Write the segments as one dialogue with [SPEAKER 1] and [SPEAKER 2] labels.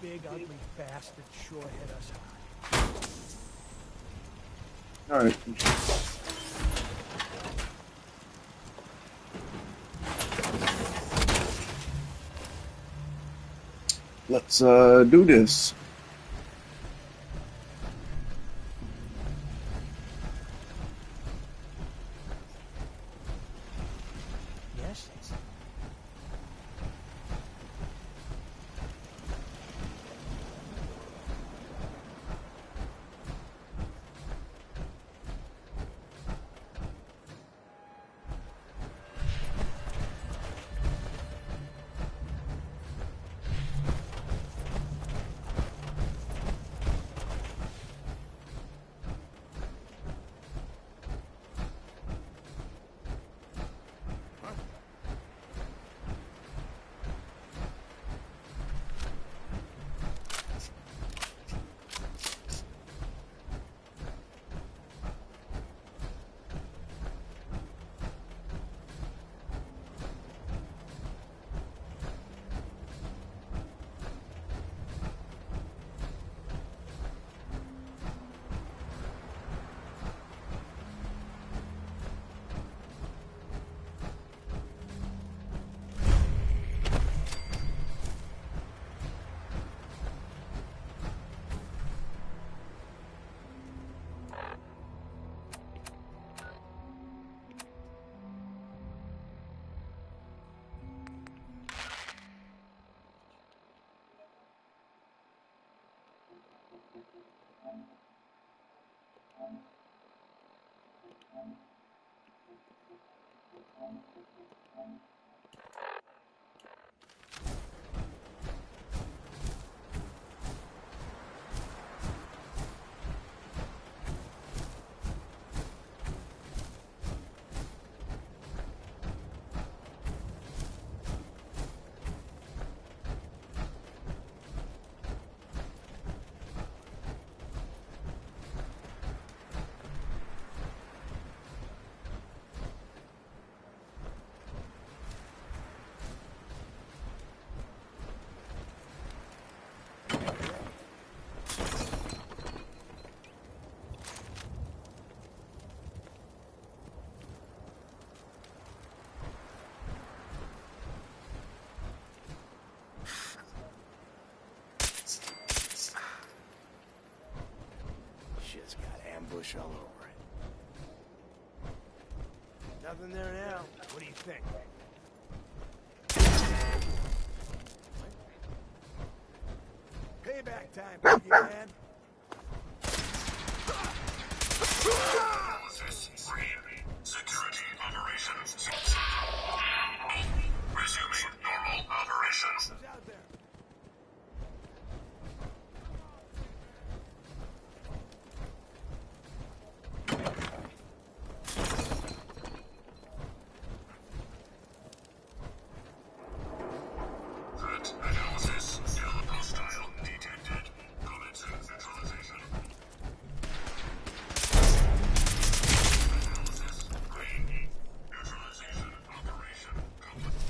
[SPEAKER 1] big, ugly bastard sure hit us hard.
[SPEAKER 2] All right. Let's do this.
[SPEAKER 1] Yes?
[SPEAKER 3] Shit's got ambush all over it. Nothing there now. What do you think? Payback time, boogeyman.
[SPEAKER 4] Security operations. Resuming normal operations.
[SPEAKER 3] Who's out there?
[SPEAKER 4] Threat analysis. Hostile detected. Commencing neutralization. Analysis. Green. Neutralization operation complete.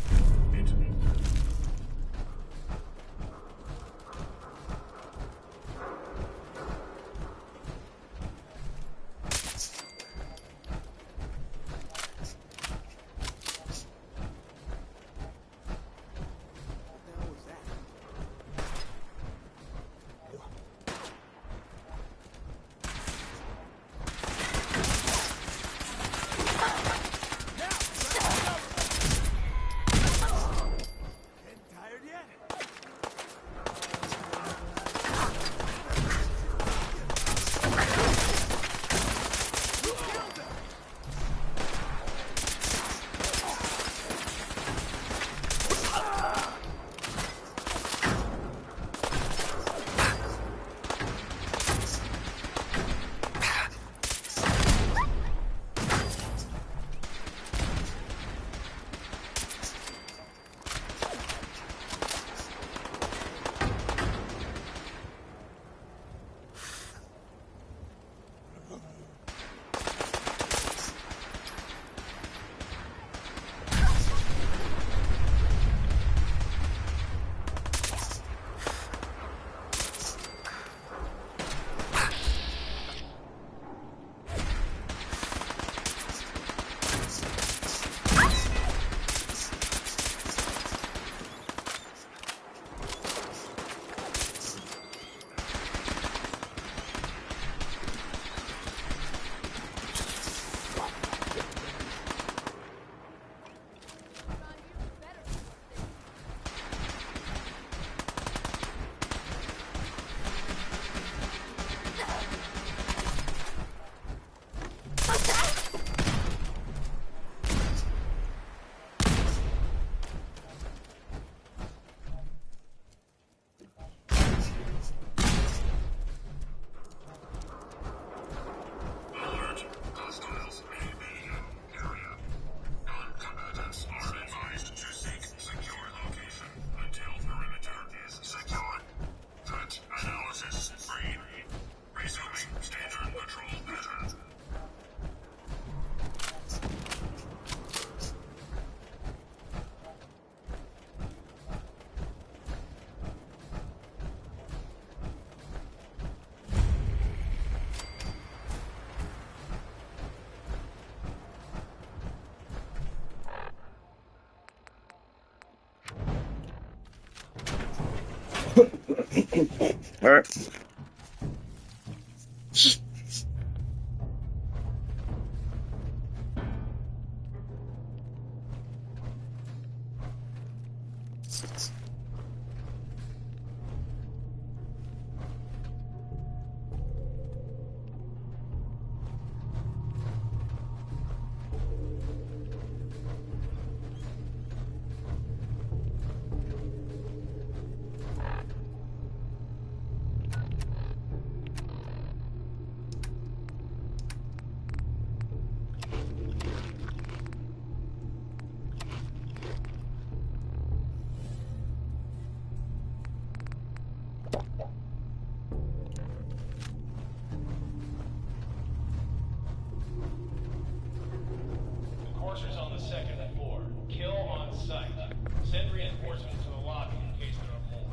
[SPEAKER 2] All right.
[SPEAKER 5] Courser's on the second floor. Kill on sight. Send reinforcements to the lobby in case there are more.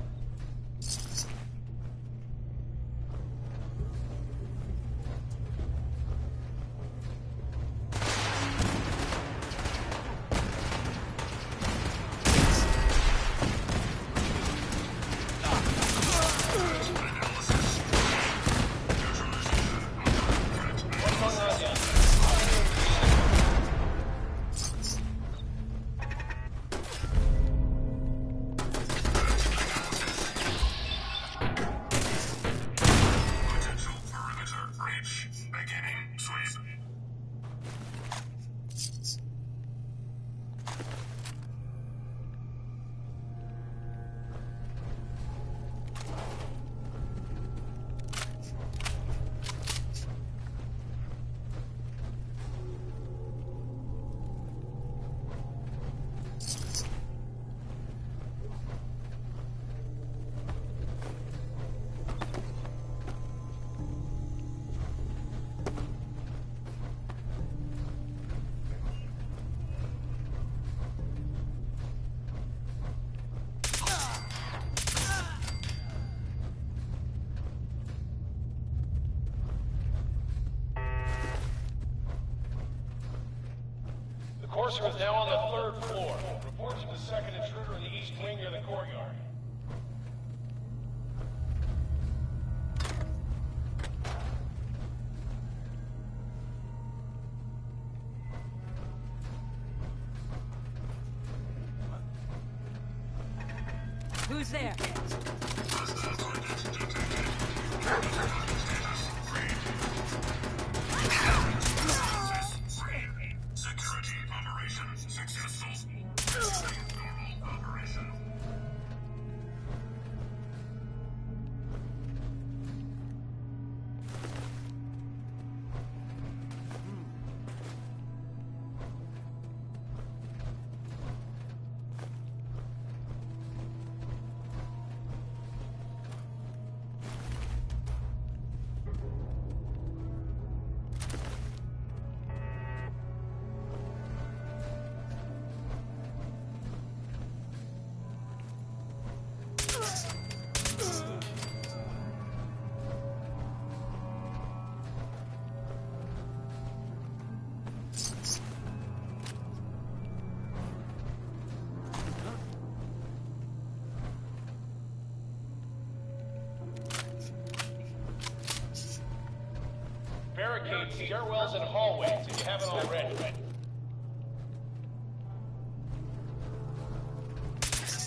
[SPEAKER 4] Potential perimeter breach. Beginning sweep.
[SPEAKER 5] The Courser is now on the 3rd floor. Reports of the second intruder in the east wing near the courtyard.
[SPEAKER 6] Who's there?
[SPEAKER 4] Security operation successful. Normal operation.
[SPEAKER 5] Barricade stairwells and hallways if you haven't already.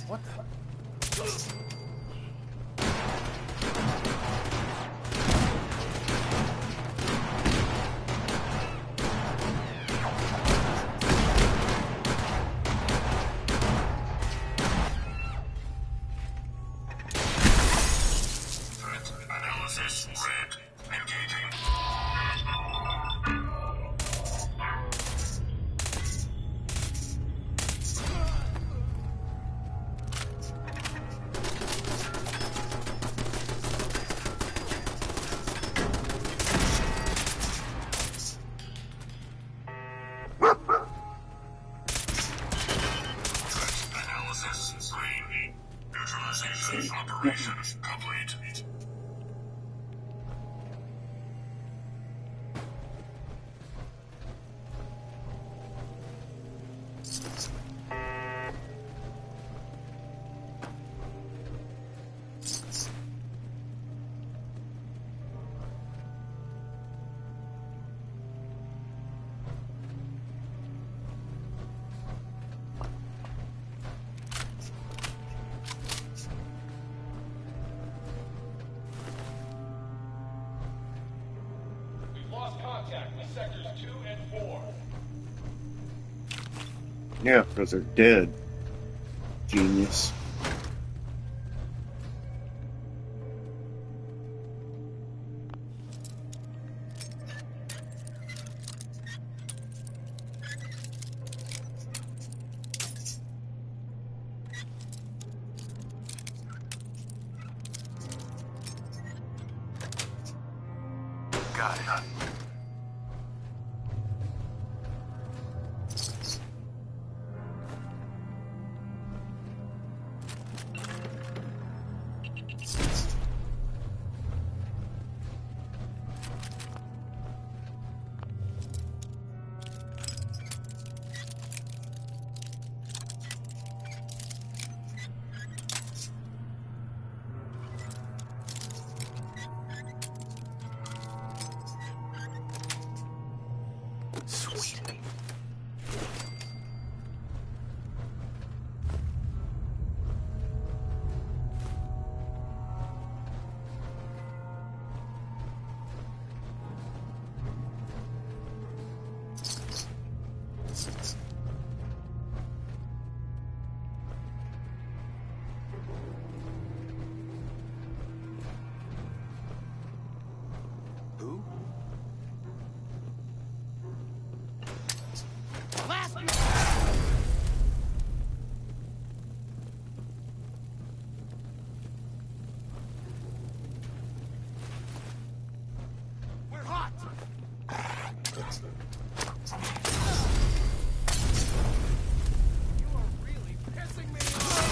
[SPEAKER 1] What the?
[SPEAKER 4] Threat analysis red. Engaging. Threat analysis green. Neutralization operations complete.
[SPEAKER 2] Yeah, because they're dead. Genius.
[SPEAKER 3] Got it. Sweet. Who?
[SPEAKER 1] We're hot! You are really pissing me off!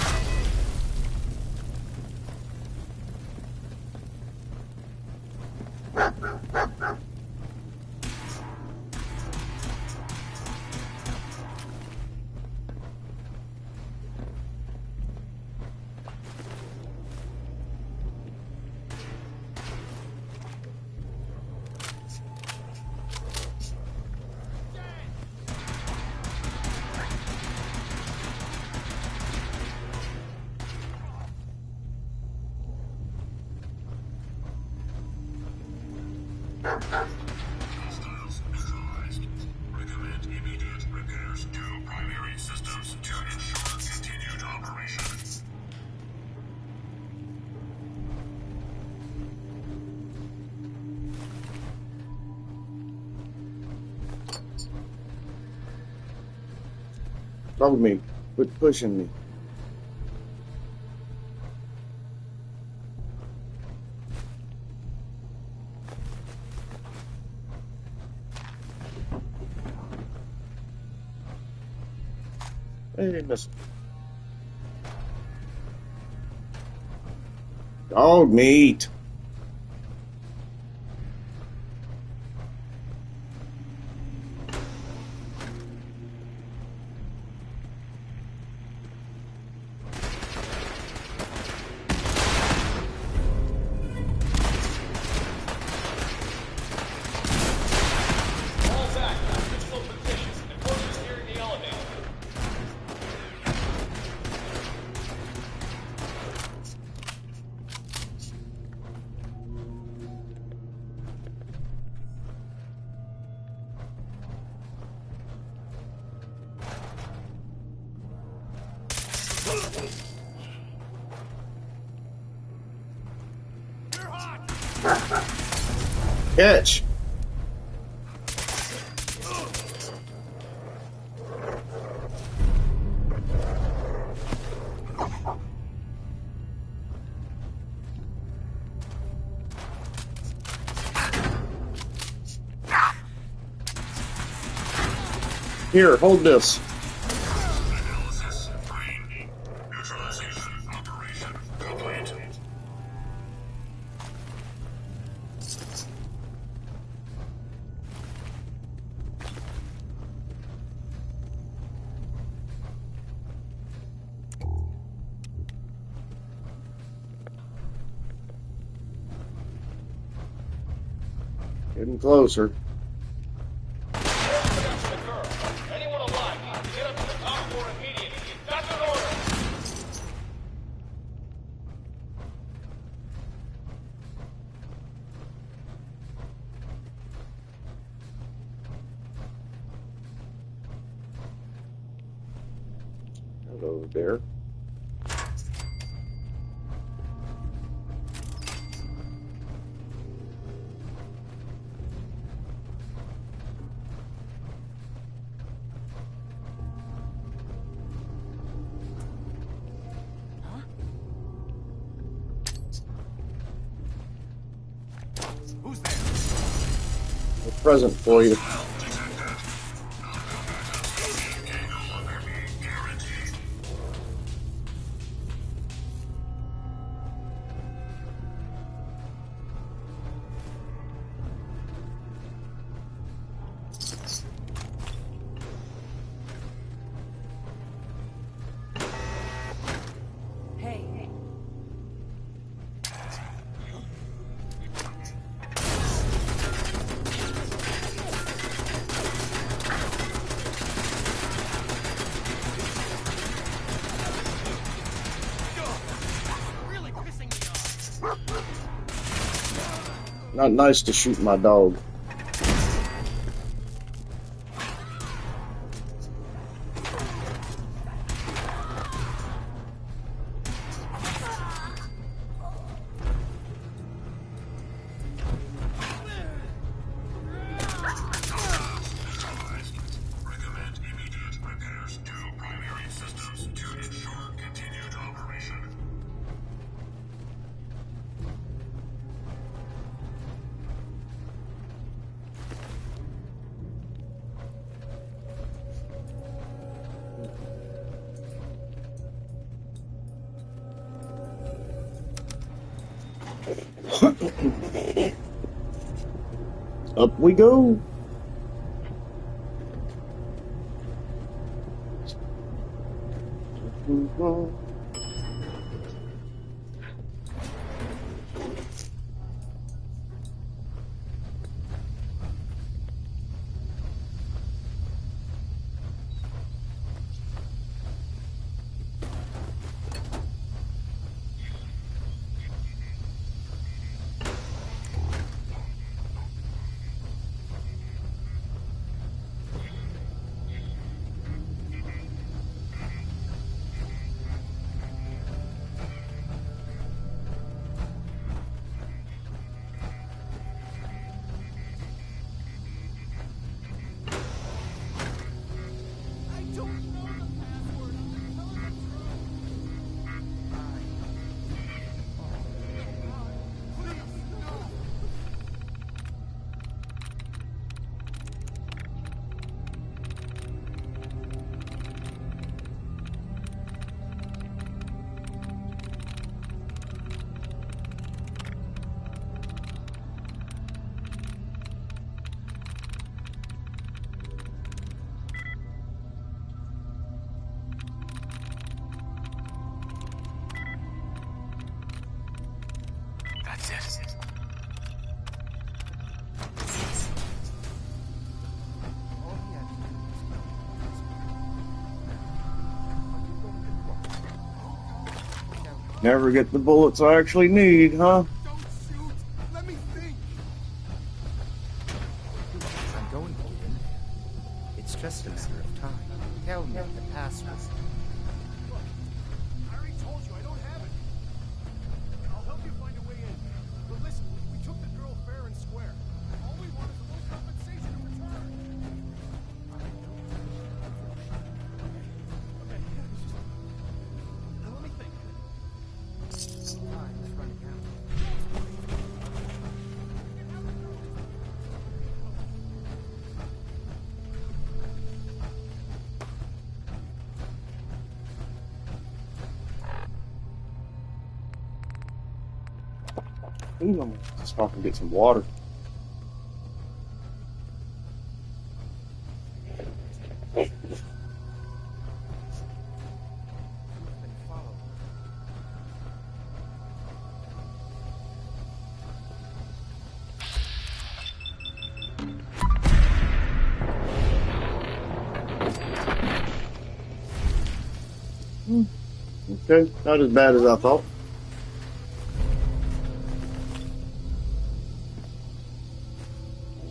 [SPEAKER 4] Hostiles neutralized. Recommend immediate repairs to primary systems to ensure continued operation.
[SPEAKER 2] Follow me. Quit pushing me. Hey, listen. Dog meat.
[SPEAKER 5] All back. Switch positions. The course is nearing the elevator.
[SPEAKER 2] Catch. Here, hold this.
[SPEAKER 4] Analysis brain. Neutralization operation complete.
[SPEAKER 2] Getting closer.
[SPEAKER 5] Anyone alive needs to get up to the top floor immediately. That's an order.
[SPEAKER 2] Over there.
[SPEAKER 1] Who's there?
[SPEAKER 2] A present for you.
[SPEAKER 6] Hey.
[SPEAKER 1] Really pissing me off.
[SPEAKER 2] Not nice to shoot my dog.
[SPEAKER 4] Recommend immediate repairs to primary systems to ensure continued operation.
[SPEAKER 2] Up we go.
[SPEAKER 1] I don't know the password. I'm telling the truth. Please, no.
[SPEAKER 3] That's it.
[SPEAKER 2] Never get the bullets I actually need, huh?
[SPEAKER 1] Don't shoot. Let me think.
[SPEAKER 7] I'm going to get in. It's just a matter of time. Tell me the password.
[SPEAKER 1] Look, I already told you I don't have it. I'll help you find a way in. But listen, we took the girl fair and square. All we want is a little compensation in return. Okay, now let me think.
[SPEAKER 7] Time is running out.
[SPEAKER 2] Ooh, I'm gonna stop and get some water.
[SPEAKER 7] Been followed.
[SPEAKER 2] Okay, not as bad as I thought.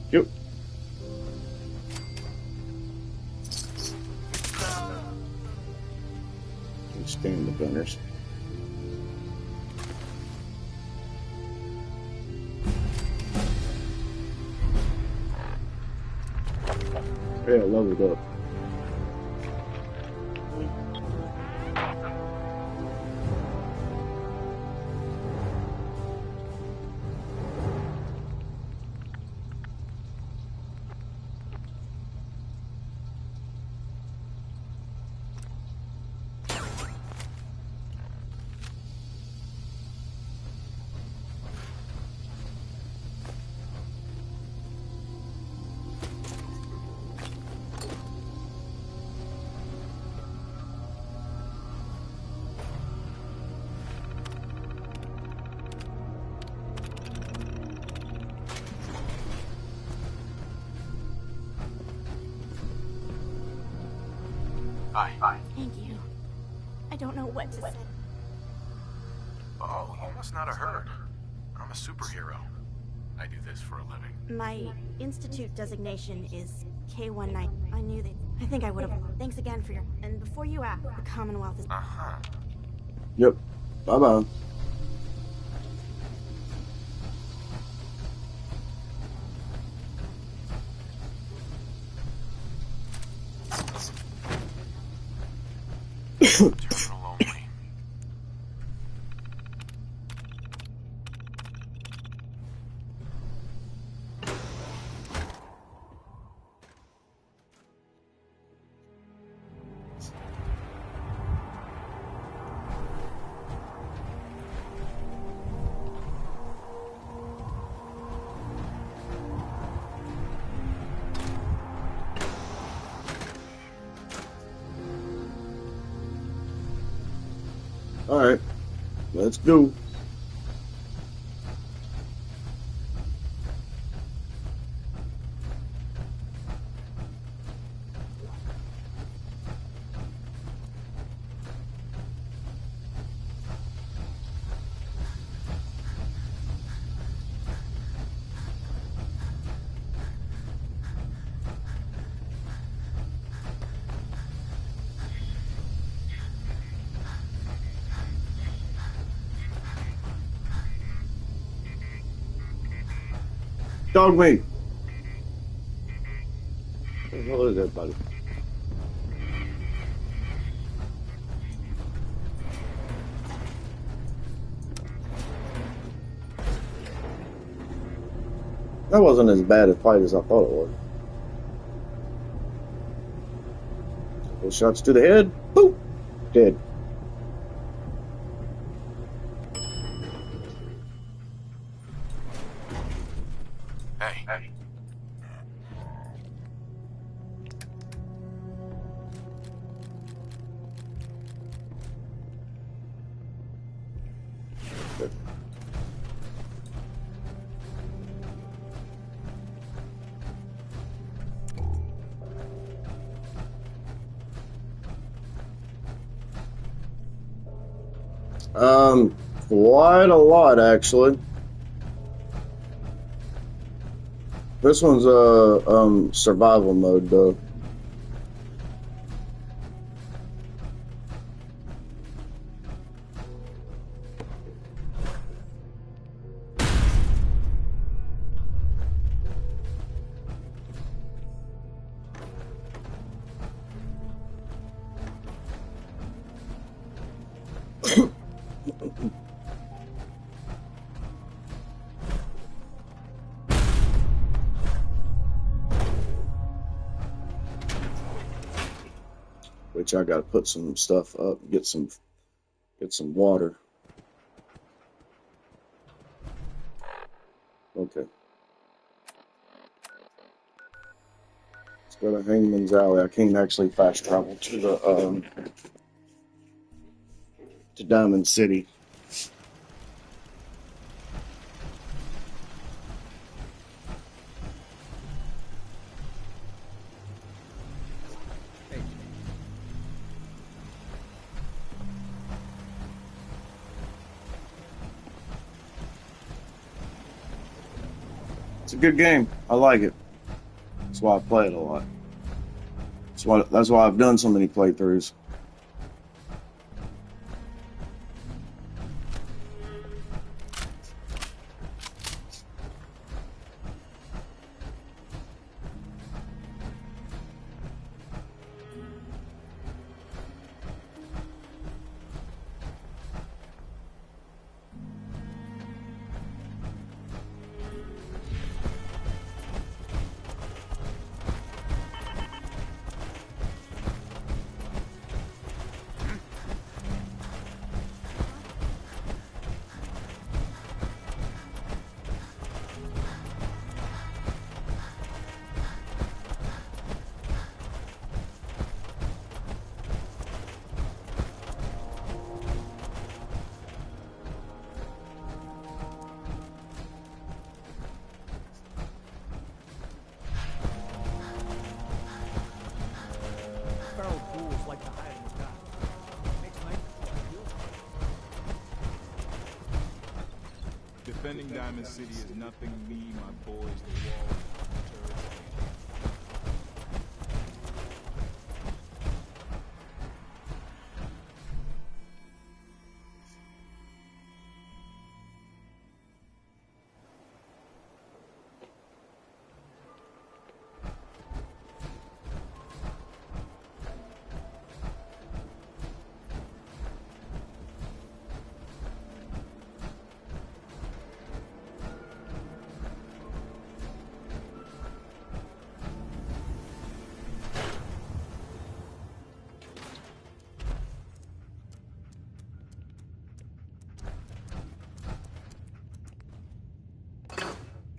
[SPEAKER 2] Yep. Scan the gunners. Yeah, leveled up.
[SPEAKER 3] Hi.
[SPEAKER 8] Thank you. I don't know what to say.
[SPEAKER 3] Oh, you must not have heard. I'm a superhero. I do this for a living.
[SPEAKER 8] My institute designation is K-19. I knew that. I think I would have. Thanks again for your. And before you ask, the Commonwealth is.
[SPEAKER 3] Uh-huh.
[SPEAKER 2] Yep. Bye-bye.
[SPEAKER 3] Terminal only.
[SPEAKER 2] All right, let's go. Dog me. What the hell is that, buddy? That wasn't as bad a fight as I thought it was. Couple shots to the head. Boop. Dead.
[SPEAKER 3] Hey.
[SPEAKER 2] Quite a lot actually. This one's a survival mode though. Which I gotta put some stuff up, get some water. Okay. Let's go to Hangman's Alley. I can't actually fast travel to the to Diamond City. It's a good game. I like it. That's why I play it a lot. That's why I've done so many playthroughs.
[SPEAKER 9] Defending Diamond City is nothing me, my boys, the wall,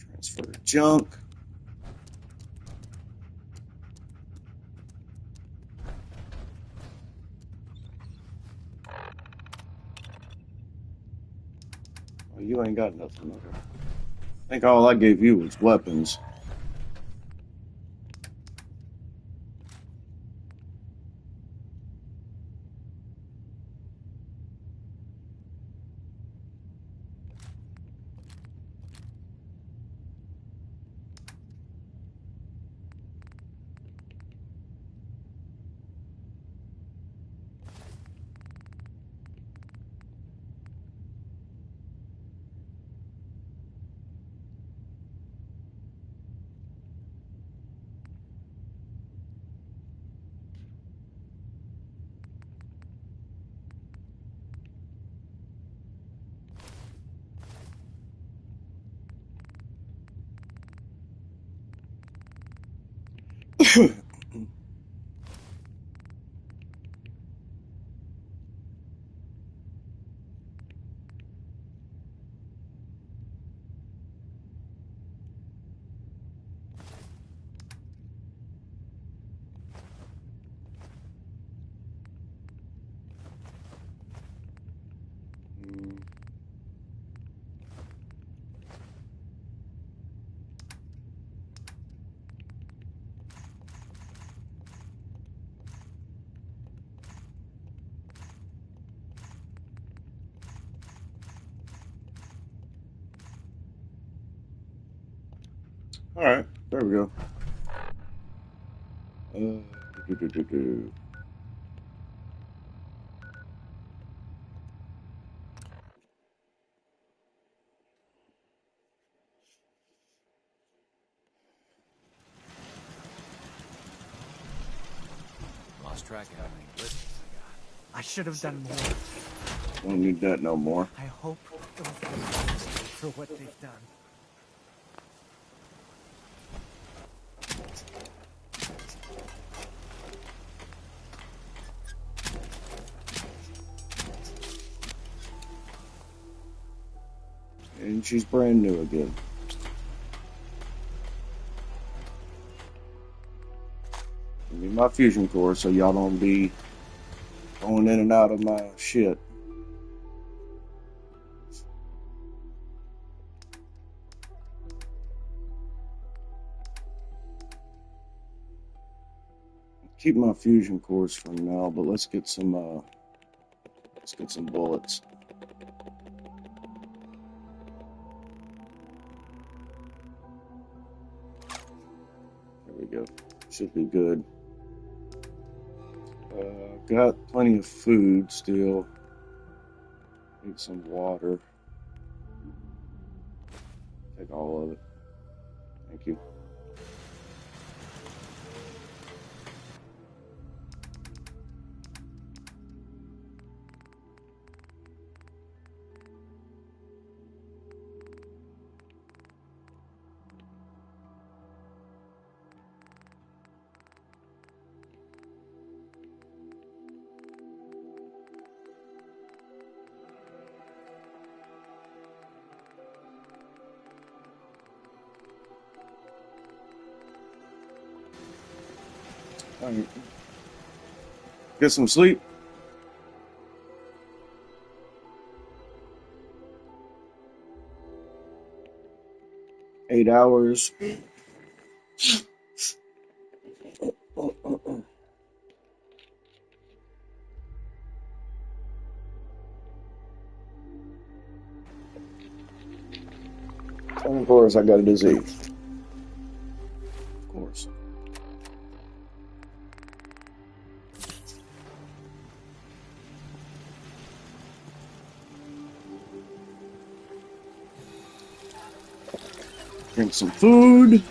[SPEAKER 2] Transfer to junk. Oh, you ain't got nothing. Okay. I think all I gave you was weapons. All right, there we go. Do.
[SPEAKER 3] Lost track of how many blisters I got.
[SPEAKER 7] I should have done more.
[SPEAKER 2] Don't need that no more.
[SPEAKER 7] I hope it will compensate for what they've done.
[SPEAKER 2] And she's brand new again. Give me my fusion core so y'all don't be going in and out of my shit. Keep my fusion cores for now, but let's get some bullets. There we go. Should be good. Got plenty of food still. Need some water. Take all of it. Thank you. All right. Get some sleep. Eight hours. And of course, I got a disease. Of course. Drink some food.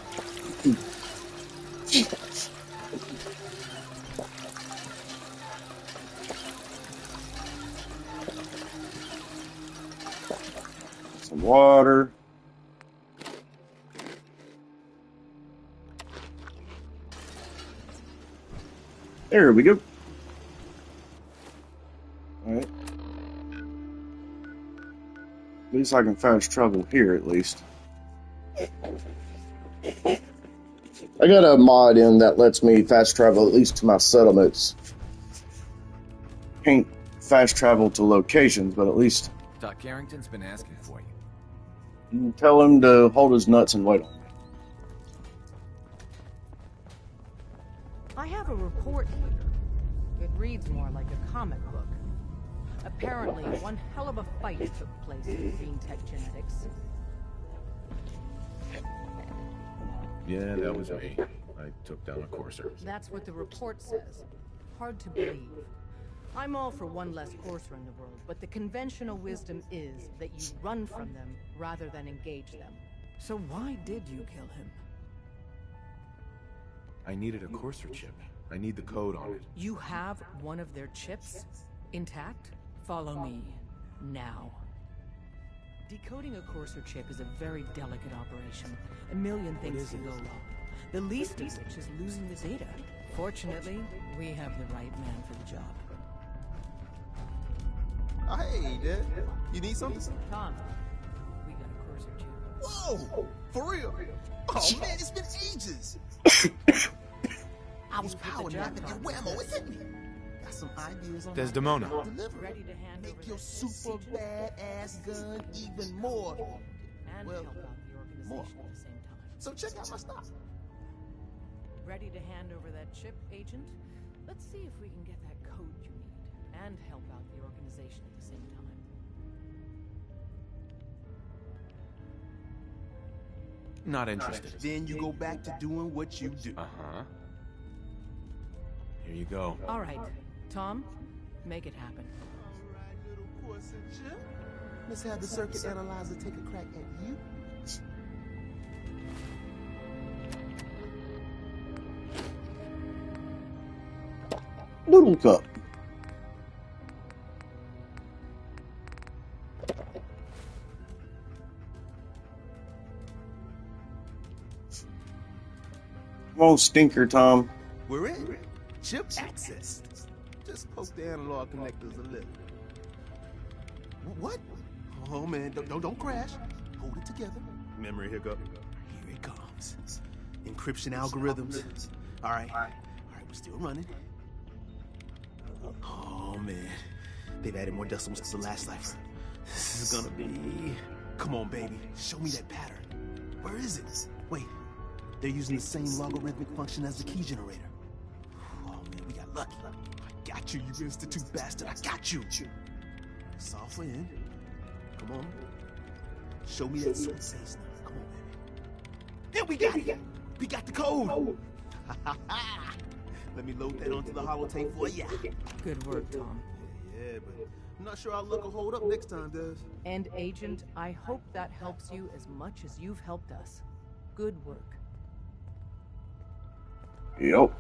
[SPEAKER 2] Some water. There we go. Alright. At least I can fast travel here, at least. I got a mod in that lets me fast travel at least to my settlements. Can't fast travel to locations, but at least
[SPEAKER 10] Doc Carrington's been asking for you.
[SPEAKER 2] you can tell him to hold his nuts and wait on me.
[SPEAKER 6] I have a report here. It reads more like a comic book. Apparently, one hell of a fight took place in Green Tech Genetics.
[SPEAKER 3] Yeah, that was me. I took down a courser.
[SPEAKER 6] That's what the report says. Hard to believe. I'm all for one less courser in the world, but the conventional wisdom is that you run from them rather than engage them.
[SPEAKER 10] So why did you kill him?
[SPEAKER 3] I needed a courser chip. I need the code on it.
[SPEAKER 6] You have one of their chips intact?
[SPEAKER 10] Follow me. Now.
[SPEAKER 6] Decoding a courser chip is a very delicate operation. A million things can go wrong. The least of which is losing the data. Fortunately, we have the right man for the job.
[SPEAKER 11] Hey, Dad. You need something?
[SPEAKER 6] Tom, we got a courser chip.
[SPEAKER 11] Whoa! For real? Oh man, it's been ages. I was power napping and whammo, it hit me. Got some ideas on
[SPEAKER 3] Desdemona.
[SPEAKER 11] how to deliver.
[SPEAKER 6] Ready to hand over
[SPEAKER 11] Make your
[SPEAKER 6] that
[SPEAKER 11] super
[SPEAKER 6] agent
[SPEAKER 11] badass gun even more.
[SPEAKER 6] and
[SPEAKER 11] Well,
[SPEAKER 6] help out the organization
[SPEAKER 11] more.
[SPEAKER 6] at the same time.
[SPEAKER 11] So check out my stuff.
[SPEAKER 6] Ready to hand over that chip, Agent? Let's see if we can get that code you need and help out the organization at the same time.
[SPEAKER 3] Not interested.
[SPEAKER 11] Then you go back to doing what you do.
[SPEAKER 3] Uh-huh. Here you go.
[SPEAKER 6] All right, Tom, make it happen.
[SPEAKER 11] All right, little courser chip. Let's have the circuit analyzer take a crack at you.
[SPEAKER 2] Noodle cup. Come on, stinker, Tom.
[SPEAKER 11] We're in. Chip access. Just poke the analog connectors a little. What? Oh man, don't crash. Hold it together. Memory hiccup. Here it comes. Encryption algorithms. All right, we're still running. Oh man, they've added more decimals to the last cipher. This is gonna be. Come on, baby, show me that pattern. Where is it? Wait, they're using the same logarithmic function as the key generator. Oh man, we got lucky. I got you, you institute bastard. I got you. Software in. Come on. Show me that sweet face now. Come on, baby. Yeah, we got it. We got the code. Let me load that onto the holotape for ya.
[SPEAKER 6] Good work, Tom.
[SPEAKER 11] Yeah, but I'm not sure our luck will hold up next time, Des.
[SPEAKER 6] And Agent, I hope that helps you as much as you've helped us. Good work.
[SPEAKER 2] Yep.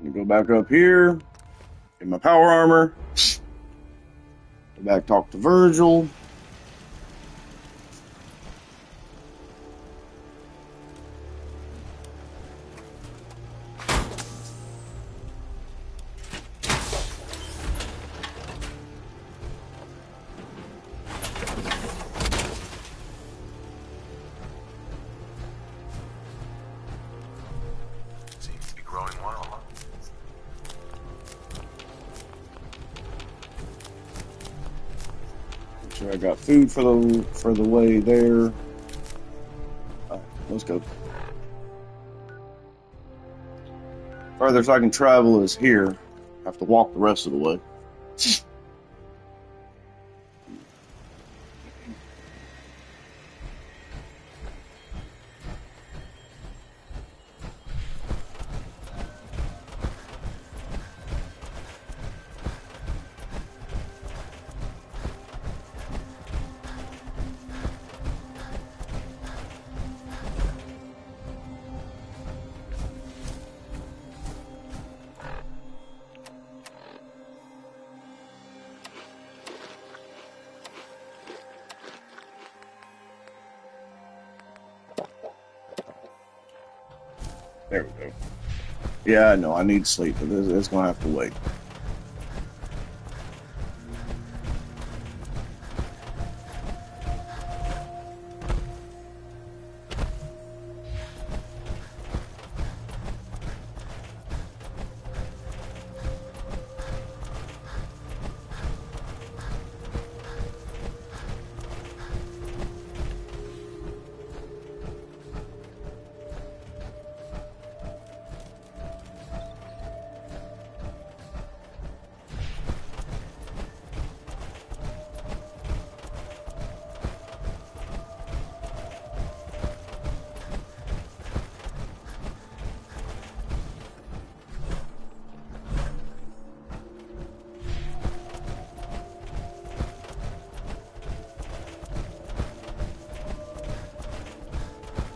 [SPEAKER 2] Let me go back up here. Get my power armor. Go back, talk to Virgil.
[SPEAKER 3] Seems to be growing well.
[SPEAKER 2] Make sure I got food for the way there. Alright, let's go. Farthest I can travel is here. I have to walk the rest of the way. There we go. Yeah, I know, I need sleep, but it's gonna have to wait.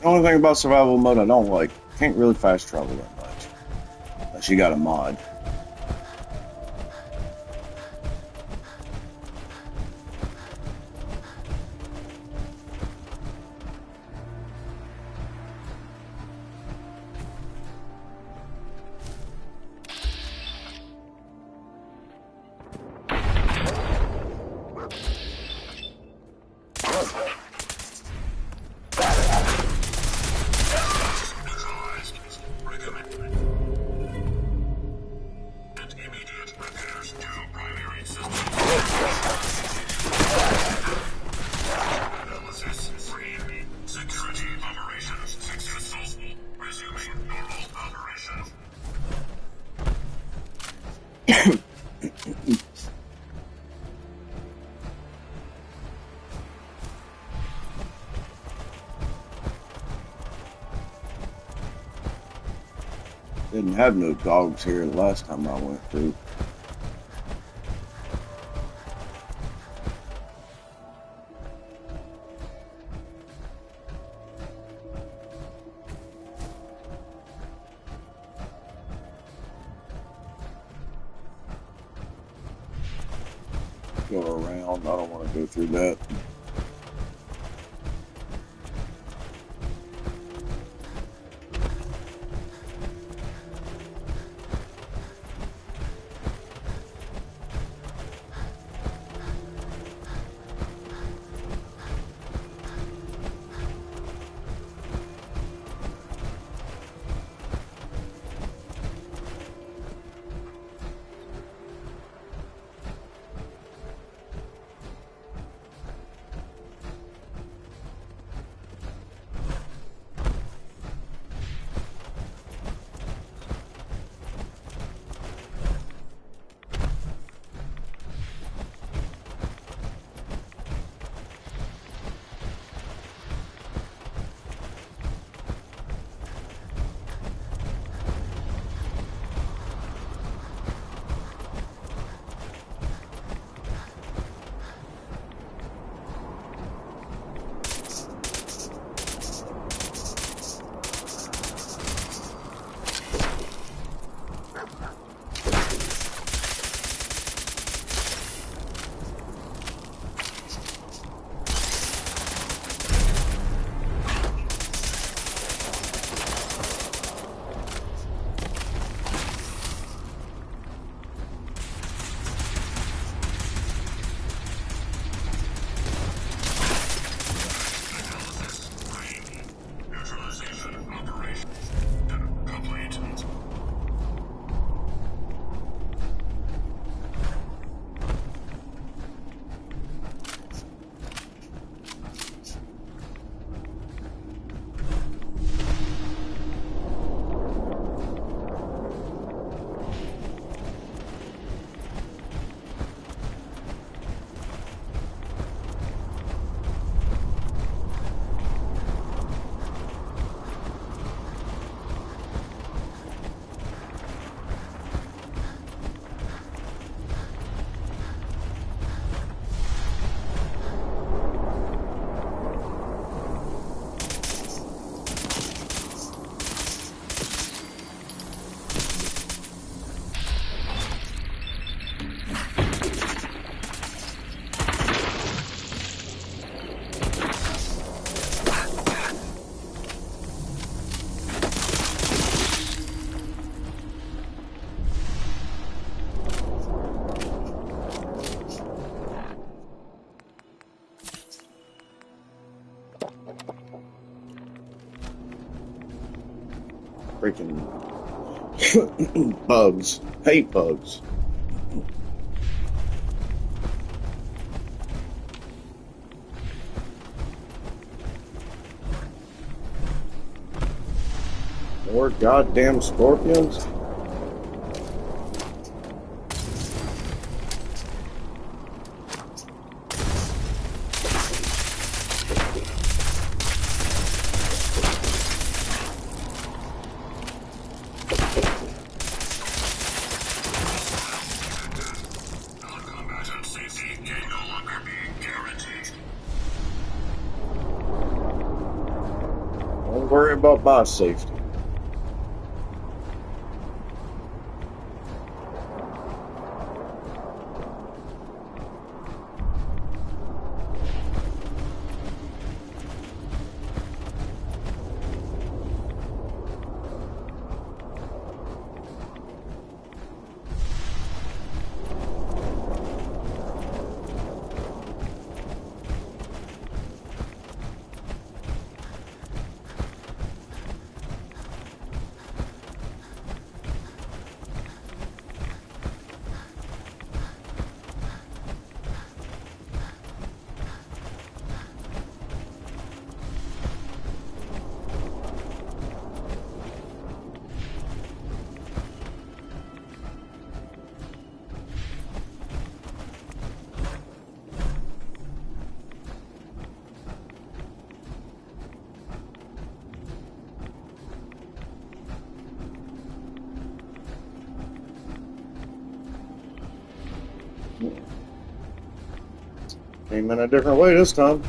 [SPEAKER 2] The only thing about survival mode I don't like, can't really fast travel that much. Unless you got a mod. Didn't have no dogs here the last time I went through. Go around, I don't want to go through that. Freaking bugs. Hate bugs. More goddamn scorpions.
[SPEAKER 4] Non-combatant safety can no longer be guaranteed.
[SPEAKER 2] Don't worry about my safety. Came in a different way this time.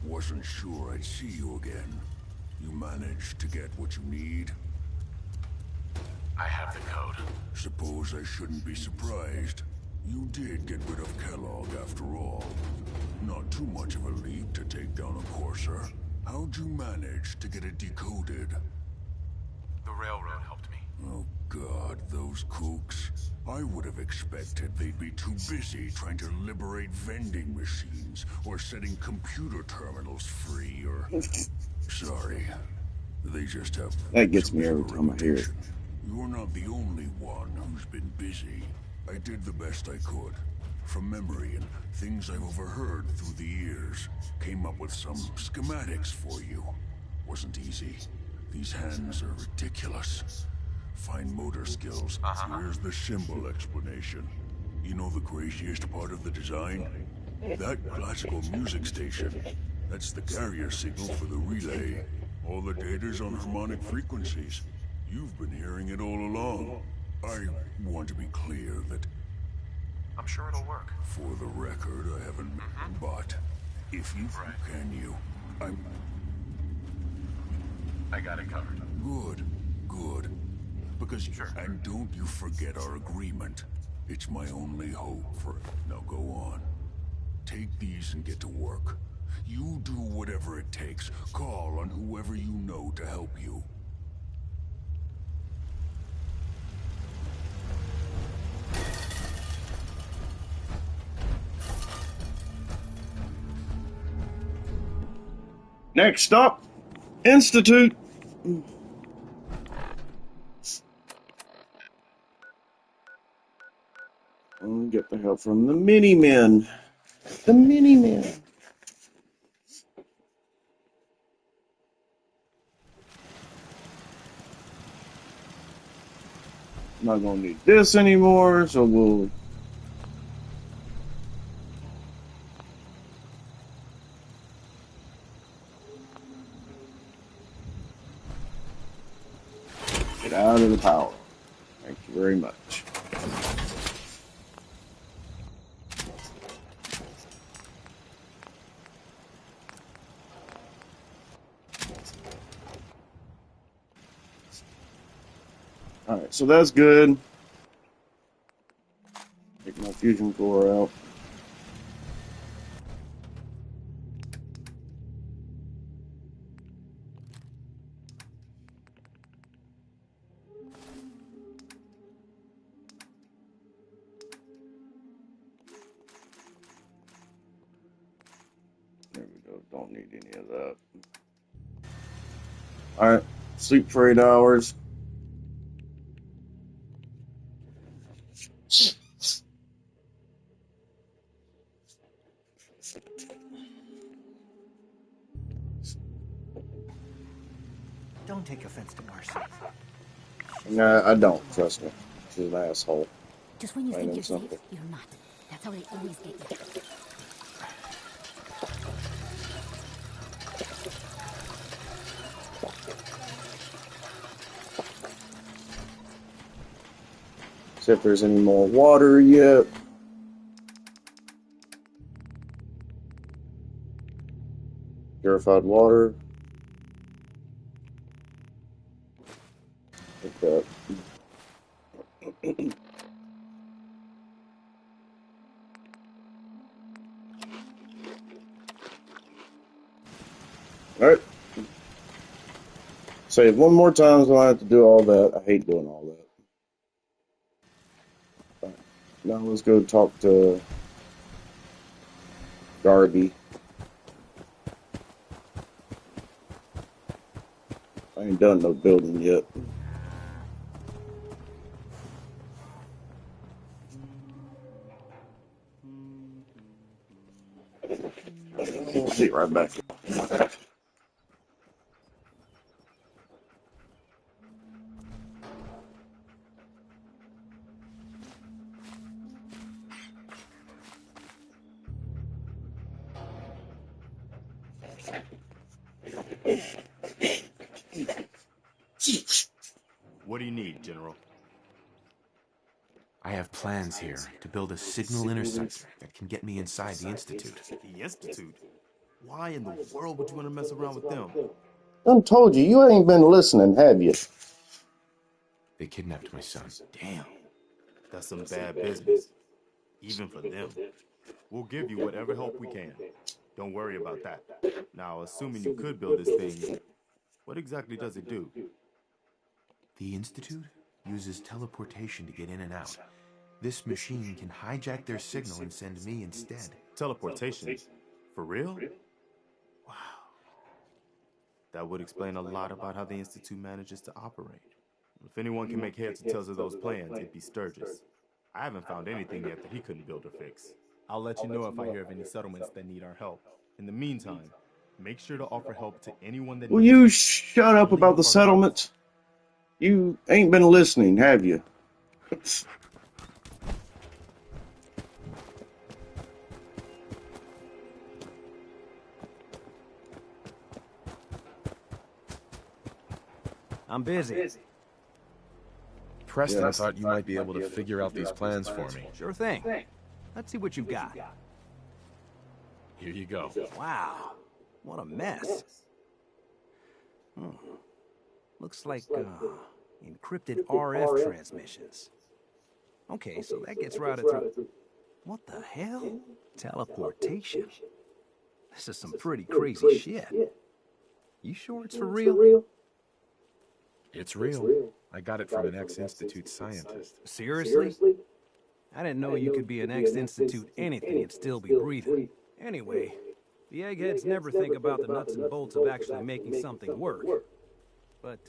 [SPEAKER 4] Wasn't sure I'd see you again. You managed to get what you need?
[SPEAKER 3] I have the code.
[SPEAKER 4] Suppose I shouldn't be surprised. You did get rid of Kellogg after all. Not too much of a leap to take down a Courser. How'd you manage to get it decoded?
[SPEAKER 3] The railroad helped me.
[SPEAKER 4] Oh God, those kooks. I would have expected they'd be too busy trying to liberate vending machines or setting computer terminals free or... Sorry. They just have...
[SPEAKER 2] That gets me every time I hear it.
[SPEAKER 4] You're not the only one who's been busy. I did the best I could. From memory and things I've overheard through the years. Came up with some schematics for you. Wasn't easy. These hands are ridiculous. Fine motor skills. Here's the symbol explanation. You know the craziest part of the design? That classical music station. That's the carrier signal for the relay. All the data's on harmonic frequencies. You've been hearing it all along. I want to be clear that,
[SPEAKER 3] I'm sure it'll work.
[SPEAKER 4] for the record, I haven't... But, if you can you,
[SPEAKER 3] I got it covered.
[SPEAKER 4] Good, good. Because, and don't you forget our agreement. It's my only hope for... Now go on. Take these and get to work. You do whatever it takes. Call on whoever you know to help you.
[SPEAKER 2] Next stop, Institute. Get the help from the Mini-Men. The Mini-Men. Not gonna need this anymore, so we'll get out of the power. Thank you very much. Alright, so that's good. Take my fusion core out. There we go. Don't need any of that. Alright, sleep for 8 hours.
[SPEAKER 7] Don't take offense to Marcy.
[SPEAKER 2] Nah, I don't, trust me. She's an asshole.
[SPEAKER 12] Just when you
[SPEAKER 2] Plain
[SPEAKER 12] think
[SPEAKER 2] and
[SPEAKER 12] you're
[SPEAKER 2] simple.
[SPEAKER 12] safe, you're not. That's how they always get you.
[SPEAKER 2] See if there's any more water yet. Purified water. Take that. Alright. Save one more time so I have to do all that. I hate doing all that. Right. Now let's go talk to Garby. I ain't done no building yet. We'll see right back.
[SPEAKER 9] What do you need, General?
[SPEAKER 11] I have plans here to build a signal interceptor that can get me inside the Institute.
[SPEAKER 9] The Institute? Why in the world would you want to mess around with them?
[SPEAKER 2] I told you, you ain't been listening, have you?
[SPEAKER 11] They kidnapped my son.
[SPEAKER 9] Damn. That's some bad business. Even for them. We'll give you whatever help we can. Don't worry about that. Now, assuming you could build this thing, what exactly does it do?
[SPEAKER 11] The Institute uses teleportation to get in and out. This machine can hijack their signal and send me instead.
[SPEAKER 9] Teleportation? For real? Wow. That would explain a lot about how the Institute manages to operate. If anyone can make heads or tails of those plans, it'd be Sturgis. I haven't found anything yet that he couldn't build or fix. I'll let you know if I hear of any settlements that need our help. In the meantime, make sure to offer help to anyone that
[SPEAKER 2] Will
[SPEAKER 9] needs
[SPEAKER 2] you
[SPEAKER 9] it.
[SPEAKER 2] shut up about the settlements? You ain't been listening, have you?
[SPEAKER 13] I'm busy. Preston
[SPEAKER 2] Yes.
[SPEAKER 13] thought you might be able to figure out these plans for me.
[SPEAKER 10] Sure thing. Let's see what you've got.
[SPEAKER 13] Here you go.
[SPEAKER 10] Wow. What a mess. Looks like encrypted RF transmissions. Okay, so that gets routed through. What the hell? Teleportation. This is some pretty crazy shit. You sure it's for real?
[SPEAKER 13] It's real. I got it from an ex-Institute scientist.
[SPEAKER 10] Seriously? I didn't know you could be an ex-Institute anything and still be breathing. Anyway, the eggheads never think about the nuts and bolts of actually making something work. But,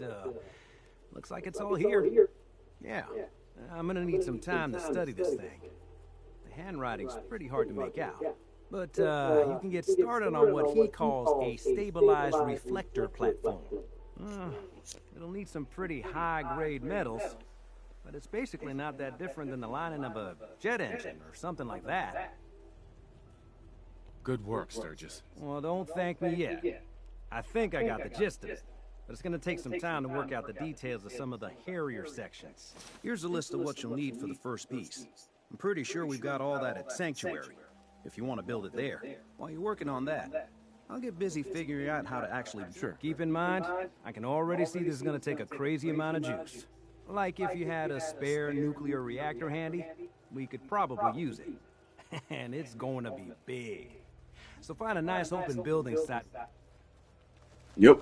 [SPEAKER 10] looks like it's all here. Yeah, I'm gonna need some time to study this thing. The handwriting's pretty hard to make out. But, you can get started on what he calls a stabilized reflector platform. It'll need some pretty high-grade metals, but it's basically not that different than the lining of a jet engine or something like that.
[SPEAKER 13] Good work, Sturgis.
[SPEAKER 10] Well, don't thank me yet. I think I got the gist of it, but it's gonna take some time to work out the details of some of the hairier sections. Here's a list of what you'll need for the first piece. I'm pretty sure we've got all that at Sanctuary, if you want to build it there. While you're working on that, I'll get busy figuring out how to actually... Sure. Keep in mind, I can already see this is gonna take a crazy amount of juice. Like if you had a spare nuclear reactor handy, we could probably use it. And it's going to be big. So find a nice open building site.
[SPEAKER 2] Yep.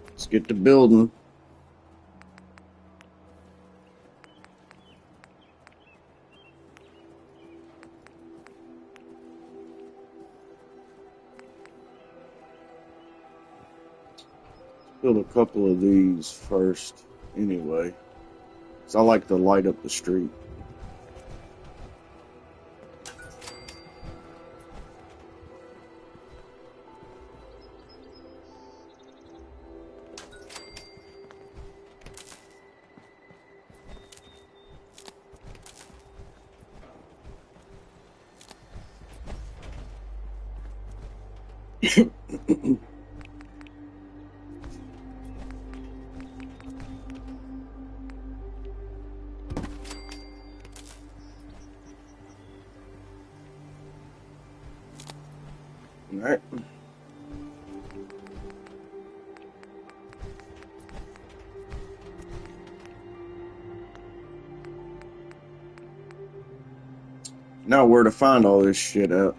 [SPEAKER 2] Let's get to building. Build a couple of these first, anyway. 'Cause I like to light up the street. Alright. Now where to find all this shit at?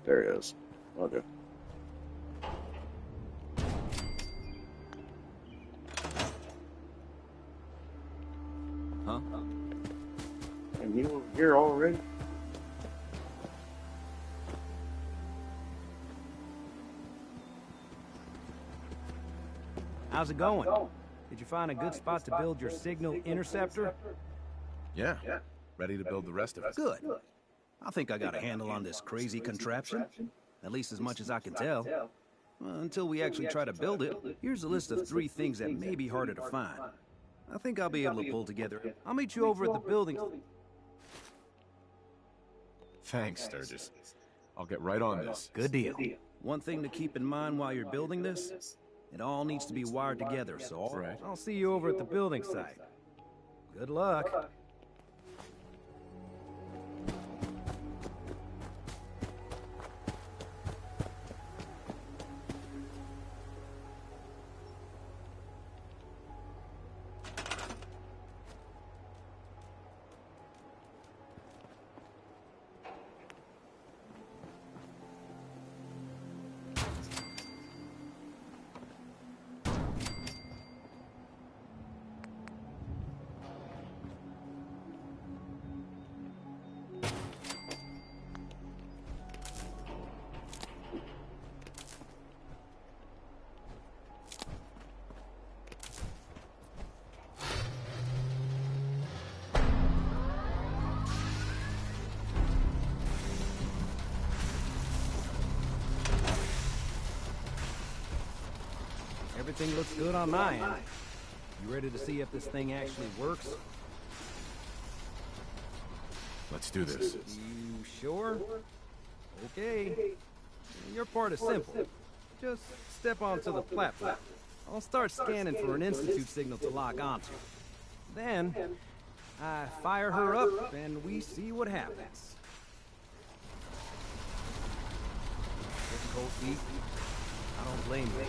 [SPEAKER 2] There it is. Okay.
[SPEAKER 10] Huh?
[SPEAKER 2] And you over here already?
[SPEAKER 10] How's it going? Did you find a good spot to build your signal interceptor?
[SPEAKER 13] Yeah. Ready to build the rest of it.
[SPEAKER 10] Good. I think I got a handle on this crazy contraption. At least as much as I can tell. Until we actually try to build it, here's a list of 3 things that may be harder to find. I think I'll be able to pull together. I'll meet you over at the building.
[SPEAKER 13] Thanks, Sturgis. I'll get right on this.
[SPEAKER 10] Good deal. One thing to keep in mind while you're building this, it all needs to be wired together, so I'll see you over at the building site. Good luck. Everything looks good on my end. You ready to see if this thing actually works?
[SPEAKER 3] Let's do this.
[SPEAKER 10] You sure? Okay. Your part is simple. Just step onto the platform. I'll start scanning for an Institute signal to lock onto. Then, I fire her up and we see what happens. Get cold feet. I don't blame you.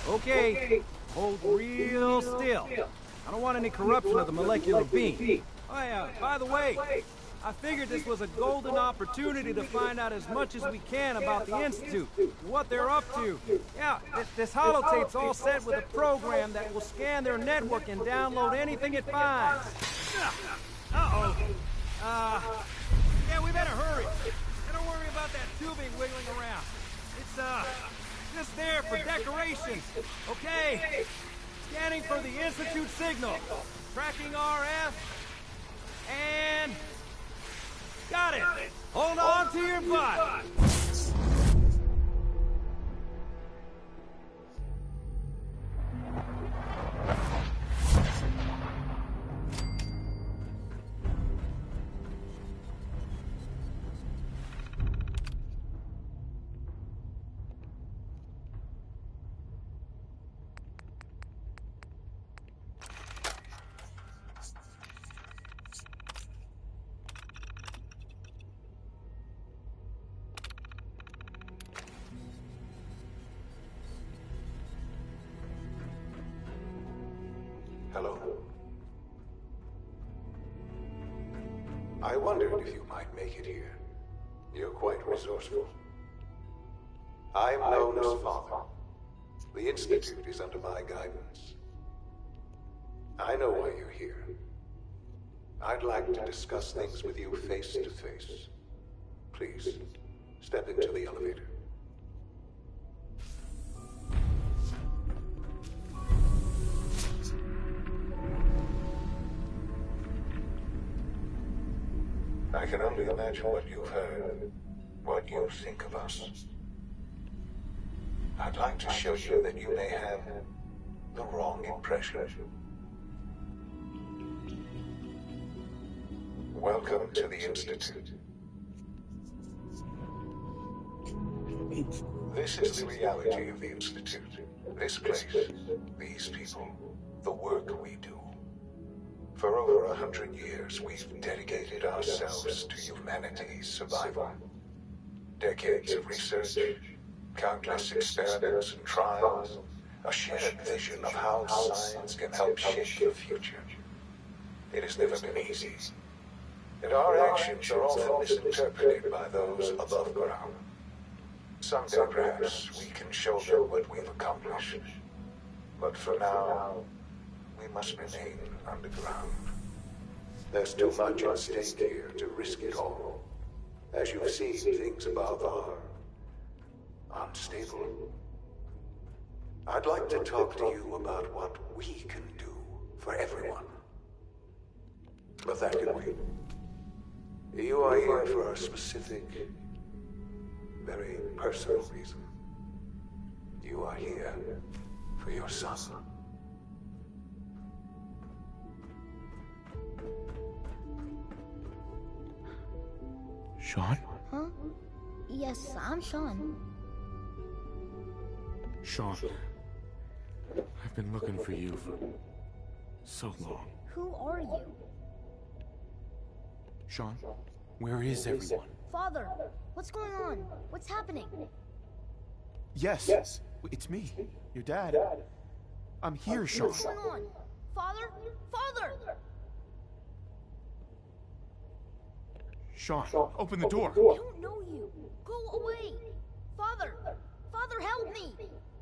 [SPEAKER 10] Okay, hold real still. I don't want any corruption of the molecular beam. Oh yeah, by the way, I figured this was a golden opportunity to find out as much as we can about the Institute, and what they're up to. Yeah, this holotape's all set with a program that will scan their network and download anything it finds. Uh-oh. Yeah, we better hurry. Don't worry about that tubing wiggling around. It's, just there for decorations. Okay. Scanning for the Institute signal. Tracking RF. And... got it. Hold on to your butt.
[SPEAKER 14] Hello. I wondered if you might make it here. You're quite resourceful. I'm known as Father. The Institute is under my guidance. I know why you're here. I'd like to discuss things with you face to face. Please, step into the elevator. I can only imagine what you've heard, what you think of us. I'd like to show you that you may have the wrong impression. Welcome to the Institute. This is the reality of the Institute. This place, these people, the work we do. For over 100 years, we've dedicated ourselves to humanity's survival. Decades of research, countless experiments and trials, a shared vision of how science can help shape the future. It has never been easy, and our actions are often misinterpreted by those above ground. Someday, perhaps, we can show them what we've accomplished. But for now, we must remain underground. There's too much at stake here to risk it all. As you've seen, things above are unstable. I'd like to talk to you about what we can do for everyone. But that can wait. You are here for a specific, very personal reason. You are here for your son.
[SPEAKER 13] Sean?
[SPEAKER 12] Huh? Yes, I'm Sean.
[SPEAKER 13] Sean, I've been looking for you for so long.
[SPEAKER 12] Who are you?
[SPEAKER 13] Sean, where is everyone?
[SPEAKER 12] Father, what's going on? What's happening?
[SPEAKER 13] Yes, it's me, your dad. I'm here, Sean.
[SPEAKER 12] What's going on? Father? Father!
[SPEAKER 13] Sean, open the door.
[SPEAKER 12] I don't know you. Go away. Father! Father, help me!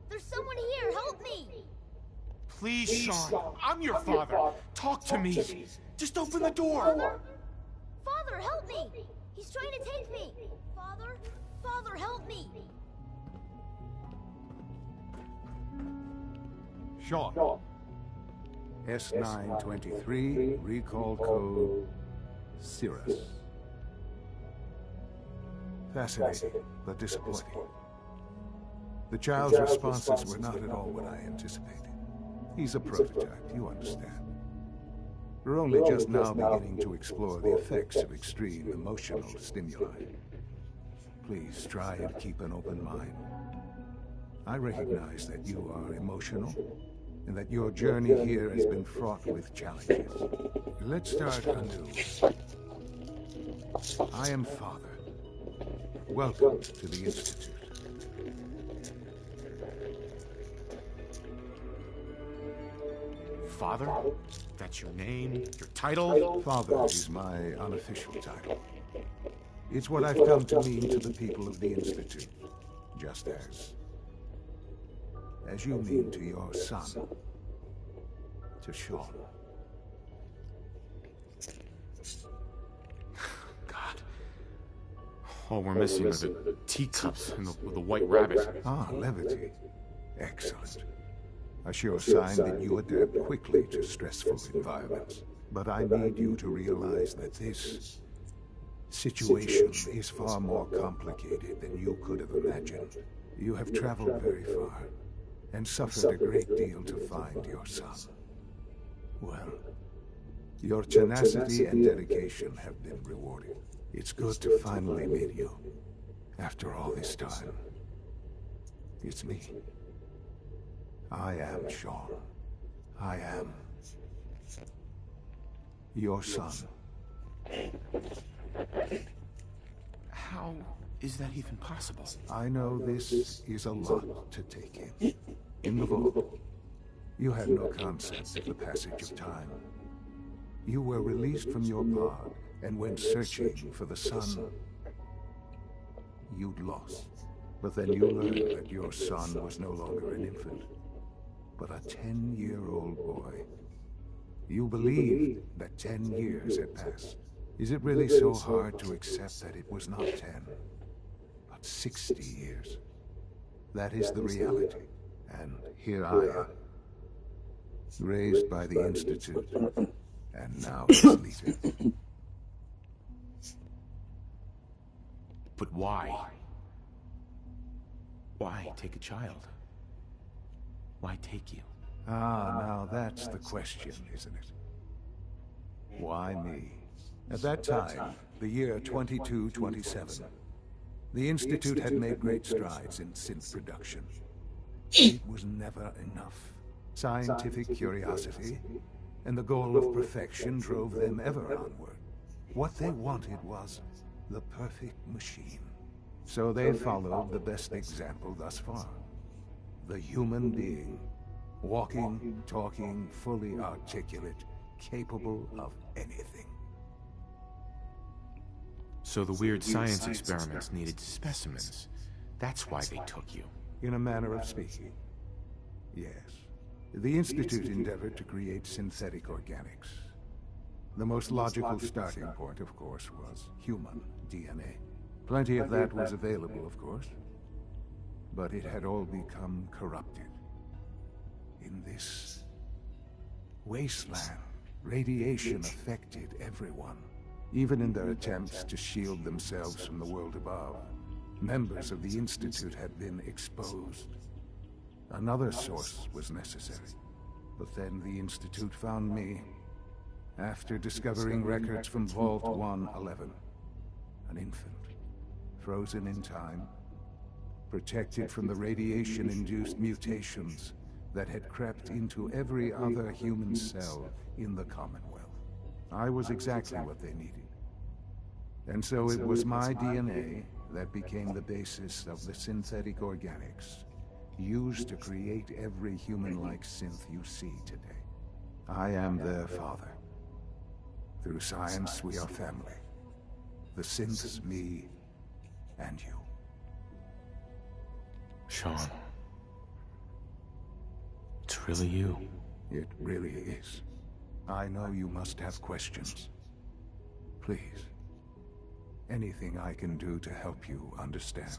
[SPEAKER 12] There's someone here, help me!
[SPEAKER 13] Please, Sean, I'm your father. Talk to me. Just open the door.
[SPEAKER 12] Father? Father, help me! He's trying to take me! Father? Father, help me!
[SPEAKER 4] Sean. S923, recall code Cirrus. Fascinating, but disappointing. The child's responses were not at all what I anticipated. He's a prototype, you understand. We're only just now beginning to explore the effects of extreme emotional stimuli. Please try and keep an open mind. I recognize that you are emotional, and that your journey here has been fraught with challenges. Let's start anew. I am Father. Welcome to the Institute.
[SPEAKER 13] Father? That's your name? Your title?
[SPEAKER 4] Father is my unofficial title. It's what I've come to mean to the people of the Institute. Just as you mean to your son, to Sean.
[SPEAKER 13] God. All we're missing are the teacups and the white rabbit.
[SPEAKER 4] Ah, levity. Excellent. A sure sign that you adapt quickly to stressful environments. But I need you to realize that this situation is far more complicated than you could have imagined. You have traveled very far, and suffered a great deal to find your son. Well, your tenacity and dedication have been rewarded. It's good to finally meet you, after all this time. It's me. I am Sean. I am your son.
[SPEAKER 13] How is that even possible?
[SPEAKER 4] I know this is a lot to take in. In the vault, you had no concept of the passage of time. You were released from your pod and went searching for the son you'd lost. But then you learned that your son was no longer an infant, but a 10-year-old boy. You believed that 10 years had passed. Is it really so hard to accept that it was not 10, but 60 years? That is the reality. And here I am, raised by the Institute, and now sleeping.
[SPEAKER 13] But why? Why take a child? Why take you?
[SPEAKER 4] Ah, now that's the question, isn't it? Why me? At that time, the year 2227, the Institute had made great strides in synth production. It was never enough. Scientific curiosity and the goal of perfection drove them ever onward. What they wanted was the perfect machine. So they followed the best example thus far. The human being. Walking, talking, fully articulate, capable of anything.
[SPEAKER 13] So the weird science experiments needed specimens. That's why they took you.
[SPEAKER 4] In a manner of speaking, yes. The Institute endeavored to create synthetic organics. The most logical starting point, of course, was human DNA. Plenty of that was available, of course. But it had all become corrupted. In this wasteland, radiation affected everyone. Even in their attempts to shield themselves from the world above, members of the Institute had been exposed. Another source was necessary. But then the Institute found me, after discovering records from Vault 111. An infant, frozen in time, protected from the radiation-induced mutations that had crept into every other human cell in the Commonwealth. I was exactly what they needed. And so it was my DNA that became the basis of the synthetic organics used to create every human-like synth you see today. I am their father. Through science, we are family. The synths, me, and you.
[SPEAKER 13] Sean. It's really you.
[SPEAKER 4] It really is. I know you must have questions. Please. Anything I can do to help you understand.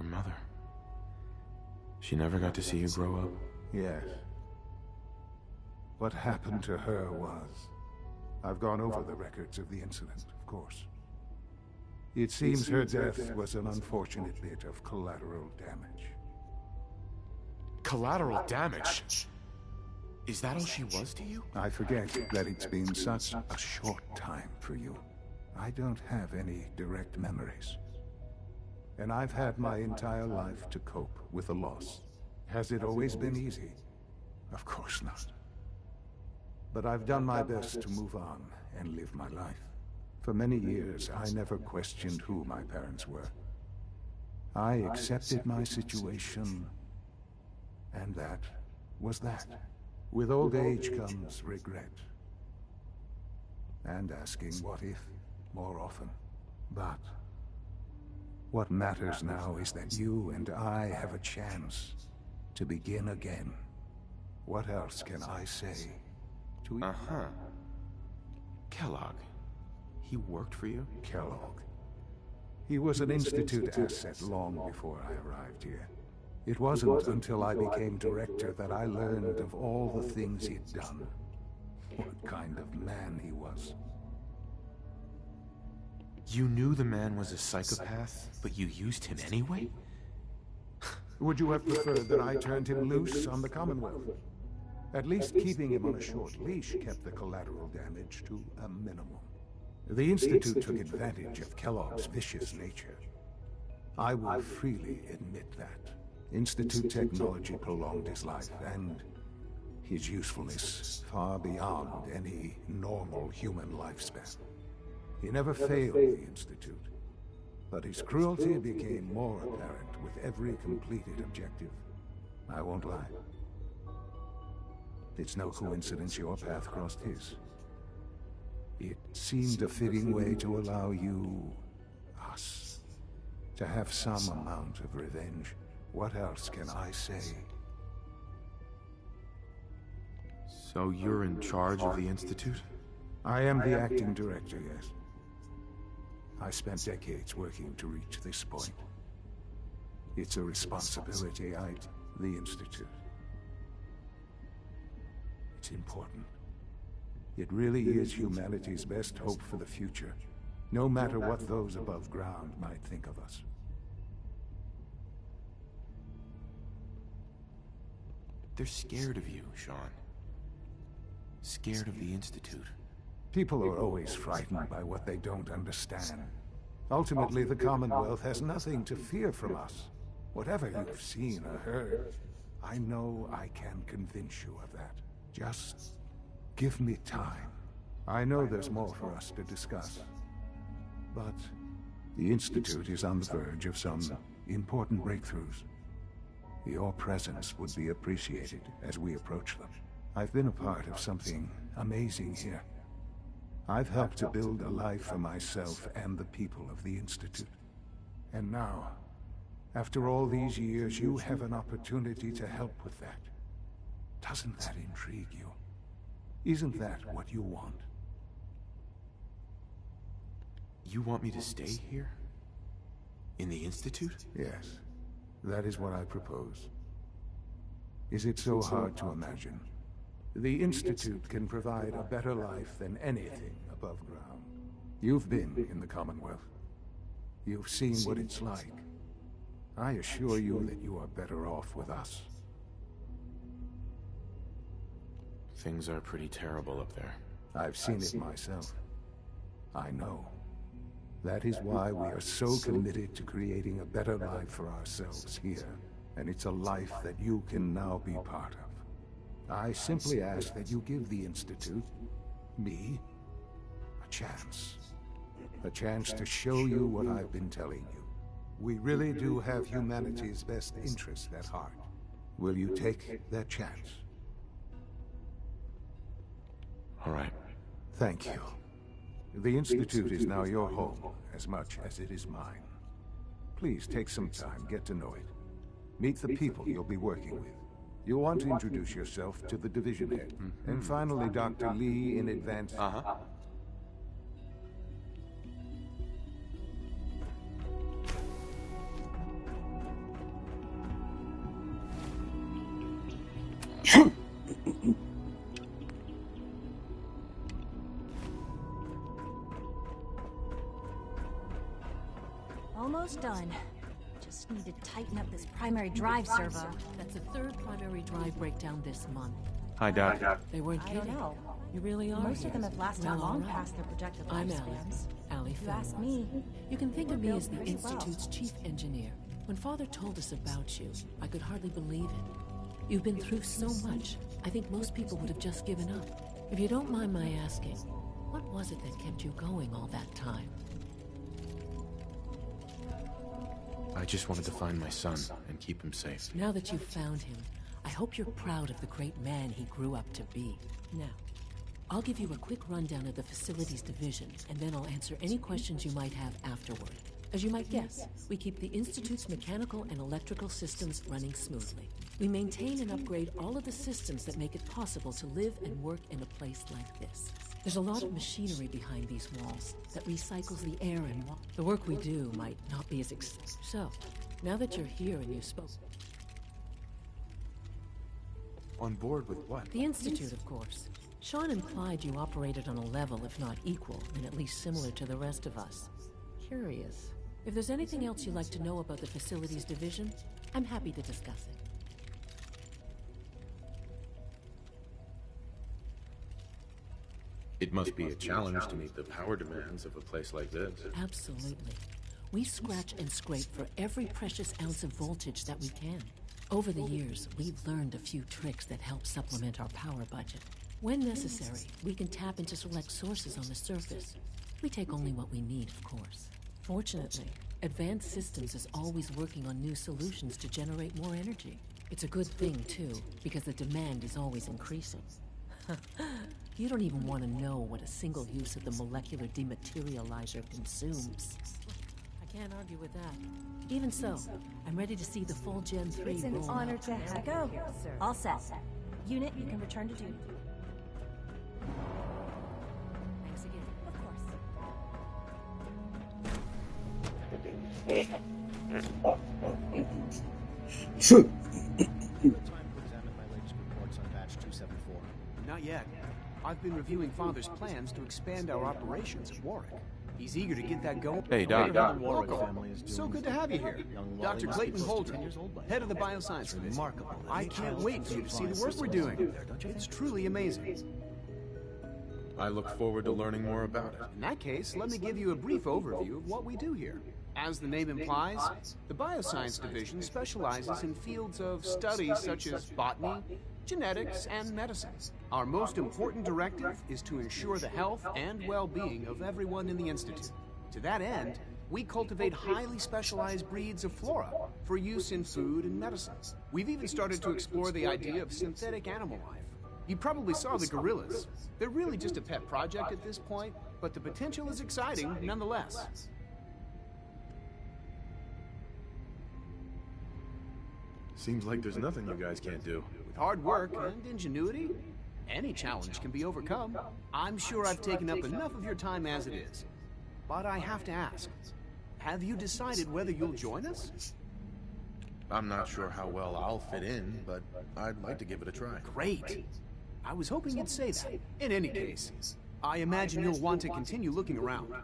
[SPEAKER 13] Your mother. She never got to see you grow up?
[SPEAKER 4] Yes. What happened to her was... I've gone over the records of the incident, of course.
[SPEAKER 15] It seems her death was an unfortunate bit of collateral damage.
[SPEAKER 13] Collateral damage? Is that all she was to you?
[SPEAKER 15] I forget that it's been such a short time for you. I don't have any direct memories. And I've had my entire life to cope with the loss. Has it always been easy? Of course not. But I've done my best to move on and live my life. For many years, I never questioned who my parents were. I accepted my situation, and that was that. With old age comes regret. And asking what if more often. But what matters now is that you and I have a chance to begin again. What else can I say to you?
[SPEAKER 9] Uh-huh. Kellogg. He worked for you?
[SPEAKER 15] Kellogg. He was an Institute asset long before I arrived here. It wasn't until I became director that I learned of all the things he'd done. What kind of man he was.
[SPEAKER 13] You knew the man was a psychopath, but you used him anyway?
[SPEAKER 15] Would you have preferred that I turned him loose on the Commonwealth? At least keeping him on a short leash kept the collateral damage to a minimum. The Institute took advantage of Kellogg's vicious nature. I will freely admit that. Institute technology prolonged his life, and his usefulness far beyond any normal human lifespan. He never failed the Institute, but his cruelty became more apparent with every completed objective. I won't lie. It's no coincidence your path crossed his. It seemed a fitting way to allow you, us, to have some amount of revenge. What else can I say?
[SPEAKER 9] So you're in charge of the Institute?
[SPEAKER 15] I am the acting director, yes. I spent decades working to reach this point. It's a responsibility the Institute. It's important. It really is humanity's best hope for the future, no matter what those above ground might think of us.
[SPEAKER 9] They're scared of you, Sean. Scared of the Institute.
[SPEAKER 15] People are always frightened by what they don't understand. Ultimately, the Commonwealth has nothing to fear from us. Whatever you've seen or heard, I know I can convince you of that. Just give me time. I know there's more for us to discuss. But the Institute is on the verge of some important breakthroughs. Your presence would be appreciated as we approach them. I've been a part of something amazing here. I've helped to build a life for myself and the people of the Institute. And now, after all these years, you have an opportunity to help with that. Doesn't that intrigue you? Isn't that what you want?
[SPEAKER 9] You want me to stay here? In the Institute?
[SPEAKER 15] Yes. That is what I propose. Is it so hard to imagine? The Institute can provide a better life than anything above ground. You've been in the Commonwealth. You've seen what it's like. I assure you that you are better off with us.
[SPEAKER 9] Things are pretty terrible up there.
[SPEAKER 15] I've seen it myself. I know. That is why we are so committed to creating a better life for ourselves here. And it's a life that you can now be part of. I simply ask that you give the Institute, me, a chance. A chance to show you what I've been telling you. We really do have humanity's best interest at heart. Will you take that chance?
[SPEAKER 9] All right.
[SPEAKER 15] Thank you. The Institute is now your home, as much as it is mine. Please take some time, get to know it. Meet the people you'll be working with. You'll want to introduce yourself to the division head. And finally, Dr. Lee in advance.
[SPEAKER 9] Uh-huh.
[SPEAKER 16] Almost done. Just need to tighten up this primary drive servo.
[SPEAKER 17] That's the third primary drive breakdown this month.
[SPEAKER 9] Hi, Doc.
[SPEAKER 17] They weren't
[SPEAKER 16] I
[SPEAKER 17] kidding.
[SPEAKER 16] don't know.
[SPEAKER 17] You really are.
[SPEAKER 16] Most of them have lasted
[SPEAKER 17] Well,
[SPEAKER 16] long
[SPEAKER 17] all right.
[SPEAKER 16] past their projected
[SPEAKER 17] I'm
[SPEAKER 16] lifespans.
[SPEAKER 17] Allie
[SPEAKER 16] If you ask me,
[SPEAKER 17] You can think of me as the
[SPEAKER 16] pretty well.
[SPEAKER 17] Institute's chief engineer. When Father told us about you, I could hardly believe it. You've been through so much, I think most people would have just given up. If you don't mind my asking, what was it that kept you going all that time?
[SPEAKER 3] I just wanted to find my son and keep him safe.
[SPEAKER 17] Now that you've found him, I hope you're proud of the great man he grew up to be. Now, I'll give you a quick rundown of the facilities division, and then I'll answer any questions you might have afterward. As you might guess, we keep the Institute's mechanical and electrical systems running smoothly. We maintain and upgrade all of the systems that make it possible to live and work in a place like this. There's a lot of machinery behind these walls that recycles the air and water. The work we do might not be as So, now that you're here and you spoke...
[SPEAKER 3] On board with what?
[SPEAKER 17] The Institute, of course. Sean implied you operated on a level, if not equal, and at least similar to the rest of us. Curious. If there's anything else you'd like to know about the Facilities Division, I'm happy to discuss it.
[SPEAKER 3] It must be a challenge to meet the power demands of a place like this.
[SPEAKER 17] Absolutely. We scratch and scrape for every precious ounce of voltage that we can. Over the years, we've learned a few tricks that help supplement our power budget. When necessary, we can tap into select sources on the surface. We take only what we need, of course. Fortunately, Advanced Systems is always working on new solutions to generate more energy. It's a good thing, too, because the demand is always increasing. You don't even want to know what a single use of the molecular dematerializer consumes. I can't argue with that. Even so, I'm ready to see the full Gen 3
[SPEAKER 16] it's an
[SPEAKER 17] roll
[SPEAKER 16] honor
[SPEAKER 17] out.
[SPEAKER 16] to have you go. All set. Unit, you can return to duty. Thanks again. Of course.
[SPEAKER 2] Shoot.
[SPEAKER 18] Not yet. I've been reviewing Father's plans to expand our operations at Warwick. He's eager to get that going.
[SPEAKER 3] Hey, Doc.
[SPEAKER 18] Welcome. So good to have you here. Dr. Clayton Holder, head of the Bioscience Division. I can't wait for you to see the work we're doing. It's truly amazing.
[SPEAKER 3] I look forward to learning more about it.
[SPEAKER 18] In that case, let me give you a brief overview of what we do here. As the name implies, the Bioscience Division specializes in fields of study such as botany, genetics, and medicine. Our most important directive is to ensure the health and well-being of everyone in the Institute. To that end, we cultivate highly specialized breeds of flora for use in food and medicines. We've even started to explore the idea of synthetic animal life. You probably saw the gorillas. They're really just a pet project at this point, but the potential is exciting nonetheless.
[SPEAKER 3] Seems like there's nothing you guys can't do.
[SPEAKER 18] With hard work and ingenuity, any challenge can be overcome. I'm sure I've taken up enough of your time as it is. But I have to ask, have you decided whether you'll join us?
[SPEAKER 3] I'm not sure how well I'll fit in, but I'd like to give it a try.
[SPEAKER 18] Great. I was hoping you'd say that. In any case, I imagine you'll want to continue looking around.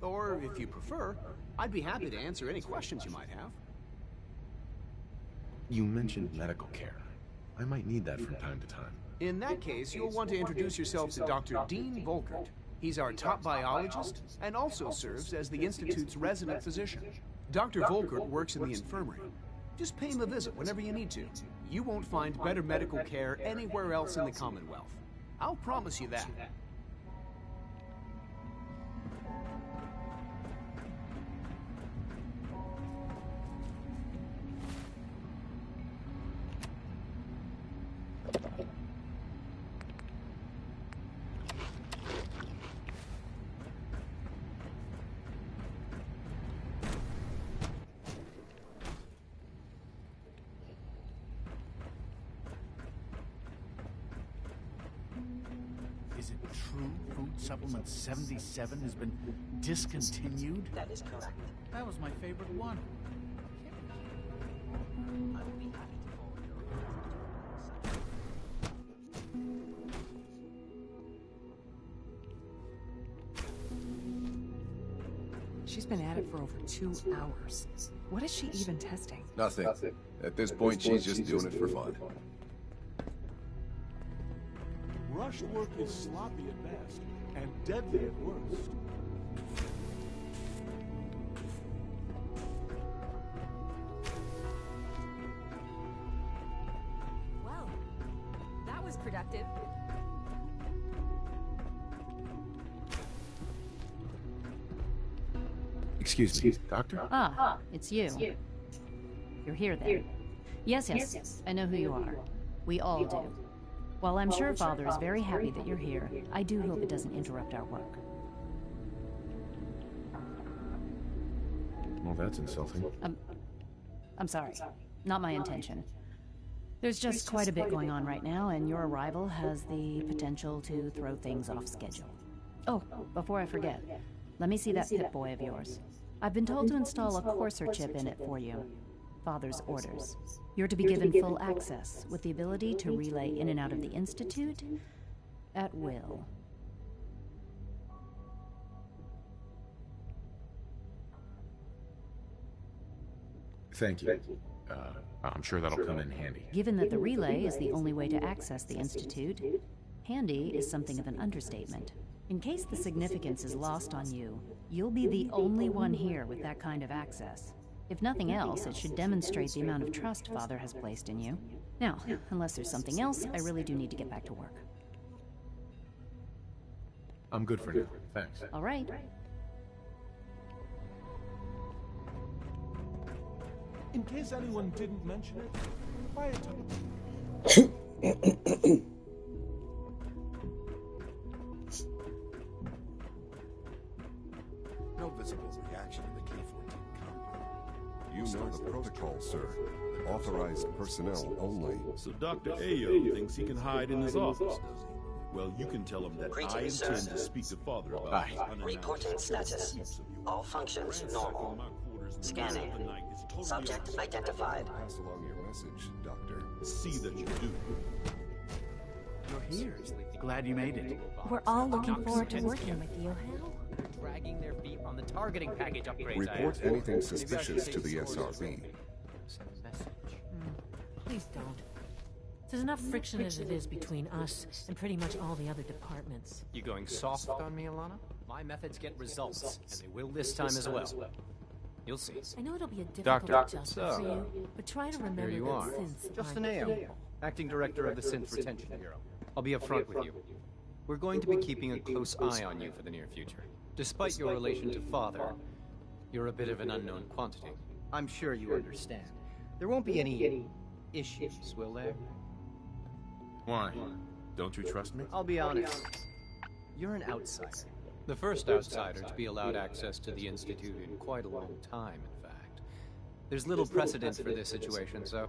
[SPEAKER 18] Or, if you prefer, I'd be happy to answer any questions you might have.
[SPEAKER 3] You mentioned medical care. I might need that from time to time.
[SPEAKER 18] In that case, you'll want to introduce yourself to Dr. Dean Volkert. He's our top biologist and also serves as the Institute's resident physician. Dr. Volkert works in the infirmary. Just pay him a visit whenever you need to. You won't find better medical care anywhere else in the Commonwealth. I'll promise you that.
[SPEAKER 19] Is it true Food Supplement 77 has been discontinued?
[SPEAKER 20] That is correct.
[SPEAKER 19] That was my favorite one.
[SPEAKER 20] I would be happy to forward your
[SPEAKER 6] She's been
[SPEAKER 21] been at it for over 2 hours. What is she even testing?
[SPEAKER 22] Nothing. At this point, she's just doing it for fun.
[SPEAKER 1] Rushed work is sloppy at best, and deadly at worst.
[SPEAKER 16] Well, that was productive.
[SPEAKER 3] Excuse me, Doctor?
[SPEAKER 23] Ah, it's you. You're here then. Yes, I know who you are. We all do. While I'm sure Father is very happy that you're here, I do hope it doesn't interrupt our work.
[SPEAKER 3] Well, that's insulting.
[SPEAKER 23] I'm sorry. Not my intention. There's just quite a bit going on right now, and your arrival has the potential to throw things off schedule. Oh, before I forget, let me see that Pip-Boy of yours. I've been told to install a Courser chip in it for you. Father's orders. You're to be given full access, with the ability to relay in and out of the Institute at will.
[SPEAKER 3] Thank you. I'm sure that'll come in handy.
[SPEAKER 23] Given that the relay is the only way to access the Institute, handy is something of an understatement. In case the significance is lost on you, you'll be the only one here with that kind of access. If nothing else, it should demonstrate the amount of trust Father has placed in you. Now, unless there's something else, I really do need to get back to work.
[SPEAKER 3] I'm good for now. Thanks.
[SPEAKER 23] All right.
[SPEAKER 1] In case anyone didn't mention it, quiet time.
[SPEAKER 24] No visible reaction in the K-14 compound. You know the protocol, sir. Authorized personnel only.
[SPEAKER 25] So Dr. Ayo thinks he can hide in his office, does he? Well, you can tell him that I intend to speak to Father about his unannounced
[SPEAKER 26] Reporting status. All functions normal. Scanning. Subject identified.
[SPEAKER 24] Pass along your message, Doctor.
[SPEAKER 25] See that you do.
[SPEAKER 19] You're here. Glad you made it.
[SPEAKER 16] We're all looking forward to working with you.
[SPEAKER 20] They're dragging their feet on the targeting package upgrades.
[SPEAKER 24] Report anything suspicious to the SRB.
[SPEAKER 17] Please don't. There's enough friction as it is between us and pretty much all the other departments.
[SPEAKER 20] You going soft on me, Alana? My methods get results, and they will this time as well. You'll see.
[SPEAKER 17] I know it'll be a difficult adjustment for you, but try to remember
[SPEAKER 20] Here you
[SPEAKER 17] that
[SPEAKER 20] are.
[SPEAKER 17] synths
[SPEAKER 20] Justin
[SPEAKER 17] aren't-
[SPEAKER 20] Ayo, Acting Director of the Synth Retention Bureau. I'll be upfront with you. We're going to be keeping a close eye on you for the near future. Despite your relation to Father, you're a bit of an unknown quantity.
[SPEAKER 27] I'm sure you understand. There won't be any issues, will there?
[SPEAKER 3] Why? Don't you trust me?
[SPEAKER 27] I'll be honest. You're an outsider.
[SPEAKER 20] The first outsider to be allowed access to the Institute in quite a long time, in fact. There's little precedent for this situation, so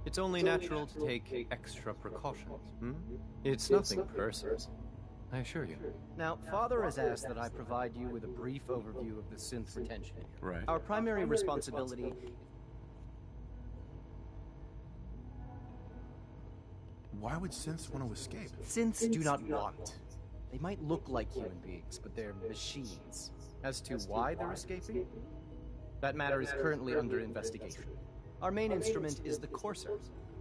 [SPEAKER 20] it's only natural to take extra precautions. It's nothing personal, I assure you.
[SPEAKER 27] Now, Father has asked that I provide you with a brief overview of the synth retention.
[SPEAKER 3] Right.
[SPEAKER 27] Our primary responsibility...
[SPEAKER 3] Why would synths want to escape?
[SPEAKER 27] Synths do not want. They might look like human beings, but they're machines. As to why they're escaping? That matter is currently under investigation. Our main instrument is the Courser,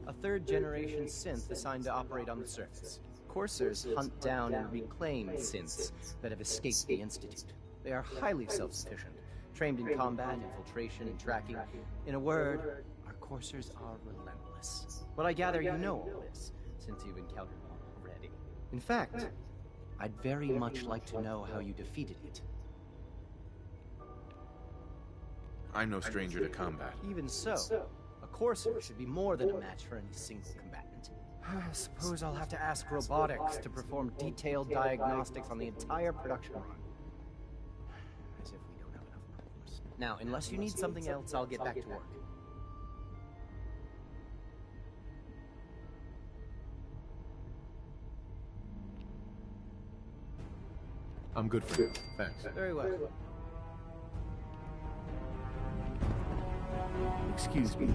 [SPEAKER 27] a third-generation synth assigned to operate on the surface. Coursers hunt down and reclaim synths that have escaped the Institute. They are highly self-sufficient, trained in combat, infiltration, and tracking. In a word, our Coursers are relentless. But I gather you know all this, since you've encountered one already. In fact, I'd very much like to know how you defeated it.
[SPEAKER 3] I'm no stranger to combat.
[SPEAKER 27] Even so, a Courser should be more than a match for any single combatant. I suppose I'll have to ask robotics to perform detailed diagnostics on the entire production run. As if we don't have enough, of course. Now, unless you need something else, I'll get back to work.
[SPEAKER 3] I'm good for now. Thanks.
[SPEAKER 27] Very well.
[SPEAKER 19] Excuse me.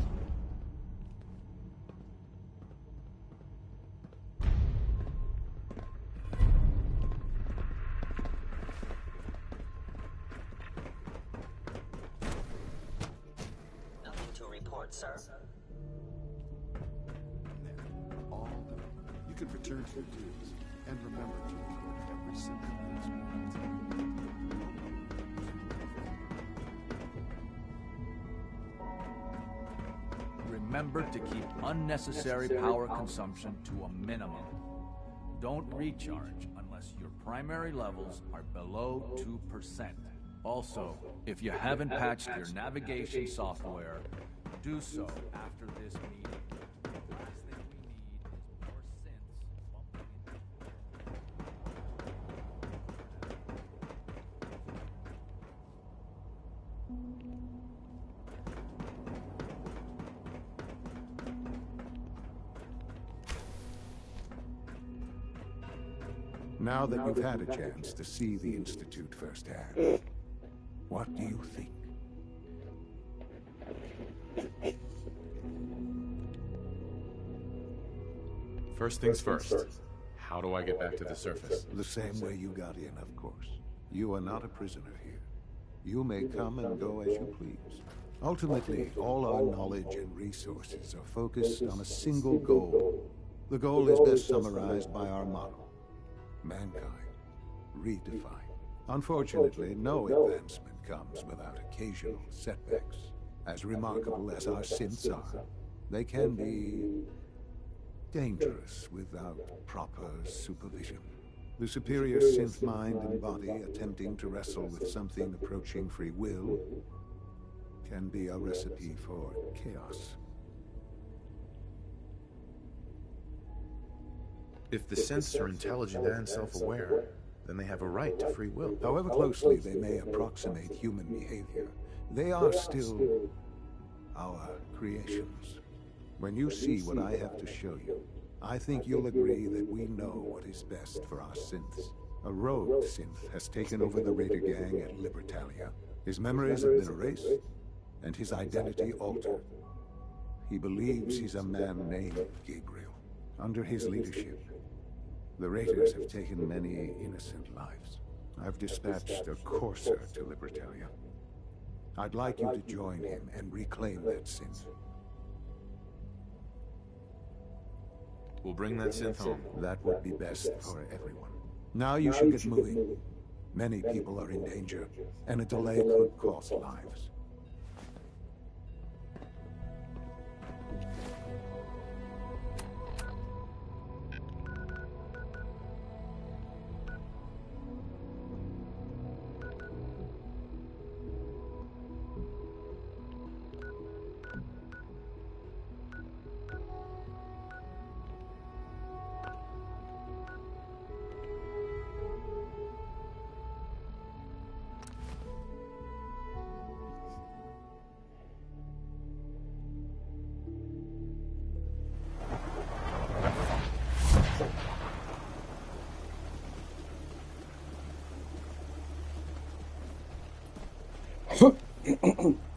[SPEAKER 24] could return to your duties and remember to record every symptom of experience.
[SPEAKER 5] Remember to keep unnecessary power consumption to a minimum. Don't recharge unless your primary levels are below 2%. Also, if you haven't patched your navigation software, do so after this meeting. The last thing we need is more synths bumping into.
[SPEAKER 15] Now that you've had a chance to see the Institute firsthand, what do you think?
[SPEAKER 3] First things first. How do I get back to the surface?
[SPEAKER 15] The same way you got in, of course. You are not a prisoner here. You may come and go as you please. Ultimately, all our knowledge and resources are focused on a single goal. The goal is best summarized by our motto: mankind, redefined. Unfortunately, no advancement comes without occasional setbacks. As remarkable as our synths are, they can be dangerous without proper supervision. The superior synth mind and body attempting to wrestle with something approaching free will can be a recipe for chaos.
[SPEAKER 3] If the synths are intelligent and self-aware, then they have a right to free will.
[SPEAKER 15] However closely they may approximate human behavior, they are still our creations. When you see what I have to show you, I think you'll agree that we know what is best for our synths. A rogue synth has taken over the Raider gang at Libertalia. His memories have been erased, and his identity altered. He believes he's a man named Gabriel. Under his leadership, the Raiders have taken many innocent lives. I've dispatched a courser to Libertalia. I'd like you to join him and reclaim that synth.
[SPEAKER 3] We'll bring that synth home.
[SPEAKER 15] That would be best for everyone. Now you should get moving. Many people are in danger, and a delay could cost lives.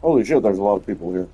[SPEAKER 2] Holy shit, there's a lot of people here.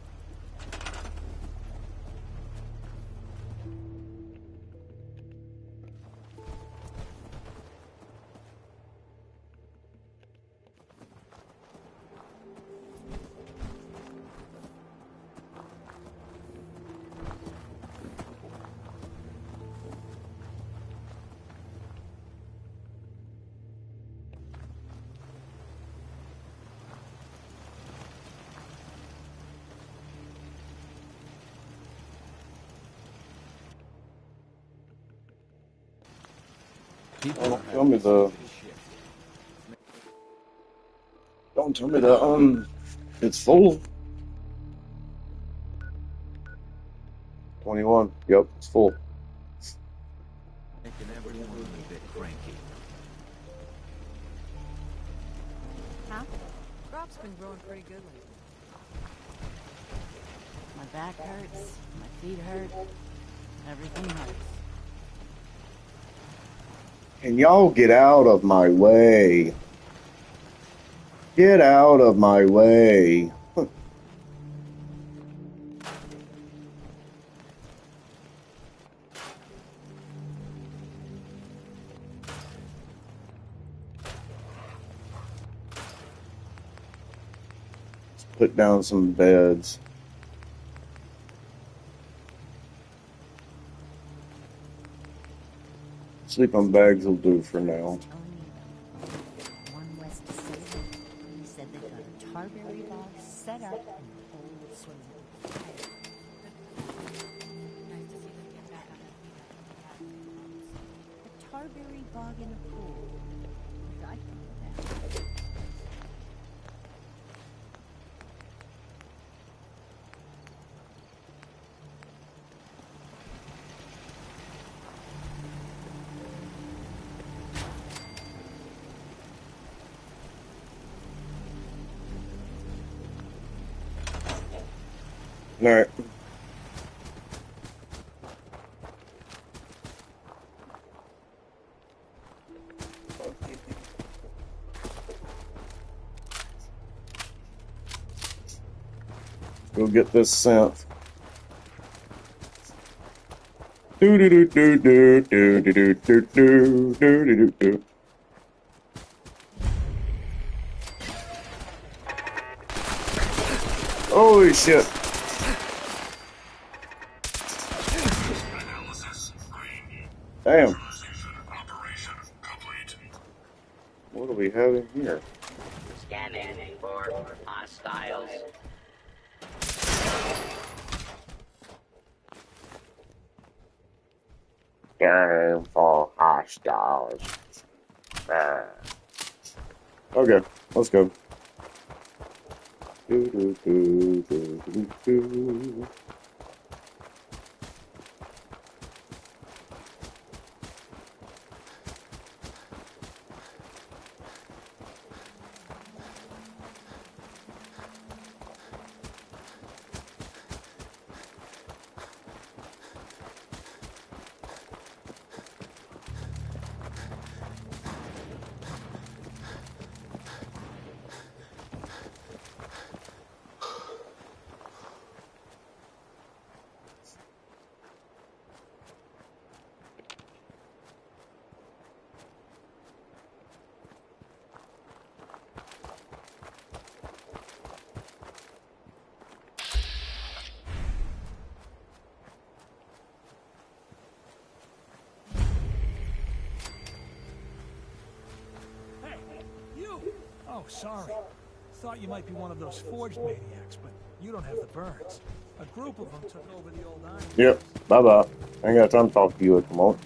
[SPEAKER 2] Don't tell me it's full. 21. Yep, it's full.
[SPEAKER 5] Making everyone a bit cranky.
[SPEAKER 6] Huh? Crop's been growing pretty good lately.
[SPEAKER 23] My back hurts, my feet hurt, everything hurts.
[SPEAKER 2] Can y'all get out of my way? Get out of my way. Let's put down some beds. Sleeping bags will do for now.
[SPEAKER 4] One west of Salem. He said they got a Tarberry bog set up in the old swimming pool. A Tarberry bog in a pool. What did I think of that?
[SPEAKER 2] All right. Go get this synth. Do do do do do do do do do do do do do. Holy shit. Damn. What do we have in here?
[SPEAKER 26] Scanning for hostiles.
[SPEAKER 2] Scanning for hostiles. Ah. Okay, let's go. Do, do, do, do, do, do.
[SPEAKER 7] Oh, sorry. Thought you might be one of those forged maniacs, but you don't have the burns. A group of them took over the old iron.
[SPEAKER 2] Yep, bye-bye. I ain't got time to talk to you at the moment.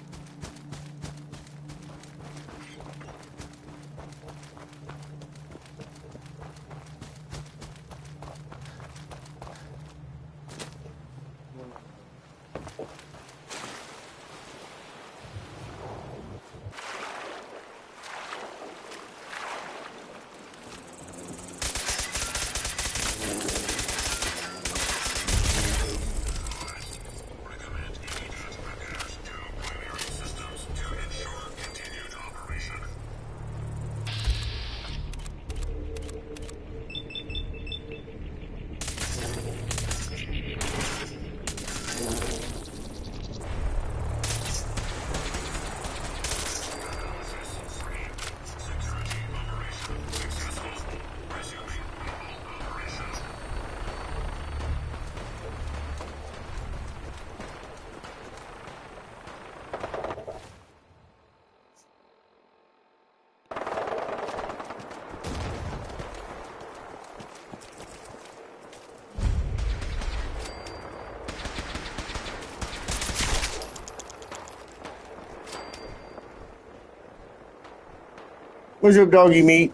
[SPEAKER 2] Where's your doggy meat?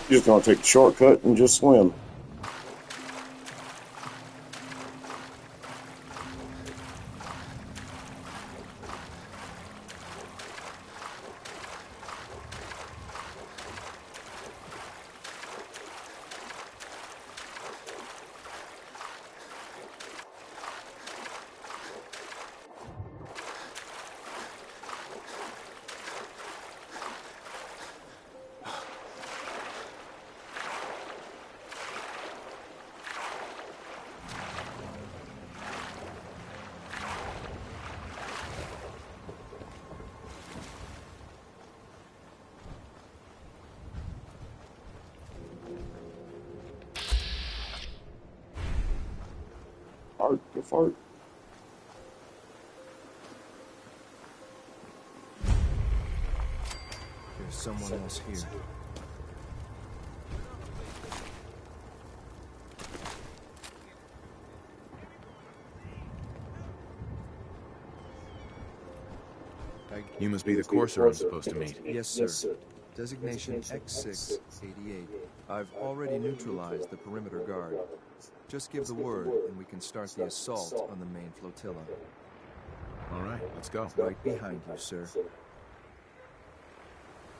[SPEAKER 2] Just gonna take the shortcut and just swim. fart, go fart.
[SPEAKER 8] There's someone else here.
[SPEAKER 3] You must be the courser I'm supposed to meet.
[SPEAKER 8] Yes, sir. Designation X688. I've already neutralized the perimeter guard. Just give the word, and we can start the assault on the main flotilla.
[SPEAKER 3] All right, let's go.
[SPEAKER 8] Right behind you, sir.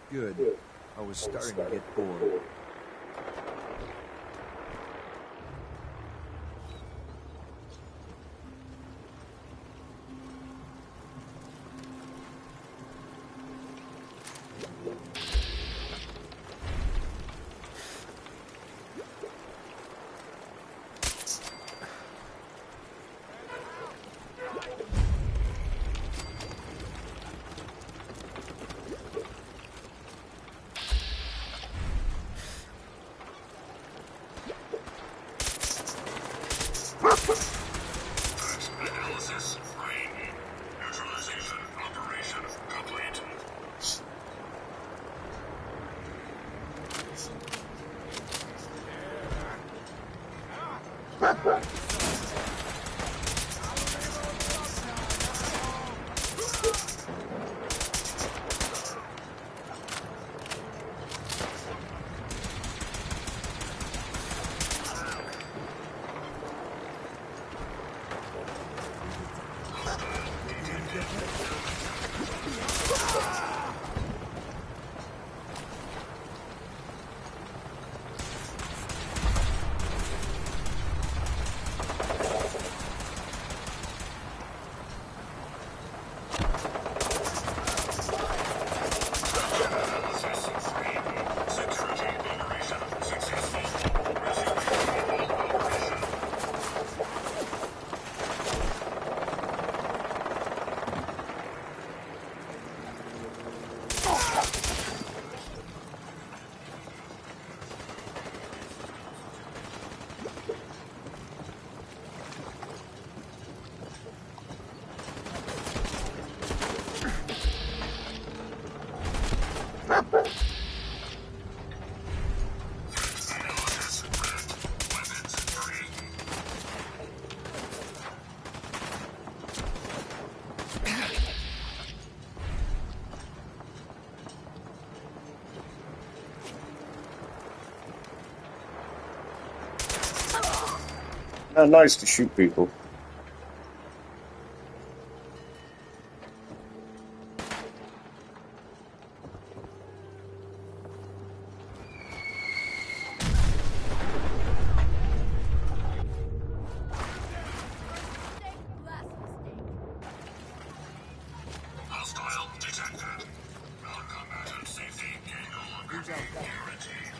[SPEAKER 8] Good. I was starting to get bored.
[SPEAKER 9] Analysis, rain. Neutralization operation complete.
[SPEAKER 2] Not nice to shoot people.
[SPEAKER 9] Hostile detected. Non-combatant safety can no longer be guaranteed.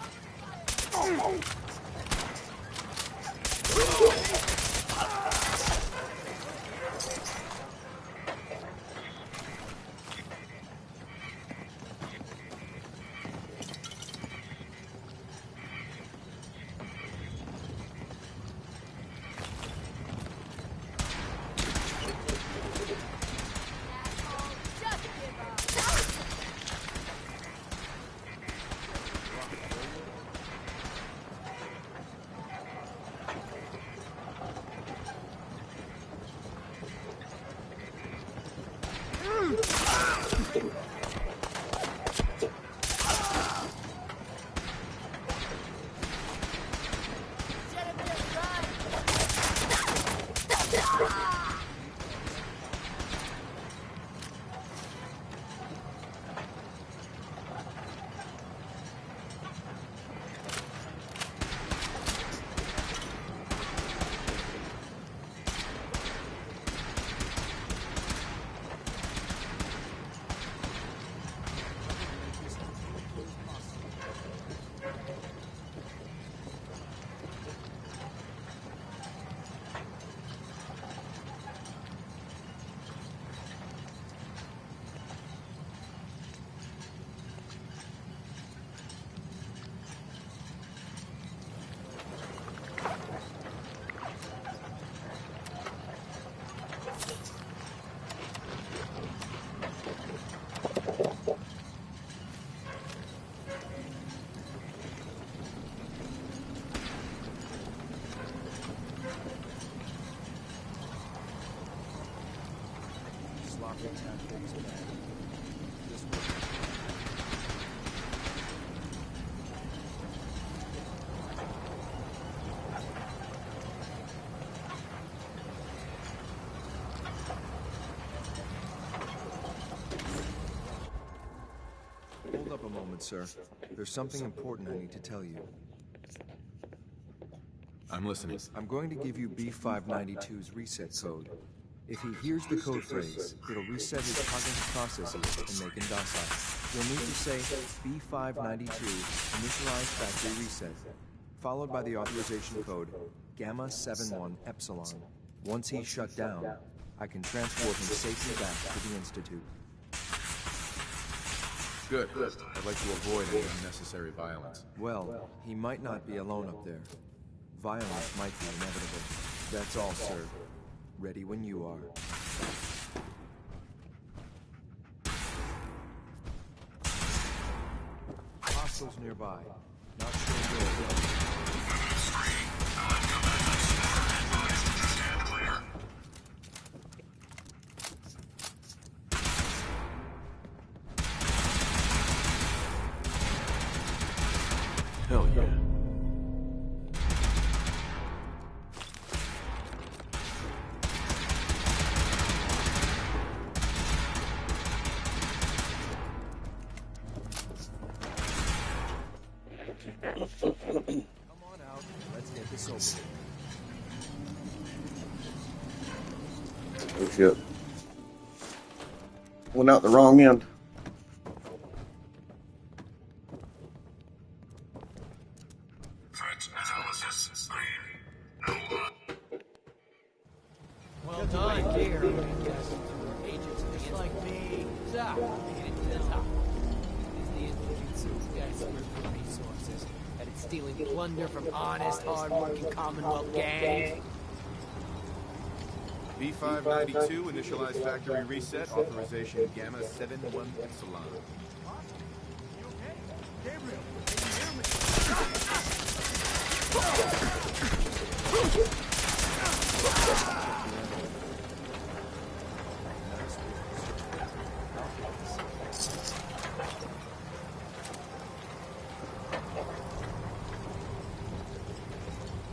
[SPEAKER 8] Hold up a moment, sir. There's something important I need to tell you.
[SPEAKER 3] I'm listening.
[SPEAKER 8] I'm going to give you B592's reset code. If he hears the code phrase, it'll reset his cognitive processes and make him docile. You'll need to say B592 initialize factory reset, followed by the authorization code Gamma 71 Epsilon. Once he's shut down, I can transport him safely back to the Institute.
[SPEAKER 3] Good. I'd like to avoid any unnecessary violence.
[SPEAKER 8] Well, he might not be alone up there. Violence might be inevitable. That's all, sir. Ready when you are. Hostiles nearby. Not sure where.
[SPEAKER 3] Hell yeah.
[SPEAKER 8] Come on out. Let's get this over.
[SPEAKER 2] Oh shit. Went out the wrong end.
[SPEAKER 27] Well done, here. Agents just like me. Zach made it to the top. Is the Institute so desperate for resources that it's stealing plunder from honest, hard-working Commonwealth gangs?
[SPEAKER 25] B592, initialize factory reset, authorization Gamma 71 Epsilon.
[SPEAKER 1] Gabriel, can you hear me?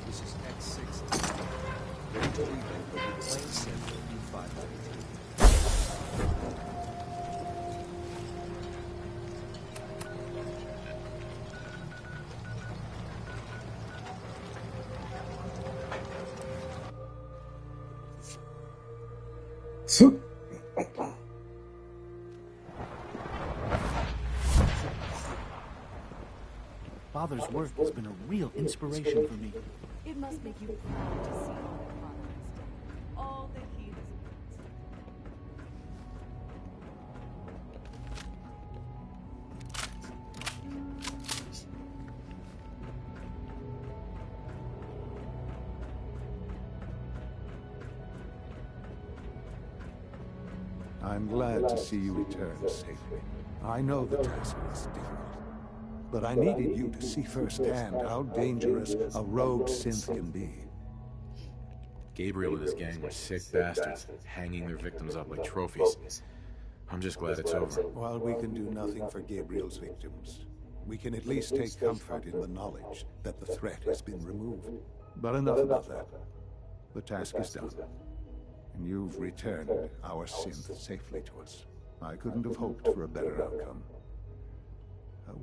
[SPEAKER 8] This is X6. Ready to leave it, but with plain simple B592.
[SPEAKER 19] Father's work has been a real inspiration for me.
[SPEAKER 10] It must make you proud to see all that Father has done. All that he has built.
[SPEAKER 15] I'm glad to see you return safely. I know the task was difficult, but I needed you to see firsthand how dangerous a rogue synth can be.
[SPEAKER 3] Gabriel and his gang were sick bastards, hanging their victims up like trophies. I'm just glad it's over.
[SPEAKER 15] While we can do nothing for Gabriel's victims, we can at least take comfort in the knowledge that the threat has been removed. But enough about that. The task is done. And you've returned our synth safely to us. I couldn't have hoped for a better outcome.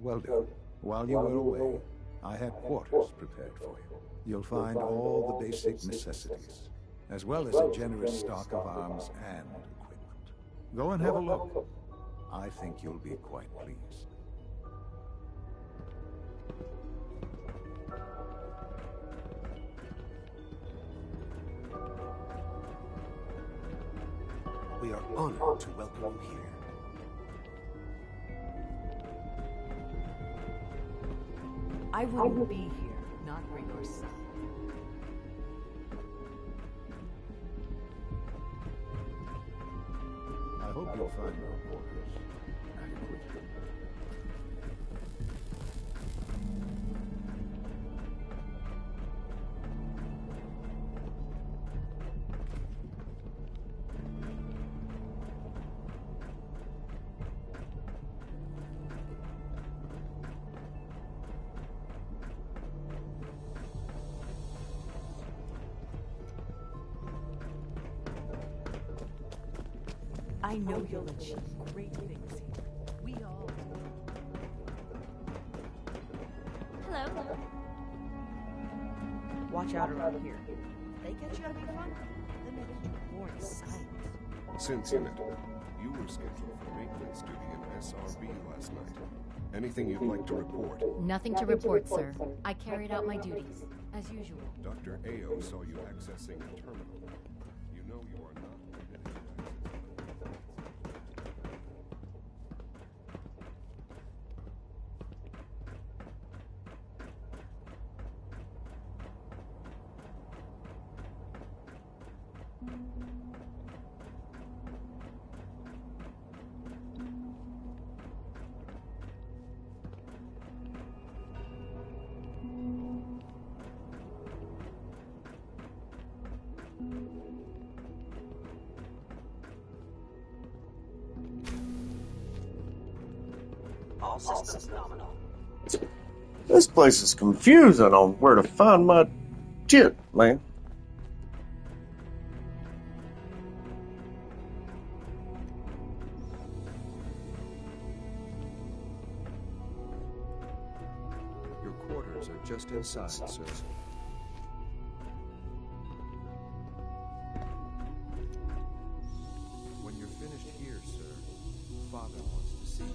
[SPEAKER 15] Well done. While you were away, I had quarters prepared for you. You'll find all the basic necessities, as well as a generous stock of arms and equipment. Go and have a look. I think you'll be quite pleased.
[SPEAKER 11] We are honored to welcome you here.
[SPEAKER 10] I wouldn't be here, not for your son.
[SPEAKER 15] I hope you'll find our quarters adequate.
[SPEAKER 10] I know you'll achieve great things here. We all do.
[SPEAKER 23] Hello.
[SPEAKER 10] Watch out around here. They catch you having fun, then they get you boring science.
[SPEAKER 24] Since Unit, you were scheduled for maintenance duty in SRB last night. Anything you'd like to report?
[SPEAKER 23] Nothing to report, sir. I carried out my duties, as usual.
[SPEAKER 24] Dr. Ao saw you accessing a terminal. You know you are not permitted to access.
[SPEAKER 26] All systems nominal.
[SPEAKER 2] This place is confusing on where to find my shit, man.
[SPEAKER 8] Your quarters are just inside, sir. When you're finished here, sir, Father wants to see you.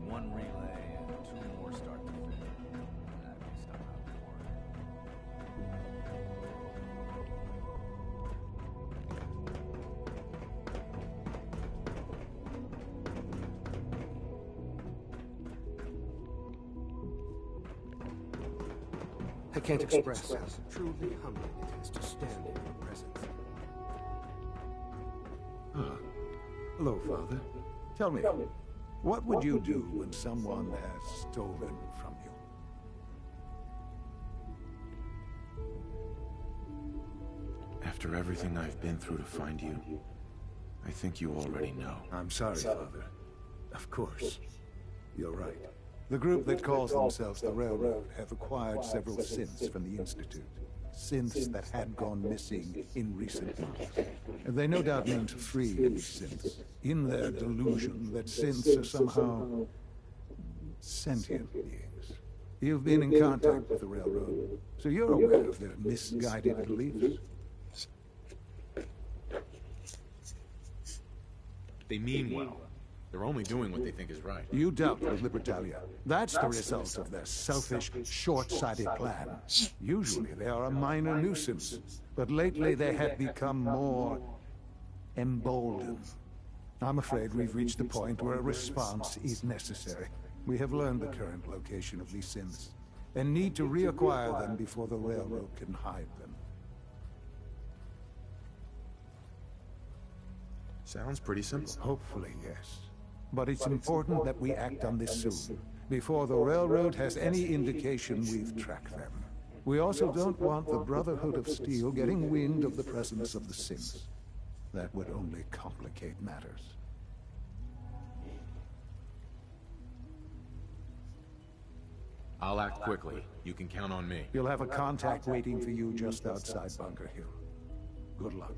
[SPEAKER 5] One relay and 2 more start to finish. That may stop out
[SPEAKER 11] I can't express how truly humbling it is to stand in your presence.
[SPEAKER 15] Hello, Father. Tell me, what would you do when someone has stolen from you?
[SPEAKER 3] After everything I've been through to find you, I think you already know.
[SPEAKER 15] I'm sorry, Father. Of course. You're right. The group that calls themselves the Railroad have acquired several synths from the Institute. Synths that had gone missing in recent months. And they no doubt mean to free these synths, in their delusion that synths are somehow sentient beings. You've been in contact with the Railroad, so you're aware of their misguided beliefs.
[SPEAKER 3] They mean well. They're only doing what they think is right.
[SPEAKER 15] You dealt with Libertalia. That's the result of their selfish, short-sighted plan. Usually they are a minor nuisance, but lately they have become more emboldened. I'm afraid we've reached the point where a response is necessary. We have learned the current location of these synths, and need to reacquire them before the Railroad can hide them.
[SPEAKER 3] Sounds pretty simple.
[SPEAKER 15] Hopefully, yes. But it's important that we act on this soon, before the Railroad has any indication we've tracked them. We also don't want the Brotherhood of Steel getting wind of the presence of the synths. That would only complicate matters.
[SPEAKER 3] I'll act quickly. You can count on me.
[SPEAKER 15] You'll have a contact waiting for you just outside Bunker Hill. Good luck.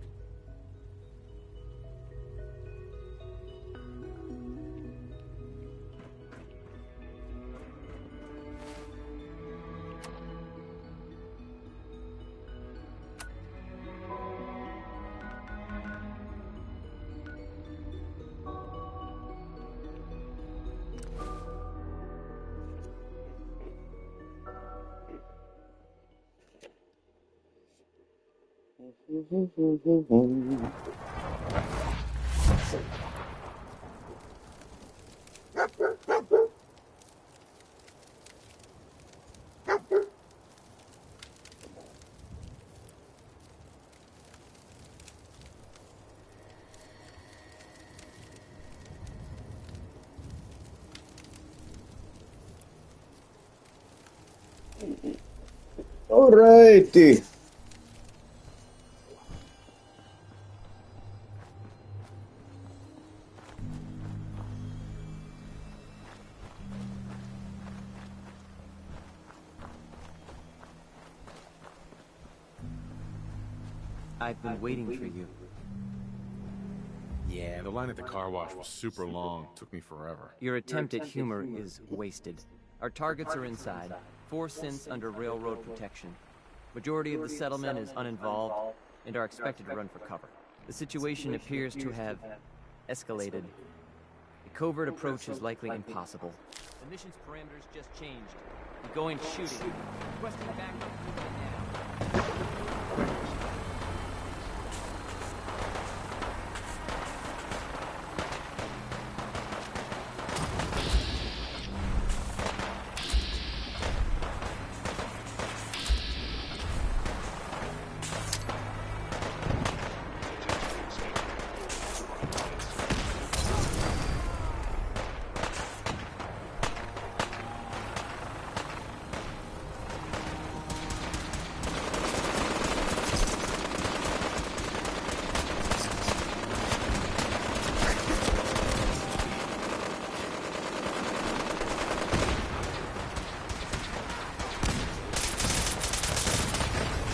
[SPEAKER 2] Alrighty.
[SPEAKER 12] I've been waiting for you.
[SPEAKER 3] Yeah, the line at the car wash was super long. Took me forever.
[SPEAKER 12] Your attempt at humor is wasted. Our targets are inside. 4 synths under railroad protection. Majority of the settlement is uninvolved and are expected to run for cover. The situation appears to have escalated. A covert approach is likely impossible. The mission's parameters just changed. We're going shooting. Requesting backup right now.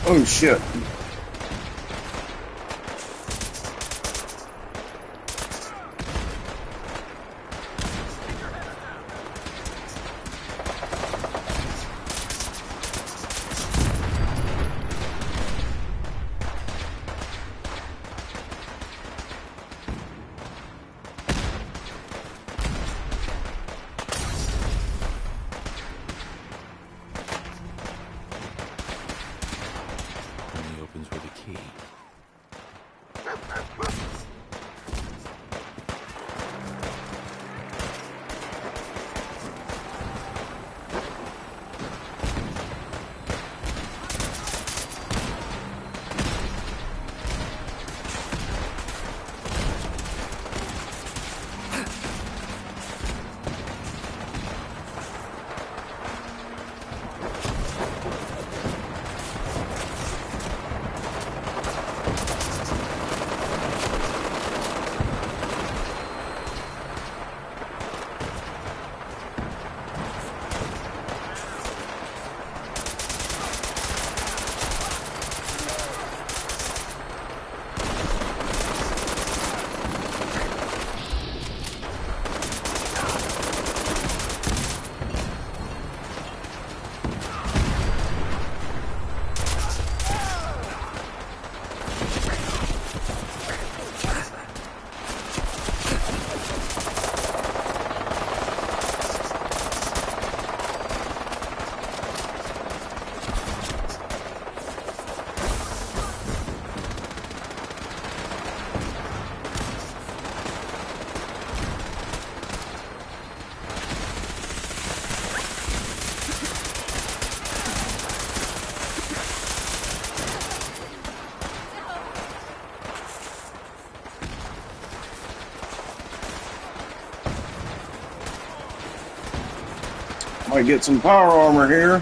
[SPEAKER 2] Oh shit.
[SPEAKER 3] Only opens with a key.
[SPEAKER 2] Might get some power armor here.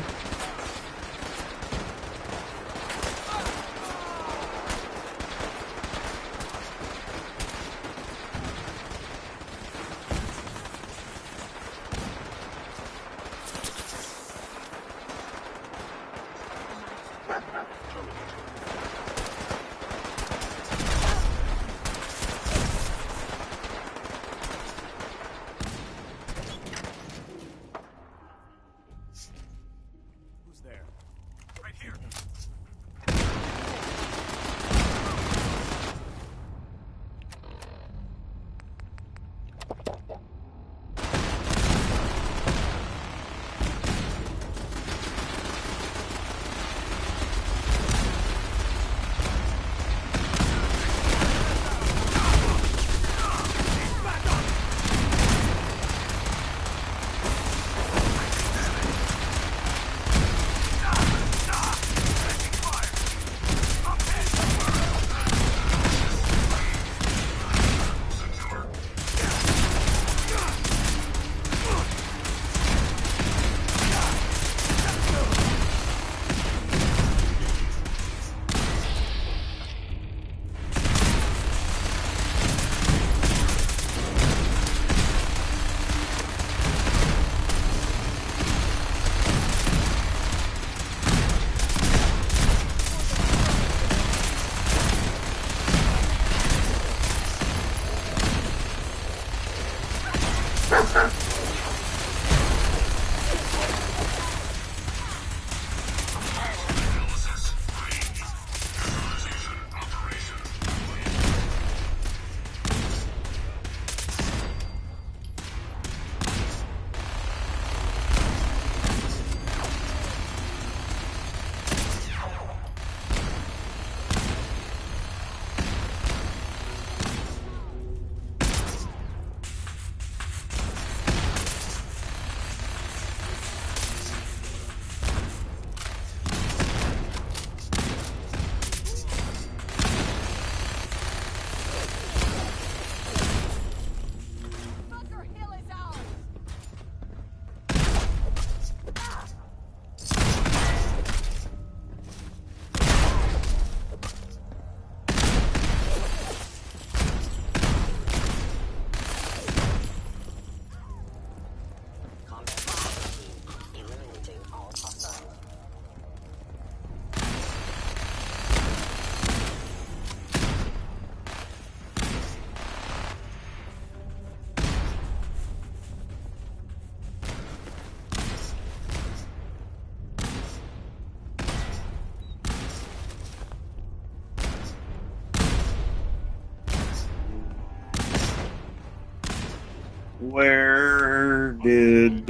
[SPEAKER 2] Where did...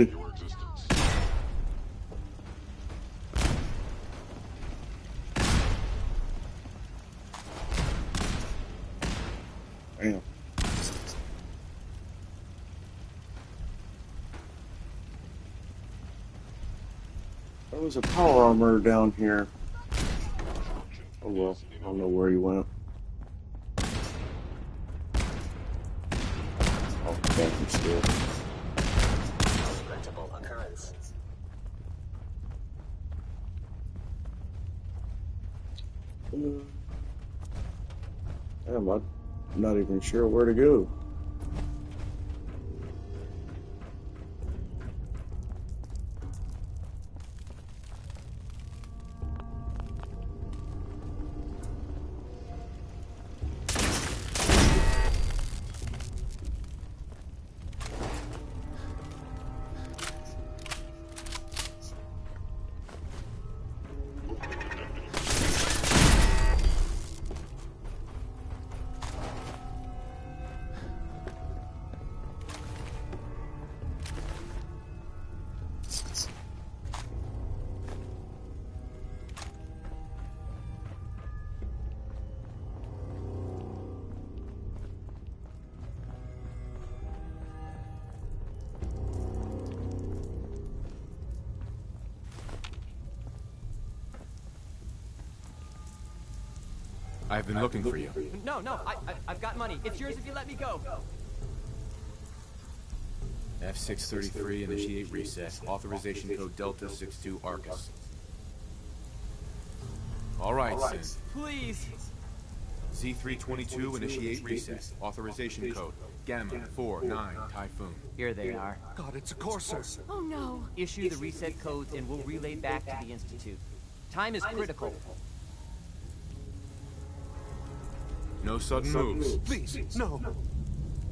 [SPEAKER 2] Damn. There was a power armor down here. Oh well, I don't know where he went. Oh, damn, still.
[SPEAKER 26] Regrettable occurrence.
[SPEAKER 2] Damn, I'm not even sure where to go.
[SPEAKER 3] I've been looking for you.
[SPEAKER 12] No, I've got money. It's yours if you let me go.
[SPEAKER 3] F633, initiate reset. Authorization code Delta 62 Arcus. All right, Sin.
[SPEAKER 12] Please.
[SPEAKER 3] Z322, initiate reset. Authorization code Gamma 49 Typhoon.
[SPEAKER 12] Here they are.
[SPEAKER 11] God, it's a Corsair.
[SPEAKER 10] Oh no.
[SPEAKER 12] Issue the reset codes and we'll relay back to the Institute. Time is critical.
[SPEAKER 3] No sudden moves.
[SPEAKER 11] Please, no.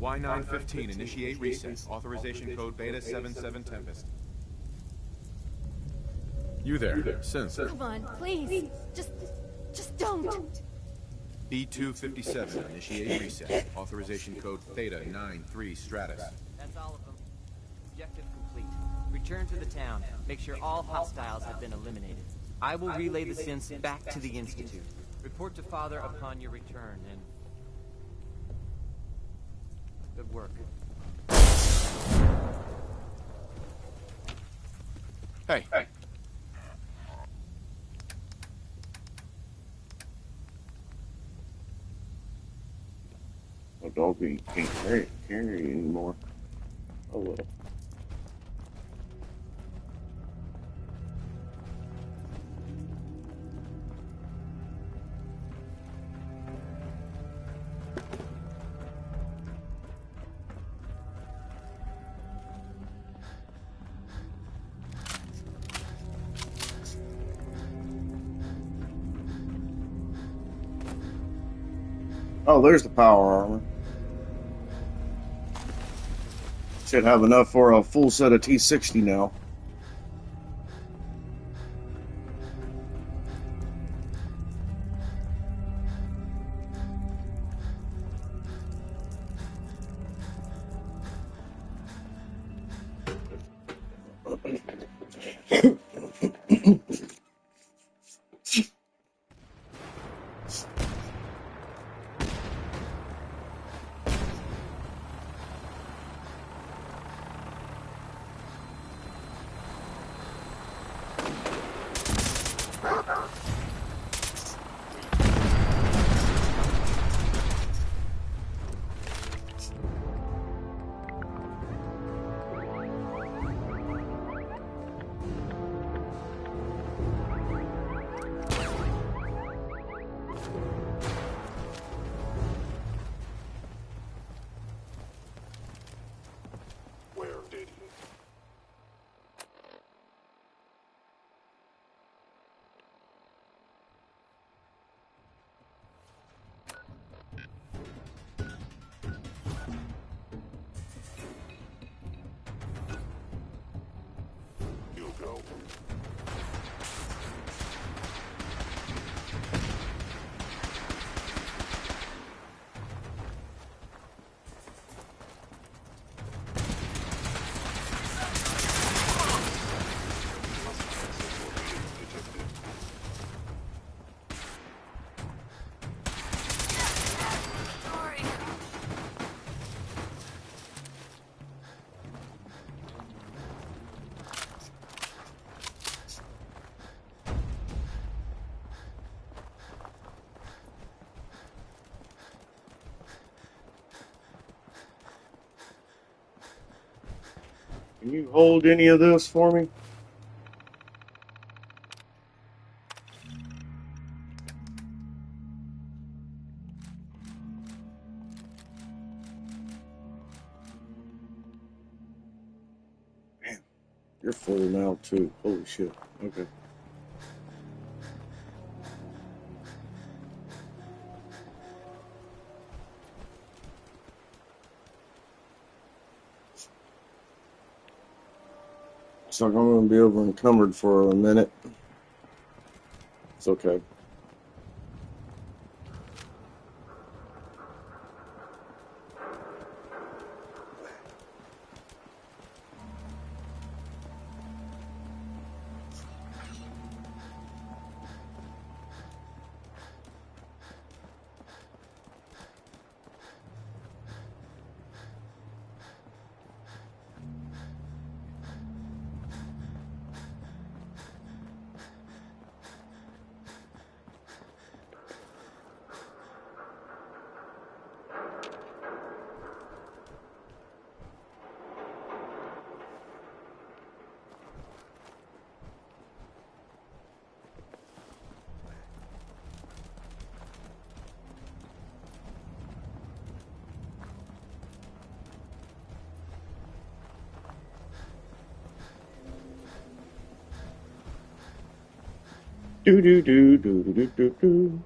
[SPEAKER 3] Y915, initiate reset. Authorization code Beta 77 Tempest. You there, Sin.
[SPEAKER 10] Come on, please. Just don't.
[SPEAKER 3] B257, initiate reset. Authorization code Theta 93 Stratus.
[SPEAKER 12] That's all of them. Objective complete. Return to the town. Make sure all hostiles have been eliminated. I will relay the synths back to the Institute. Report to Father upon your return, and... good work.
[SPEAKER 3] Hey.
[SPEAKER 2] My dog can't carry anymore. Oh well. Oh, there's the power armor. Should have enough for a full set of T60 now. Can you hold any of this for me? Man, you're full now too. Holy shit. Okay. So I'm going to be over encumbered for a minute. It's okay. Do do do do do do do do.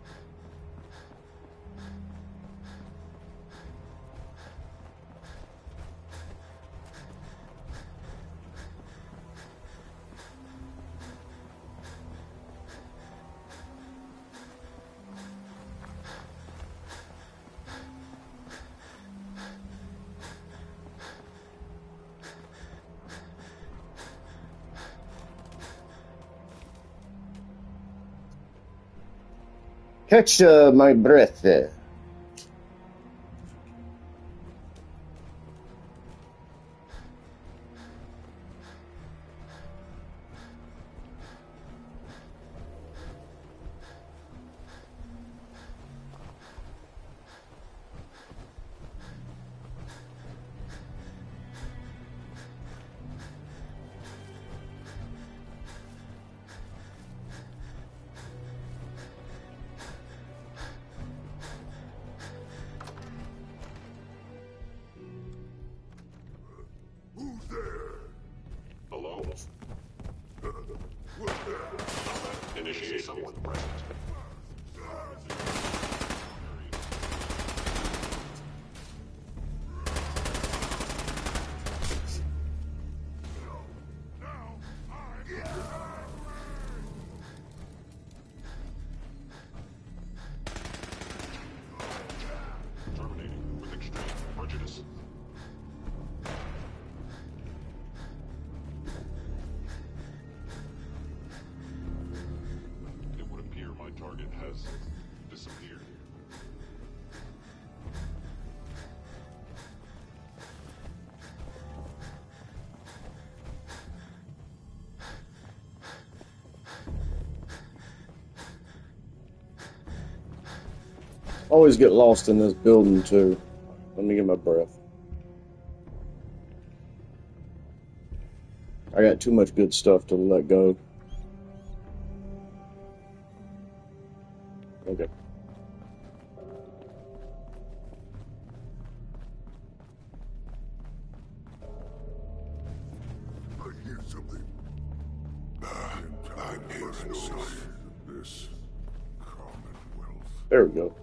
[SPEAKER 2] Catch my breath there.
[SPEAKER 9] Initiate someone present.
[SPEAKER 2] Always get lost in this building too. Let me get my breath. I got too much good stuff to let go. Okay.
[SPEAKER 24] I hear something. I'm inside this commonwealth.
[SPEAKER 2] There we go.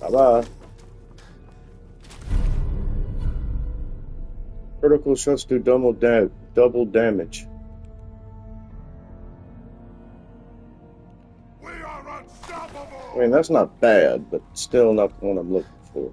[SPEAKER 2] Bye-bye. Critical shots do double damage. I mean, that's not bad, but still not the one I'm looking for.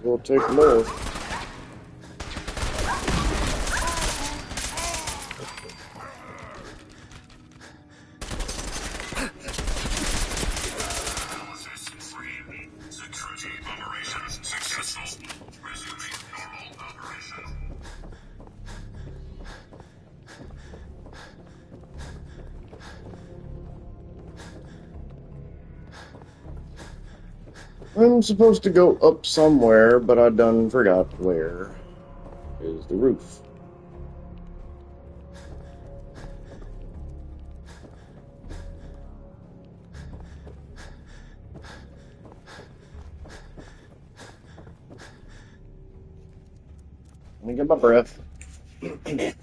[SPEAKER 2] We'll take more.
[SPEAKER 9] Security operations successful. Resuming normal operation.
[SPEAKER 2] I'm supposed to go up somewhere, but I done forgot where is the roof. Let me get my breath. Okay,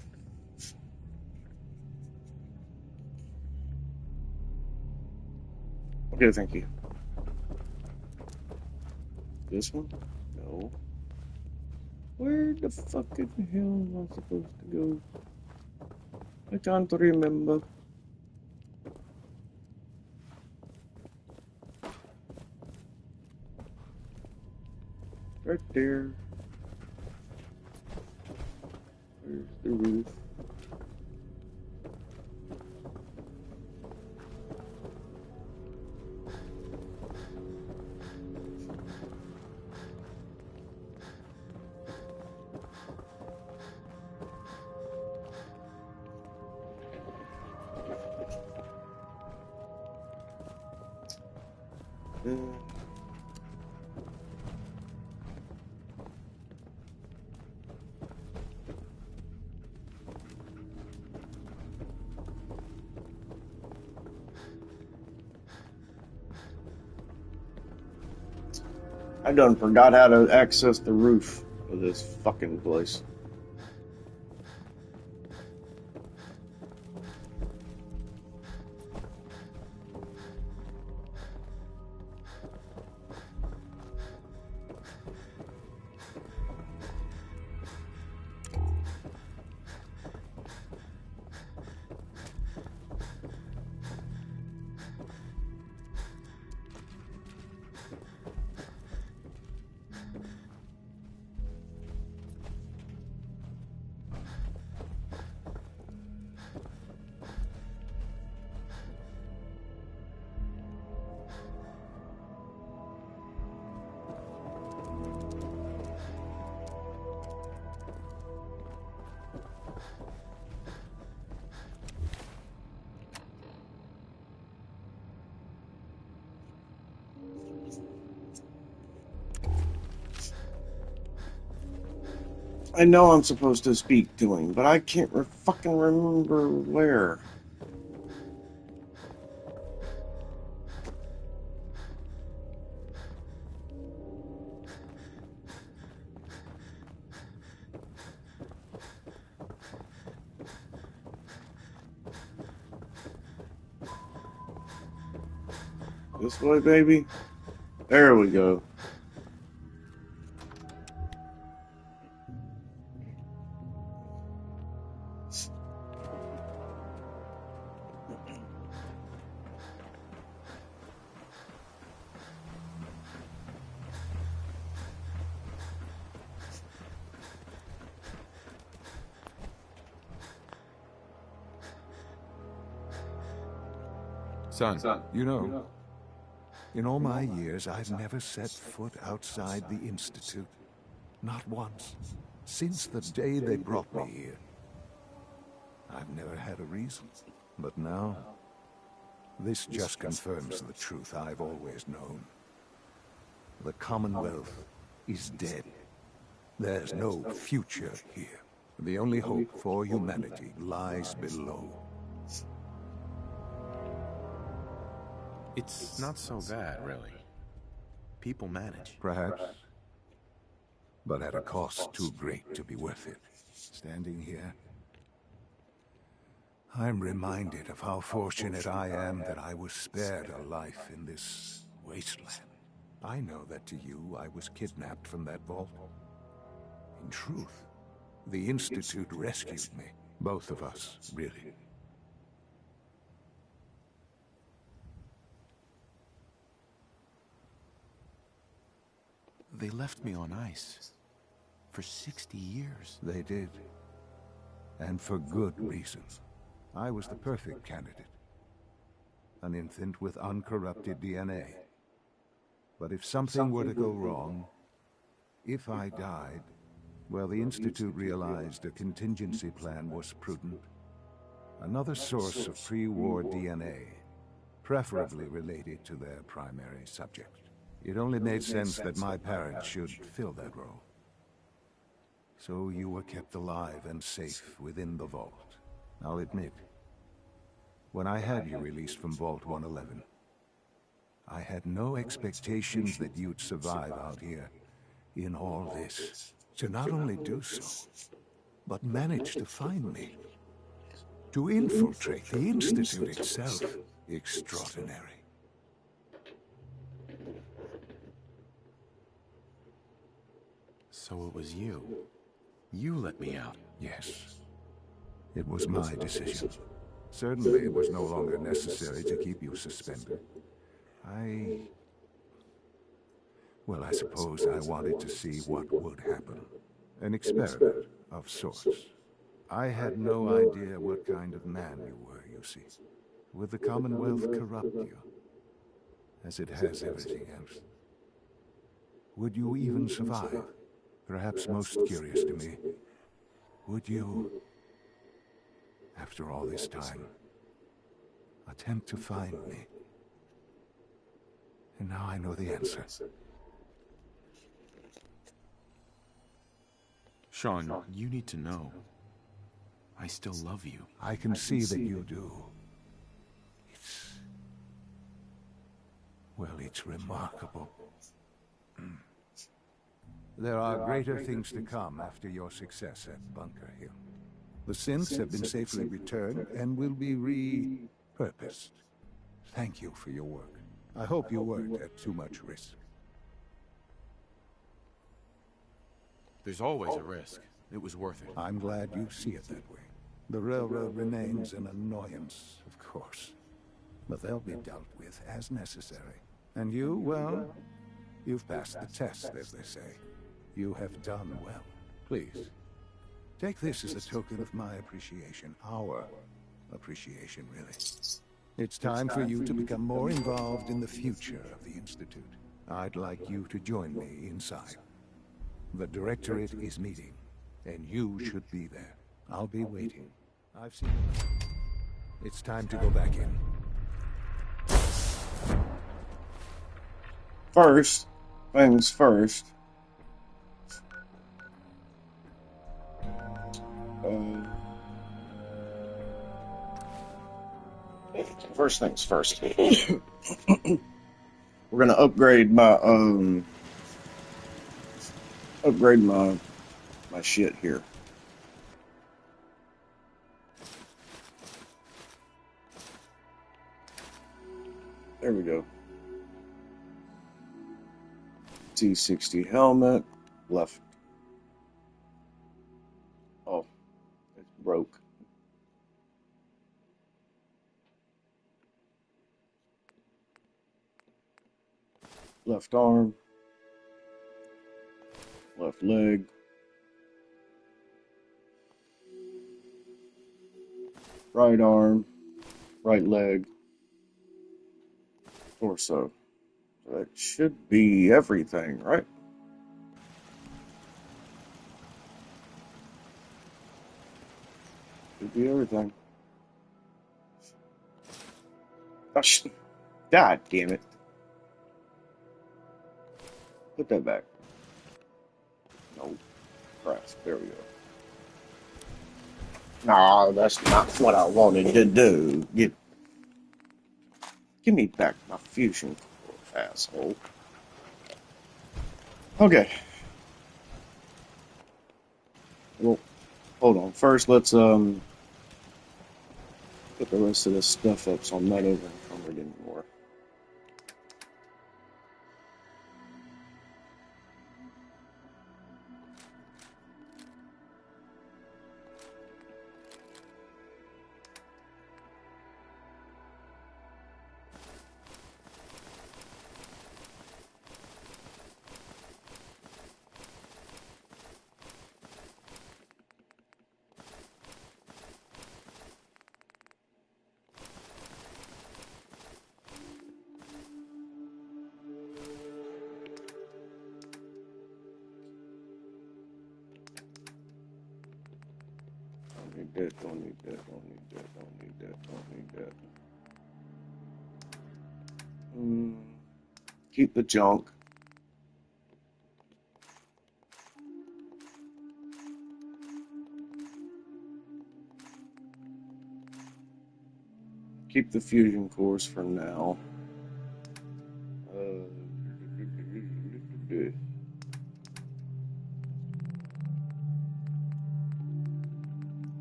[SPEAKER 2] thank you. This one? No. Where the fucking hell am I supposed to go? I can't remember. Right there. Where's the roof? I done forgot how to access the roof of this fucking place. I know I'm supposed to speak to him, but I can't fucking remember where. This way, baby. There we go.
[SPEAKER 3] Son.
[SPEAKER 15] You know, in all my years, I've never set foot outside the Institute. Not once. Since the day they brought me here. I've never had a reason. But now, this just confirms the truth I've always known. The Commonwealth is dead. There's no future here. The only hope for humanity lies below.
[SPEAKER 3] It's not so bad, really. People manage.
[SPEAKER 15] Perhaps. But at a cost too great to be worth it. Standing here, I'm reminded of how fortunate I am that I was spared a life in this wasteland. I know that to you, I was kidnapped from that vault. In truth, the Institute rescued me. Both of us, really.
[SPEAKER 3] They left me on ice. For 60 years.
[SPEAKER 15] They did. And for good reason. I was the perfect candidate. An infant with uncorrupted DNA. But if something were to go wrong, if I died, well, the Institute realized a contingency plan was prudent. Another source of pre-war DNA, preferably related to their primary subject. It only made sense that my parents should fill that role. So you were kept alive and safe within the vault. I'll admit, when I had you released from Vault 111, I had no expectations that you'd survive out here in all this. To not only do so, but manage to find me. To infiltrate the Institute itself. Extraordinary.
[SPEAKER 3] So it was you. You let me out.
[SPEAKER 15] Yes. It was my decision. Certainly it was no longer necessary to keep you suspended. Well, I suppose I wanted to see what would happen. An experiment of sorts. I had no idea what kind of man you were, you see. Would the Commonwealth corrupt you? As it has everything else? Would you even survive? Perhaps most curious to me, would you, after all this time, attempt to find me? And now I know the answer.
[SPEAKER 3] Sean, you need to know. I still love you.
[SPEAKER 15] I can see that you do. It's remarkable. There are greater things to come after your success at Bunker Hill. The synths have been safely returned and will be repurposed. Thank you for your work. I hope you weren't at too much risk.
[SPEAKER 3] There's always a risk. It was worth it.
[SPEAKER 15] I'm glad you see it that way. The railroad remains an annoyance, of course. But they'll be dealt with as necessary. And you, well, you've passed the test, as they say. You have done well. Please, take this as a token of my appreciation. Our appreciation, really. It's time for you to become more involved in the future of the Institute. I'd like you to join me inside. The Directorate is meeting, and you should be there. I'll be waiting. I've seen it. It's time to go back in.
[SPEAKER 2] First, things first. First things first. We're gonna upgrade my my shit here. There we go. T60 helmet, left. Oh, it's broke. Left arm, left leg, right arm, right leg, torso. That should be everything, right? Should be everything. Gosh, God damn it. Put that back. No. Press. There we go. No, that's not what I wanted to do. Give me back my fusion core, asshole. Okay. Well, hold on. First, let's put the rest of this stuff up so I'm not over encumbered anymore. Don't need that. Keep the junk. Keep the fusion cores for now.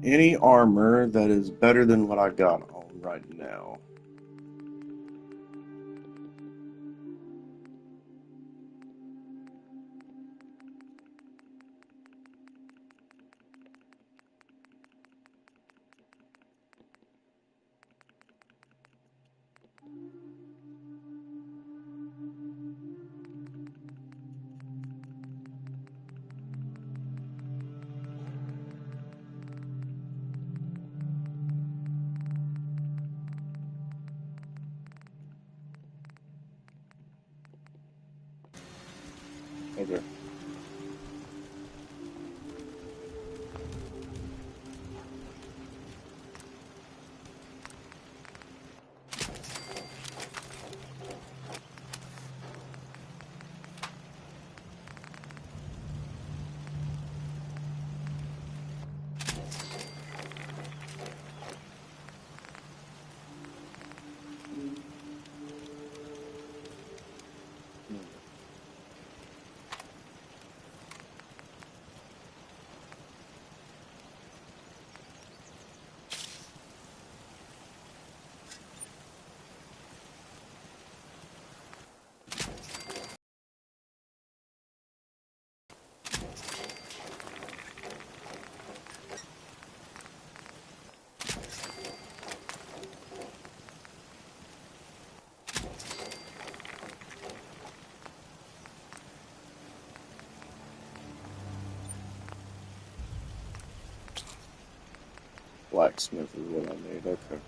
[SPEAKER 2] Any armor that is better than what I got on right now. Okay. Blacksmith is what I need, okay.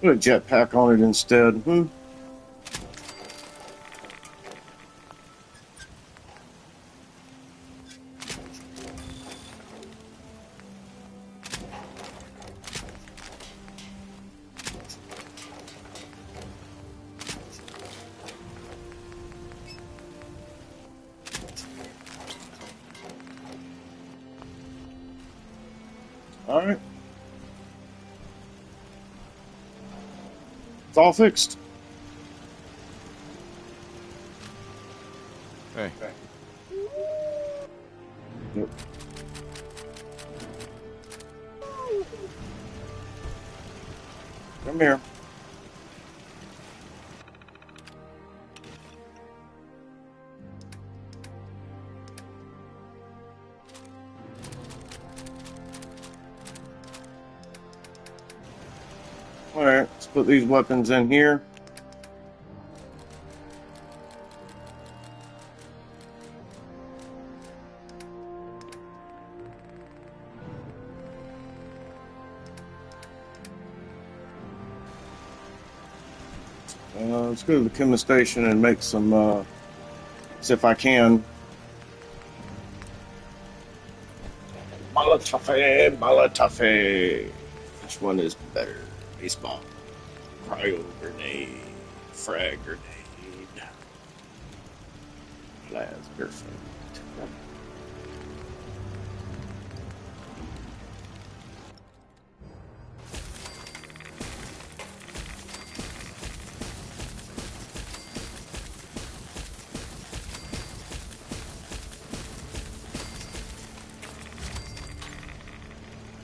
[SPEAKER 2] Put a jetpack on it instead. All right. It's all fixed.
[SPEAKER 3] Hey.
[SPEAKER 2] Yep. Come here. All right, let's put these weapons in here. Let's go to the chemist station and make some, see if I can. Molotov. Which one is better? Baseball. Cryo grenade. Frag grenade. That's perfect.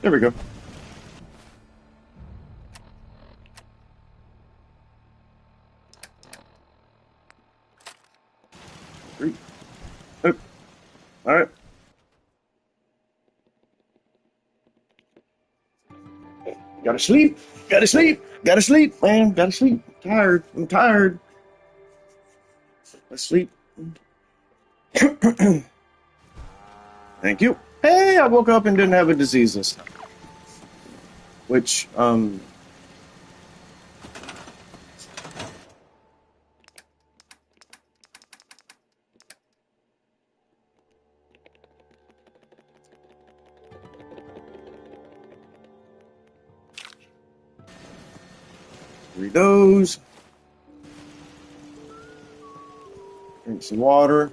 [SPEAKER 2] There we go. Three. Oh. All right. Gotta sleep. Gotta sleep. Gotta sleep, man. Gotta sleep. I'm tired. I'm tired. Let's sleep. Thank you. Hey, I woke up and didn't have a disease this time. Which, read those. Drink some water.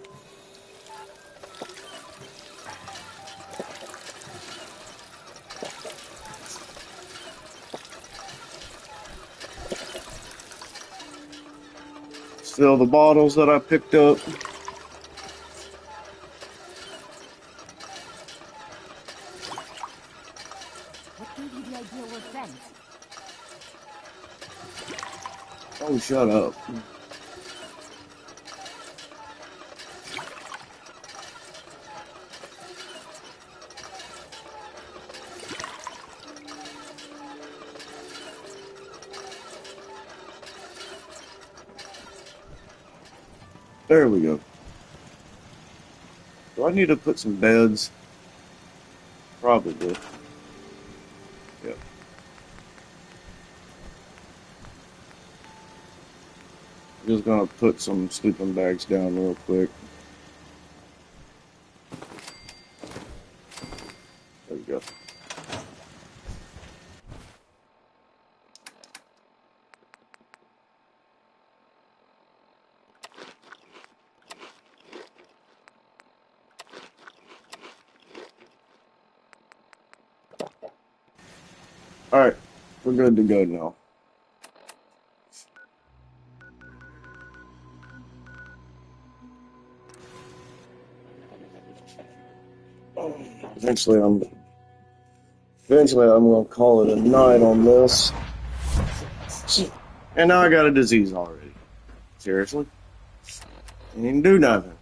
[SPEAKER 2] Fill the bottles that I picked up.
[SPEAKER 4] What gave you the idea we're friends?
[SPEAKER 2] Oh, shut up. There we go. Do I need to put some beds? Probably. Yep. I'm just gonna put some sleeping bags down real quick. There we go. Alright, we're good to go now. Eventually I'm gonna call it a night on this. And now I got a disease already. Seriously? Didn't even do nothing.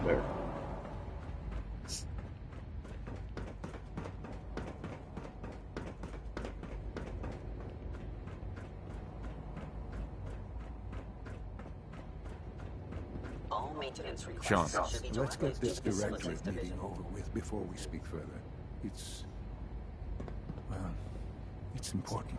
[SPEAKER 2] There.
[SPEAKER 9] All maintenance
[SPEAKER 3] Sean.
[SPEAKER 15] Let's get this directorate meeting over with before we speak further. Well, it's important.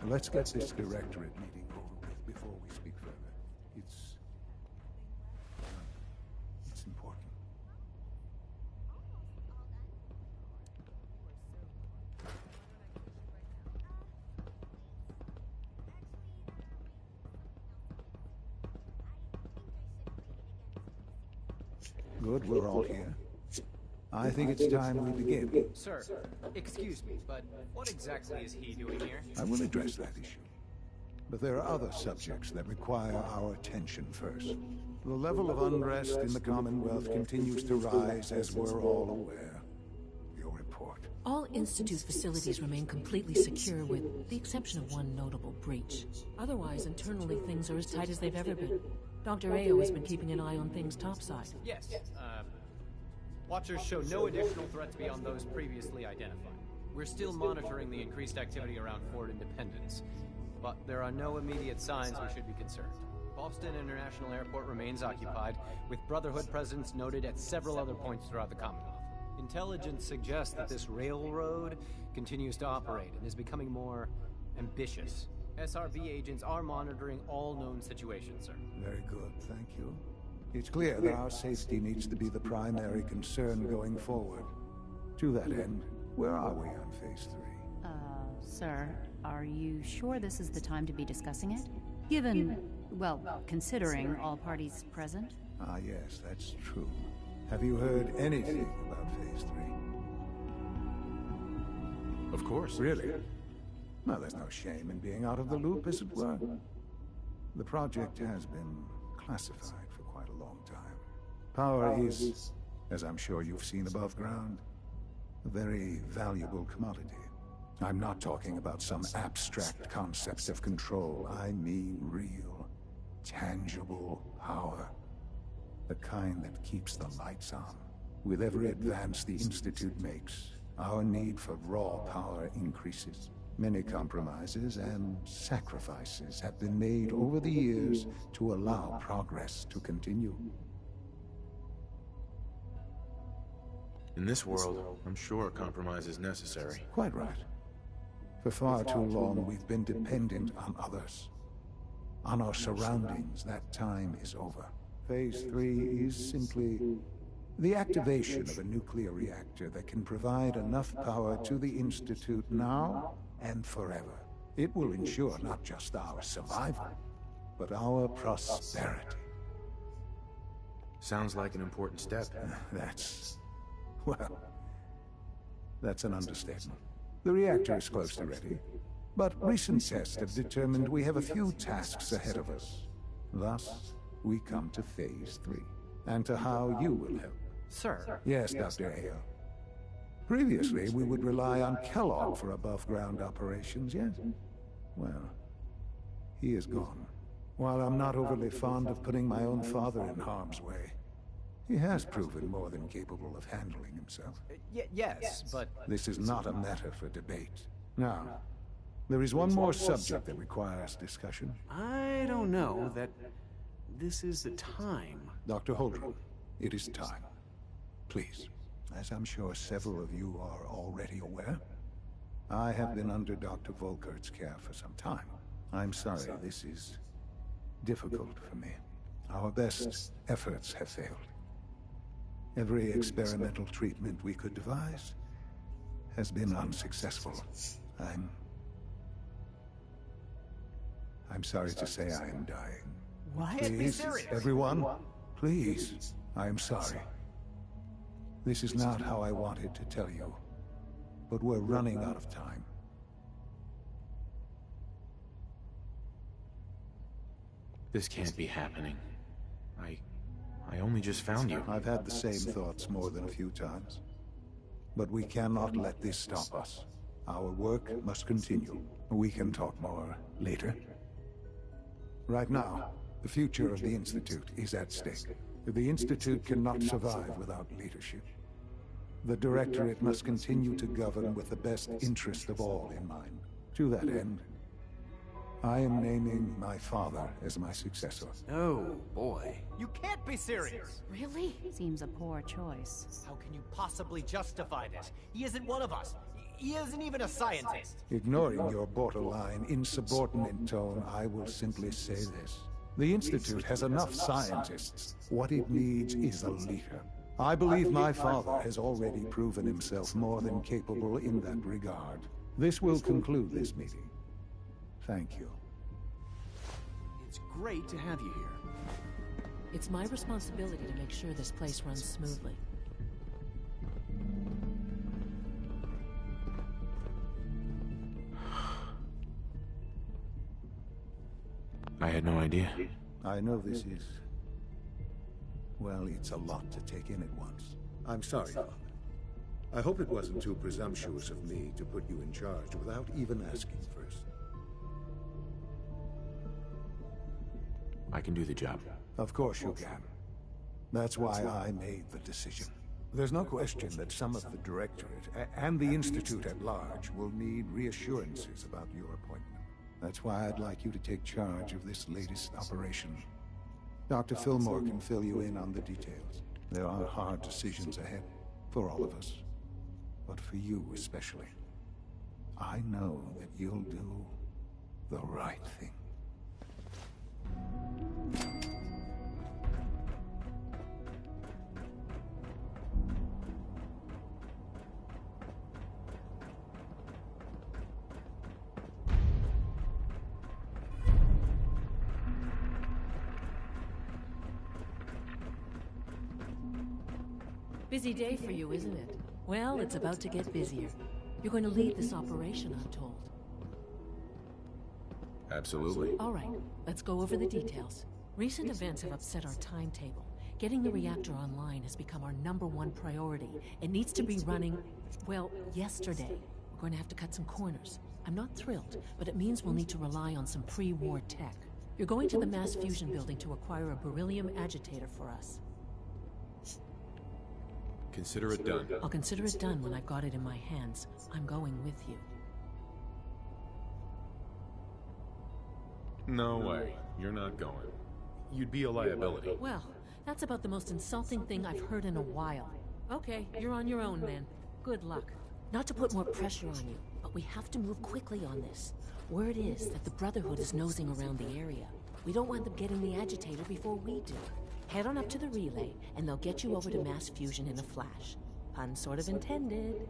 [SPEAKER 15] Let's get this directorate meeting over with before we speak further. It's important. Good, we're all here. I think it's time we begin.
[SPEAKER 27] Sir, excuse me, but what exactly is he doing here?
[SPEAKER 15] I will address that issue. But there are other subjects that require our attention first. The level of unrest in the Commonwealth continues to rise, as we're all aware. Your report.
[SPEAKER 6] All Institute facilities remain completely secure with the exception of one notable breach. Otherwise, internally things are as tight as they've ever been. Dr. Ayo has been keeping an eye on things topside.
[SPEAKER 27] Yes, Watchers show no additional threats beyond those previously identified. We're still monitoring the increased activity around Fort Independence, but there are no immediate signs we should be concerned. Boston International Airport remains occupied, with Brotherhood presence noted at several other points throughout the Commonwealth. Intelligence suggests that this railroad continues to operate and is becoming more ambitious. SRB agents are monitoring all known situations, sir.
[SPEAKER 15] Very good, thank you. It's clear that our safety needs to be the primary concern going forward. To that end, where are we on Phase 3?
[SPEAKER 23] Sir, are you sure this is the time to be discussing it? Given, well, considering all parties present?
[SPEAKER 15] Ah, yes, that's true. Have you heard anything about Phase 3?
[SPEAKER 3] Of course.
[SPEAKER 15] Really? Well, there's no shame in being out of the loop, as it were. The project has been classified for quite a long time. Power is, as I'm sure you've seen above ground, a very valuable commodity. I'm not talking about some abstract concept of control. I mean real, tangible power. The kind that keeps the lights on. With every advance the Institute makes, our need for raw power increases. Many compromises and sacrifices have been made over the years to allow progress to continue.
[SPEAKER 3] In this world, I'm sure compromise is necessary.
[SPEAKER 15] Quite right. For far too long, we've been dependent on others. On our surroundings. That time is over. Phase 3 is simply the activation of a nuclear reactor that can provide enough power to the Institute now and forever. It will ensure not just our survival, but our prosperity.
[SPEAKER 3] Sounds like an important step.
[SPEAKER 15] That's an understatement. The reactor is close to ready, but recent tests have determined we have a few tasks ahead of us. Thus, we come to Phase 3, and to how you will help.
[SPEAKER 27] Sir?
[SPEAKER 15] Yes, Dr. Ayo. Previously, we would rely on Kellogg for above-ground operations, yes? Well, he is gone. While I'm not overly fond of putting my own father in harm's way, he has proven more than capable of handling himself.
[SPEAKER 27] Yes, but...
[SPEAKER 15] This is not a matter for debate. Now, there is one more subject that requires discussion.
[SPEAKER 19] I don't know that this is the time.
[SPEAKER 15] Dr. Holdren, it is time. Please. As I'm sure several of you are already aware, I have been under Dr. Volkert's care for some time. I'm sorry this is difficult for me. Our best efforts have failed. Every experimental treatment we could devise has been unsuccessful. I'm sorry to say I am dying.
[SPEAKER 6] What?
[SPEAKER 15] Please, everyone, please, I am sorry. This is not how I wanted to tell you, but we're running out of time.
[SPEAKER 3] This can't be happening. I only just found you.
[SPEAKER 15] I've had the same thoughts more than a few times. But we cannot let this stop us. Our work must continue. We can talk more later. Right now, the future of the Institute is at stake. The Institute cannot survive without leadership. The Directorate must continue to govern with the best interest of all in mind. To that end, I am naming my father as my successor.
[SPEAKER 27] Oh, boy. You can't be serious!
[SPEAKER 23] Really? Seems a poor choice.
[SPEAKER 27] How can you possibly justify this? He isn't one of us. He isn't even a scientist.
[SPEAKER 15] Ignoring your borderline, insubordinate tone, I will simply say this. The Institute has enough scientists. What it needs is a leader. I believe my father has already proven himself more than capable in that regard. This will conclude this meeting. Thank you.
[SPEAKER 27] It's great to have you here.
[SPEAKER 6] It's my responsibility to make sure this place runs smoothly.
[SPEAKER 3] I had no idea.
[SPEAKER 15] I know this is... well, it's a lot to take in at once.
[SPEAKER 13] I'm sorry, Father. I hope it wasn't too presumptuous of me to put you in charge without even asking first.
[SPEAKER 3] I can do the job.
[SPEAKER 15] Of course you can. That's why I made the decision. There's no question that some of the Directorate and the Institute at large will need reassurances about your appointment. That's why I'd like you to take charge of this latest operation. Dr. Fillmore can fill you in on the details. There are hard decisions ahead, for all of us. But for you especially. I know that you'll do the right thing.
[SPEAKER 6] Busy day for you, isn't it? Well, it's about to get busier. You're going to lead this operation, I'm told.
[SPEAKER 3] Absolutely.
[SPEAKER 6] All right, let's go over the details. Recent events have upset our timetable. Getting the reactor online has become our #1 priority. It needs to be running, well, yesterday. We're going to have to cut some corners. I'm not thrilled, but it means we'll need to rely on some pre-war tech. You're going to the Mass Fusion building to acquire a beryllium agitator for us.
[SPEAKER 3] Consider it done.
[SPEAKER 6] I'll consider it done when I've got it in my hands. I'm going with you.
[SPEAKER 3] No way. You're not going. You'd be a liability.
[SPEAKER 6] Well, that's about the most insulting thing I've heard in a while. Okay, you're on your own then. Good luck. Not to put more pressure on you, but we have to move quickly on this. Word is that the Brotherhood is nosing around the area. We don't want them getting the agitator before we do. Head on up to the relay, and they'll get you over to Mass Fusion in a flash. Pun sort of intended.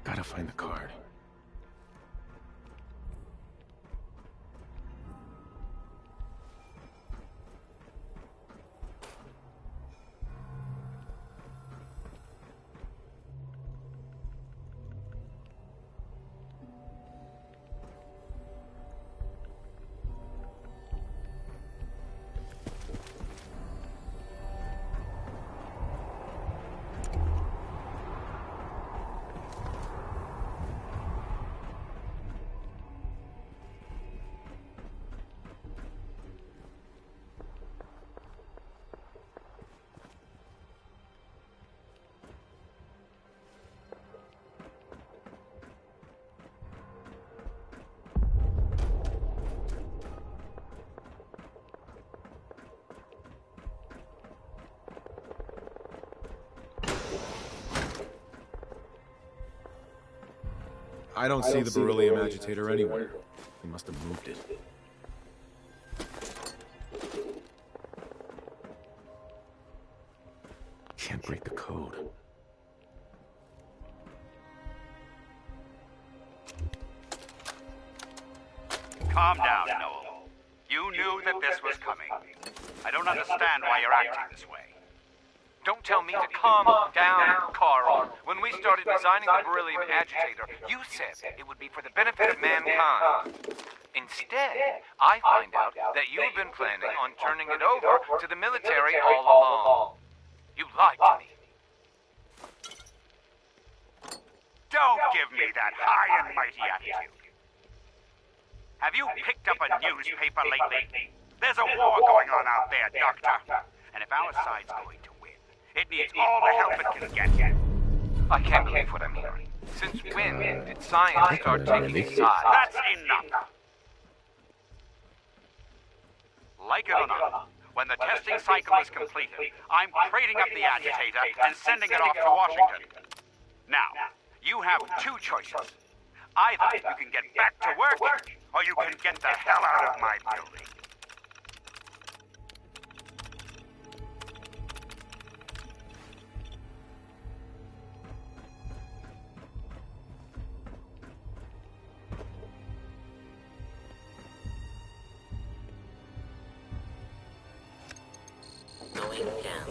[SPEAKER 3] Gotta find the card. I don't see the beryllium agitator anywhere. He must have moved it. Can't break the code.
[SPEAKER 14] Calm down, Noel. You knew that this was coming. I don't understand why you're acting this way.
[SPEAKER 8] Don't tell me to calm down, Carl. When we started designing the beryllium agitator, you said it would be for the benefit of mankind. Instead, I find out that you've been planning on turning it over to the military all along. You lied to me.
[SPEAKER 14] Don't give me that high and mighty attitude. Have you picked up a newspaper lately? There's a war going on out there, Doctor. And if our side's going to win, it needs all the help it can get.
[SPEAKER 8] I can't believe what I'm hearing. Since when did science start taking sides?
[SPEAKER 14] That's enough. Like it or not, when the testing cycle is completed, I'm crating up the agitator and sending it off to Washington. Now, you have two choices. Either you can get back to work, or you can get the hell out of my building.
[SPEAKER 26] Going down.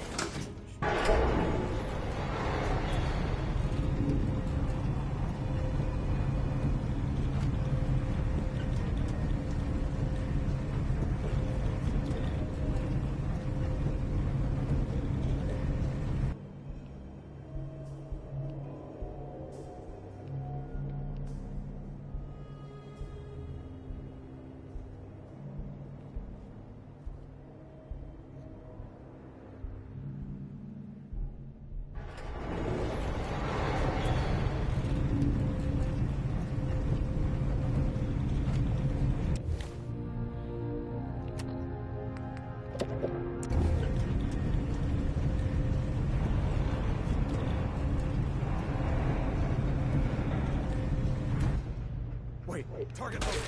[SPEAKER 1] Target located.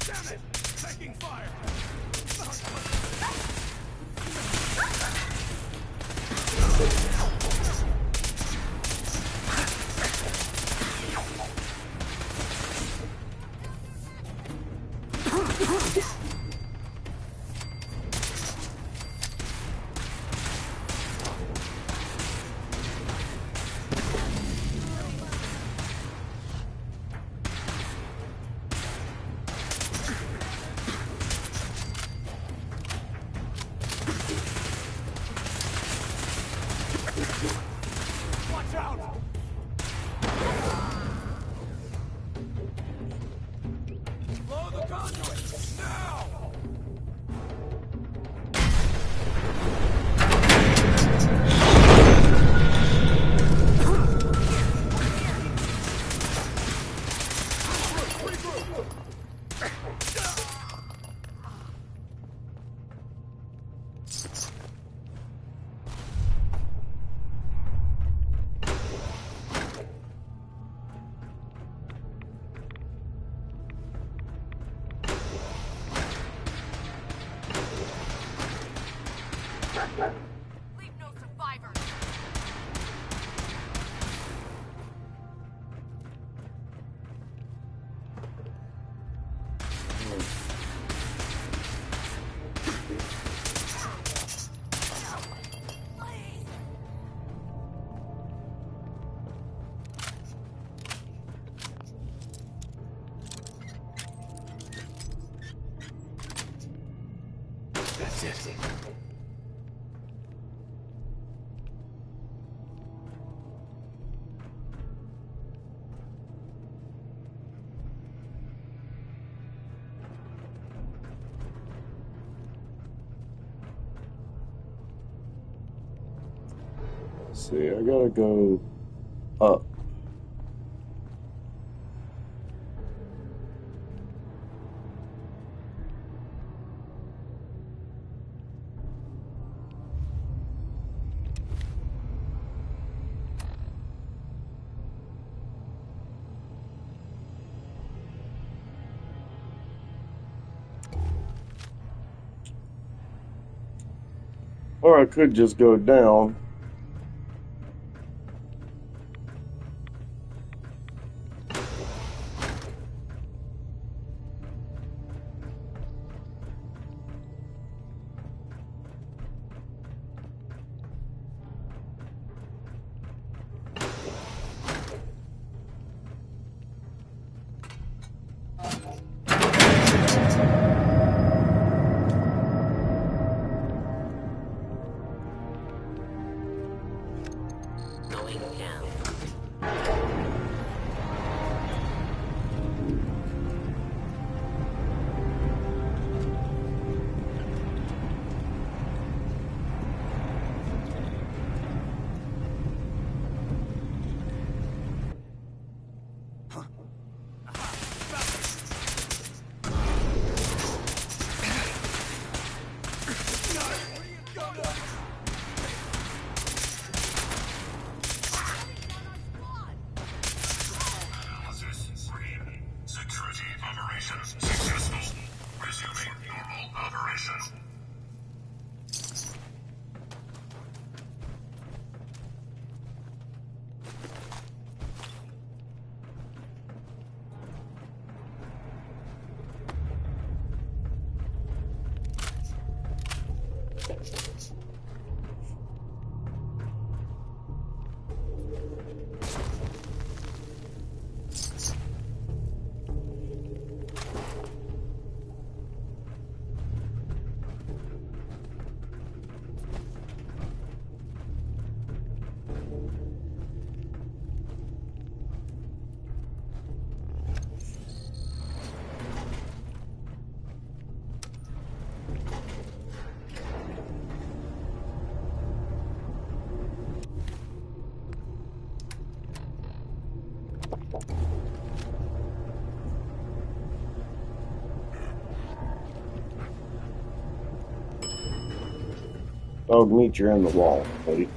[SPEAKER 1] Damn it! Taking fire!
[SPEAKER 2] see, I gotta go up. Or I could just go down.
[SPEAKER 9] Security operations successful. Resuming normal operation.
[SPEAKER 2] Dog meat, you're in the wall, buddy.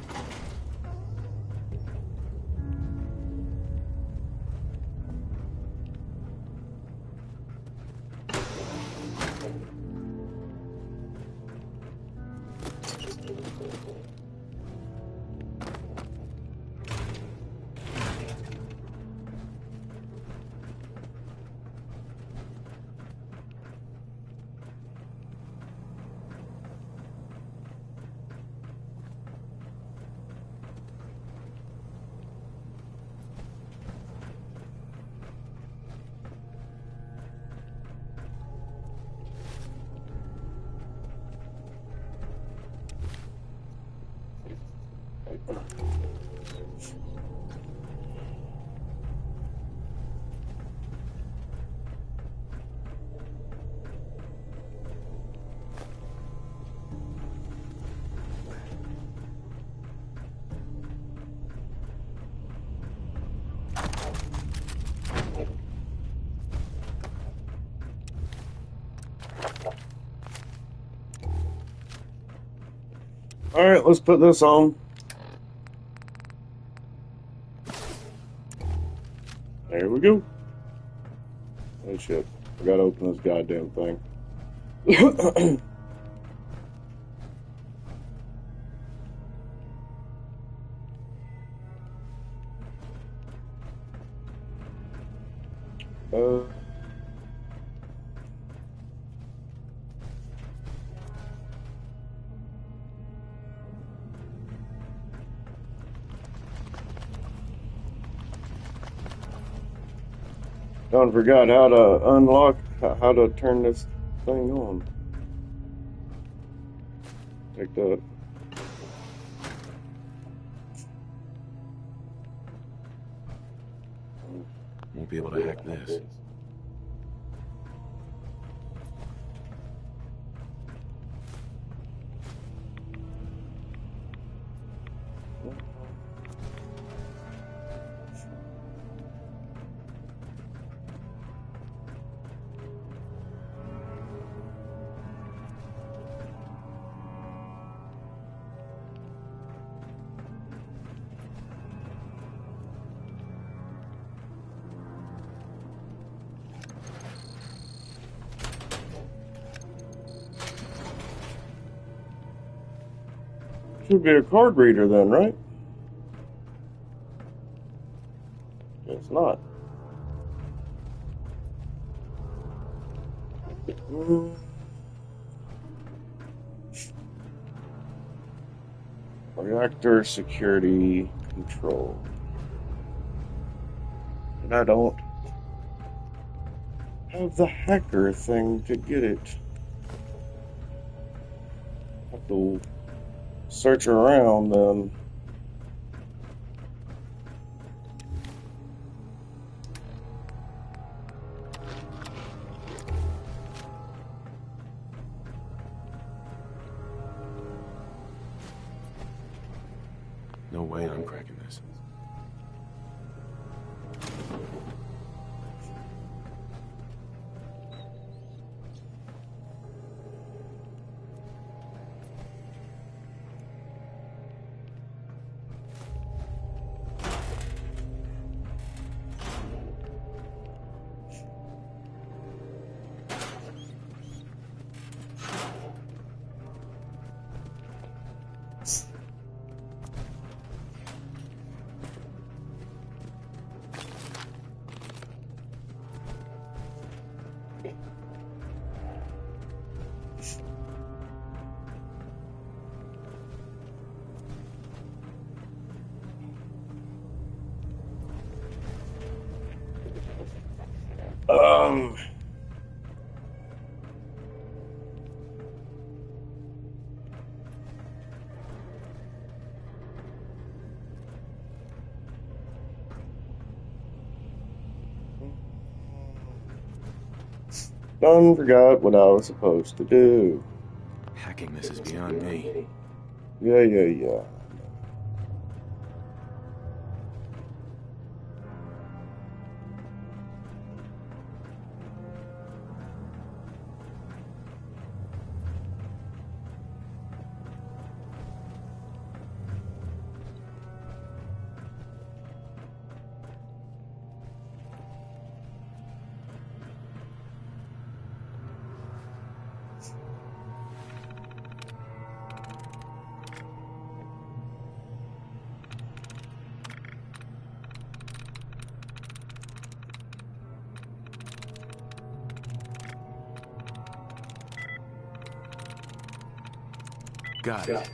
[SPEAKER 2] All right, let's put this on. There we go. Oh shit, I gotta open this goddamn thing. I forgot how to unlock, how to turn this thing on. Take that.
[SPEAKER 3] Won't be able to hack this.
[SPEAKER 2] Could be a card reader then, right? It's not. Reactor security control. And I don't have the hacker thing to get it. Have to search around then.
[SPEAKER 3] No way I'm cracking this.
[SPEAKER 2] Done forgot what I was supposed to do.
[SPEAKER 3] Hacking this is beyond me.
[SPEAKER 2] Yeah.
[SPEAKER 3] Got it.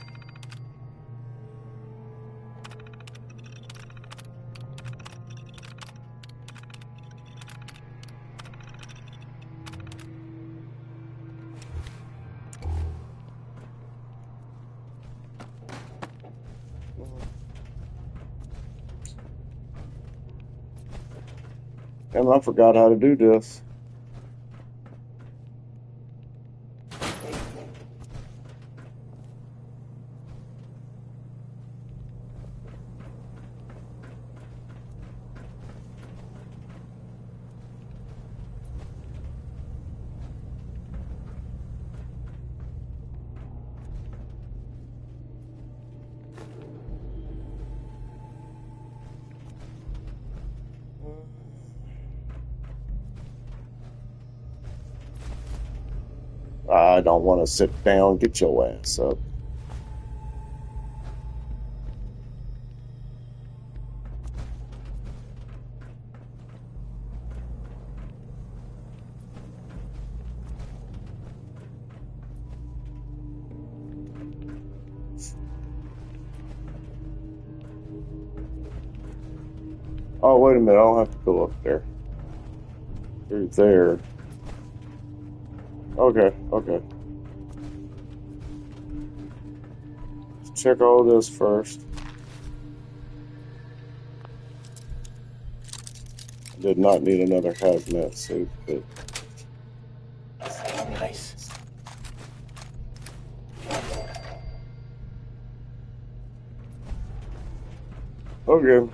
[SPEAKER 2] And I forgot how to do this. I don't want to sit down. Get your ass up. Oh, wait a minute. I don't have to go up there. Through there. Okay. Let's check all this first. I did not need another hazmat suit, but...
[SPEAKER 3] Nice.
[SPEAKER 2] Okay.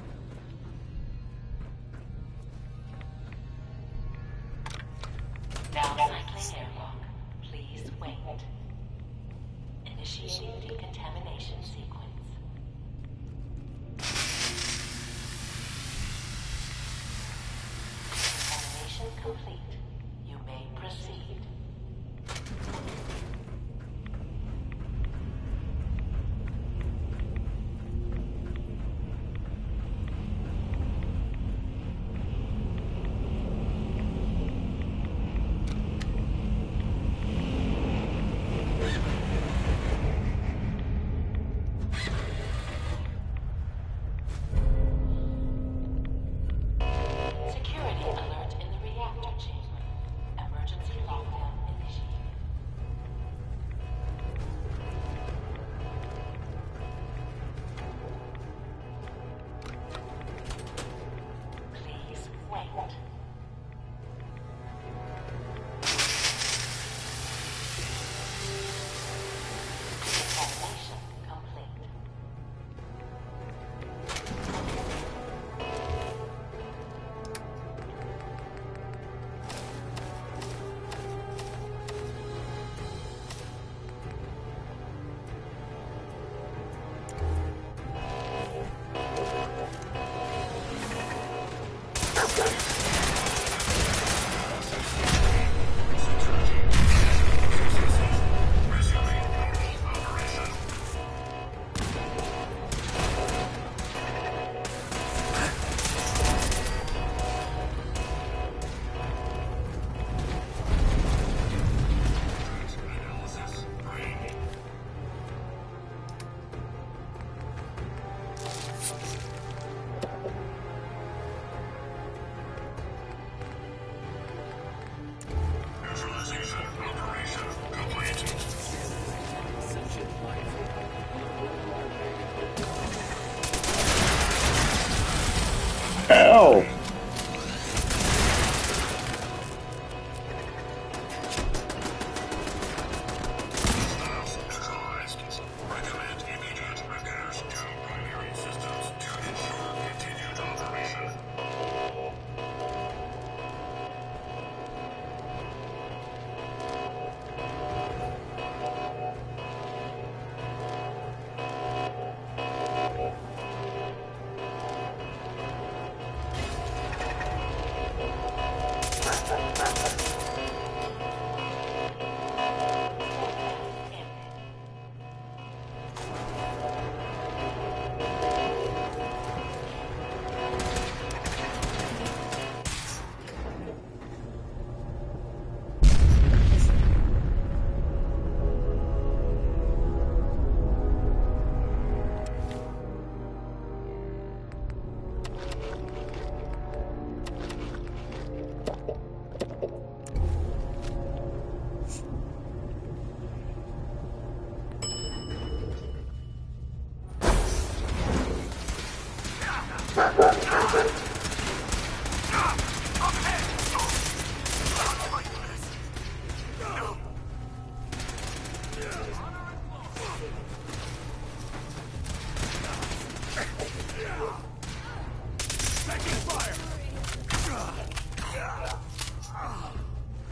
[SPEAKER 2] No!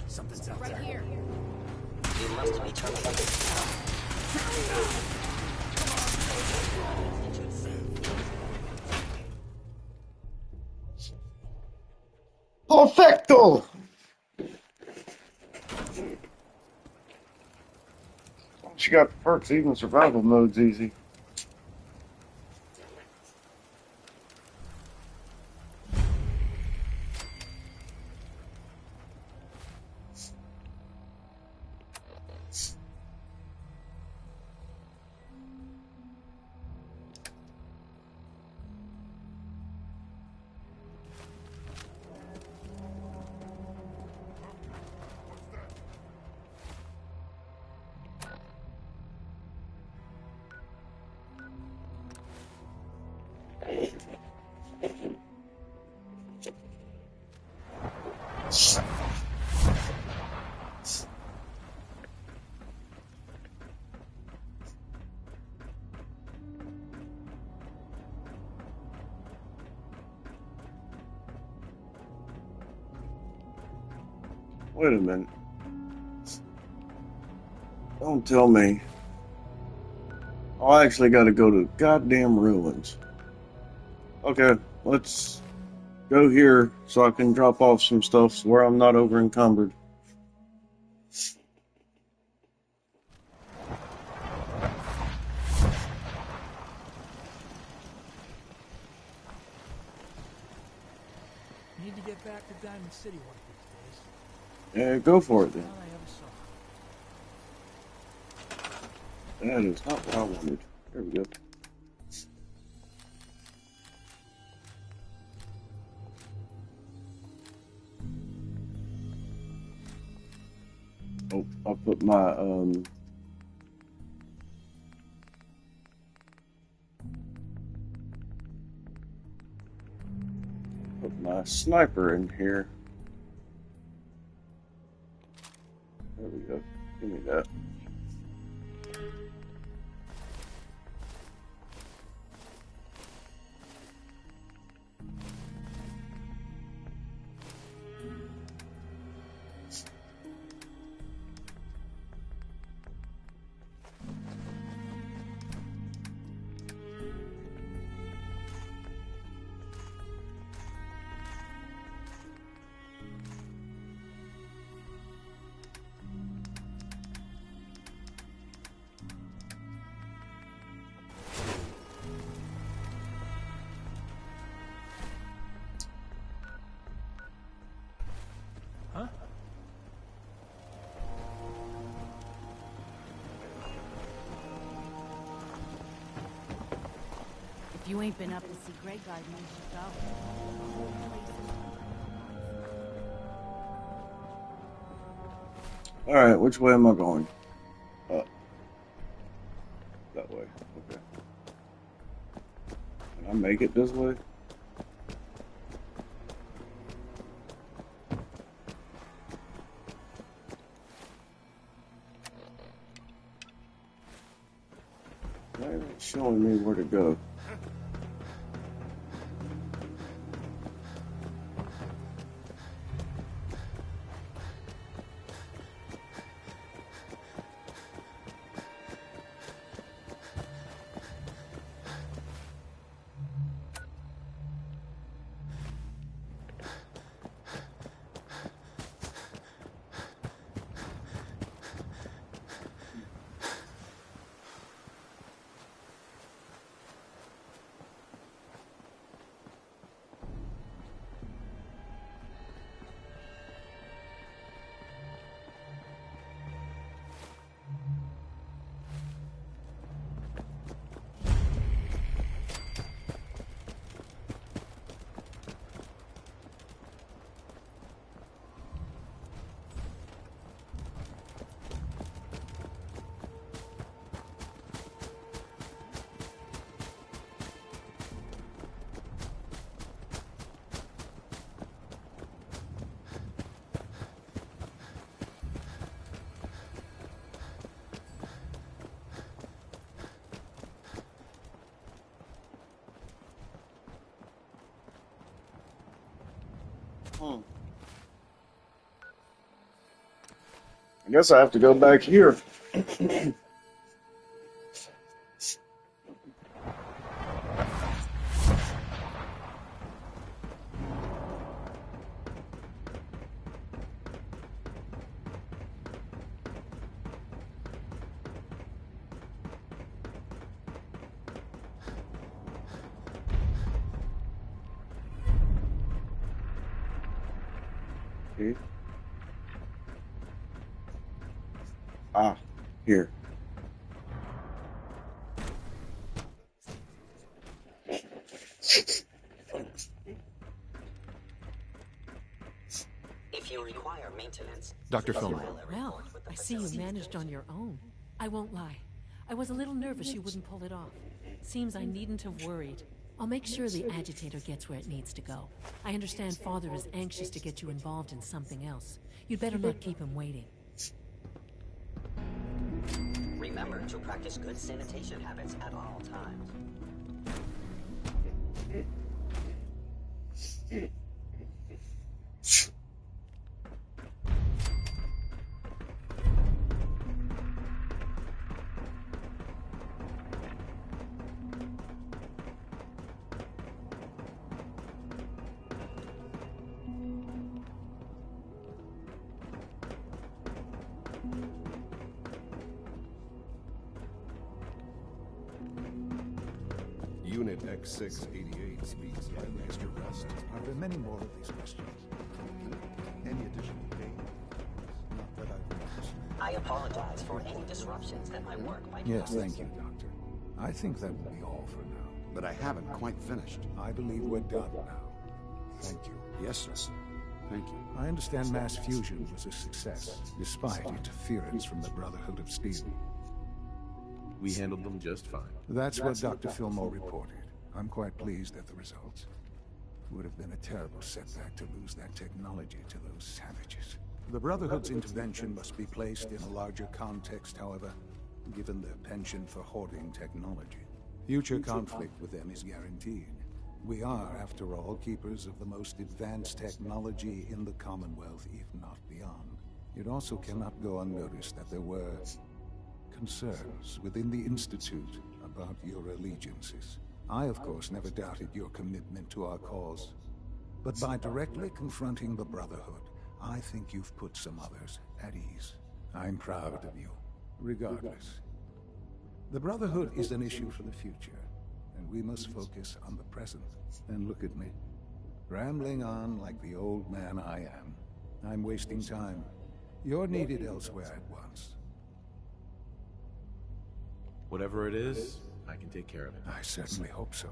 [SPEAKER 10] Something's out there.
[SPEAKER 26] Right here. You must be terminated.
[SPEAKER 2] Perfecto! She got perks, even survival mode's easy. Wait a minute. Don't tell me. I actually got to go to goddamn ruins. Okay, let's go here so I can drop off some stuff where I'm not over encumbered.
[SPEAKER 19] Need to get back to Diamond City one of these days.
[SPEAKER 2] Yeah, go for it then.
[SPEAKER 19] All I ever saw.
[SPEAKER 2] That is not what I wanted. There we go. Oh, I'll put my sniper in here. There we go. Give me that.
[SPEAKER 23] If you ain't been up to see Grey Garden, you should go. The whole place is...
[SPEAKER 2] Alright, which way am I going? Up. That way. Okay. Can I make it this way? showing me where to go. I guess I have to go back here. Okay. Ah, here.
[SPEAKER 26] If you require maintenance,
[SPEAKER 7] Dr. Fillmore.
[SPEAKER 6] Well, I see you managed on your own. I won't lie. I was a little nervous you wouldn't pull it off. Seems I needn't have worried. I'll make sure the agitator gets where it needs to go. I understand Father is anxious to get you involved in something else. You'd better not keep him waiting.
[SPEAKER 26] Remember to practice good sanitation habits at all times.
[SPEAKER 13] Unit X688 speaks by Master Rust.
[SPEAKER 15] Are there many more of these questions? Any additional pain? Not that I've noticed.
[SPEAKER 26] I apologize for any disruptions that my work might
[SPEAKER 15] Yes,
[SPEAKER 26] cause.
[SPEAKER 15] thank you, Doctor. I think that will be all for now.
[SPEAKER 13] But I haven't quite finished.
[SPEAKER 15] I believe we're done now. Thank you.
[SPEAKER 13] Yes, sir. Thank you.
[SPEAKER 15] I understand mass fusion was a success, despite interference from the Brotherhood of Steel.
[SPEAKER 3] We handled them just fine.
[SPEAKER 15] That's what Dr. Fillmore reported. I'm quite pleased at the results. It would have been a terrible setback to lose that technology to those savages. The Brotherhood's intervention must be placed in a larger context, however, given their penchant for hoarding technology. Future conflict with them is guaranteed. We are, after all, keepers of the most advanced technology in the Commonwealth, if not beyond. It also cannot go unnoticed that there were concerns within the Institute about your allegiances. I, of course, never doubted your commitment to our cause. But by directly confronting the Brotherhood, I think you've put some others at ease. I'm proud of you, regardless. The Brotherhood is an issue for the future, and we must focus on the present. And look at me, rambling on like the old man I am. I'm wasting time. You're needed elsewhere at once.
[SPEAKER 3] Whatever it is, I can take care of it.
[SPEAKER 15] I certainly hope so.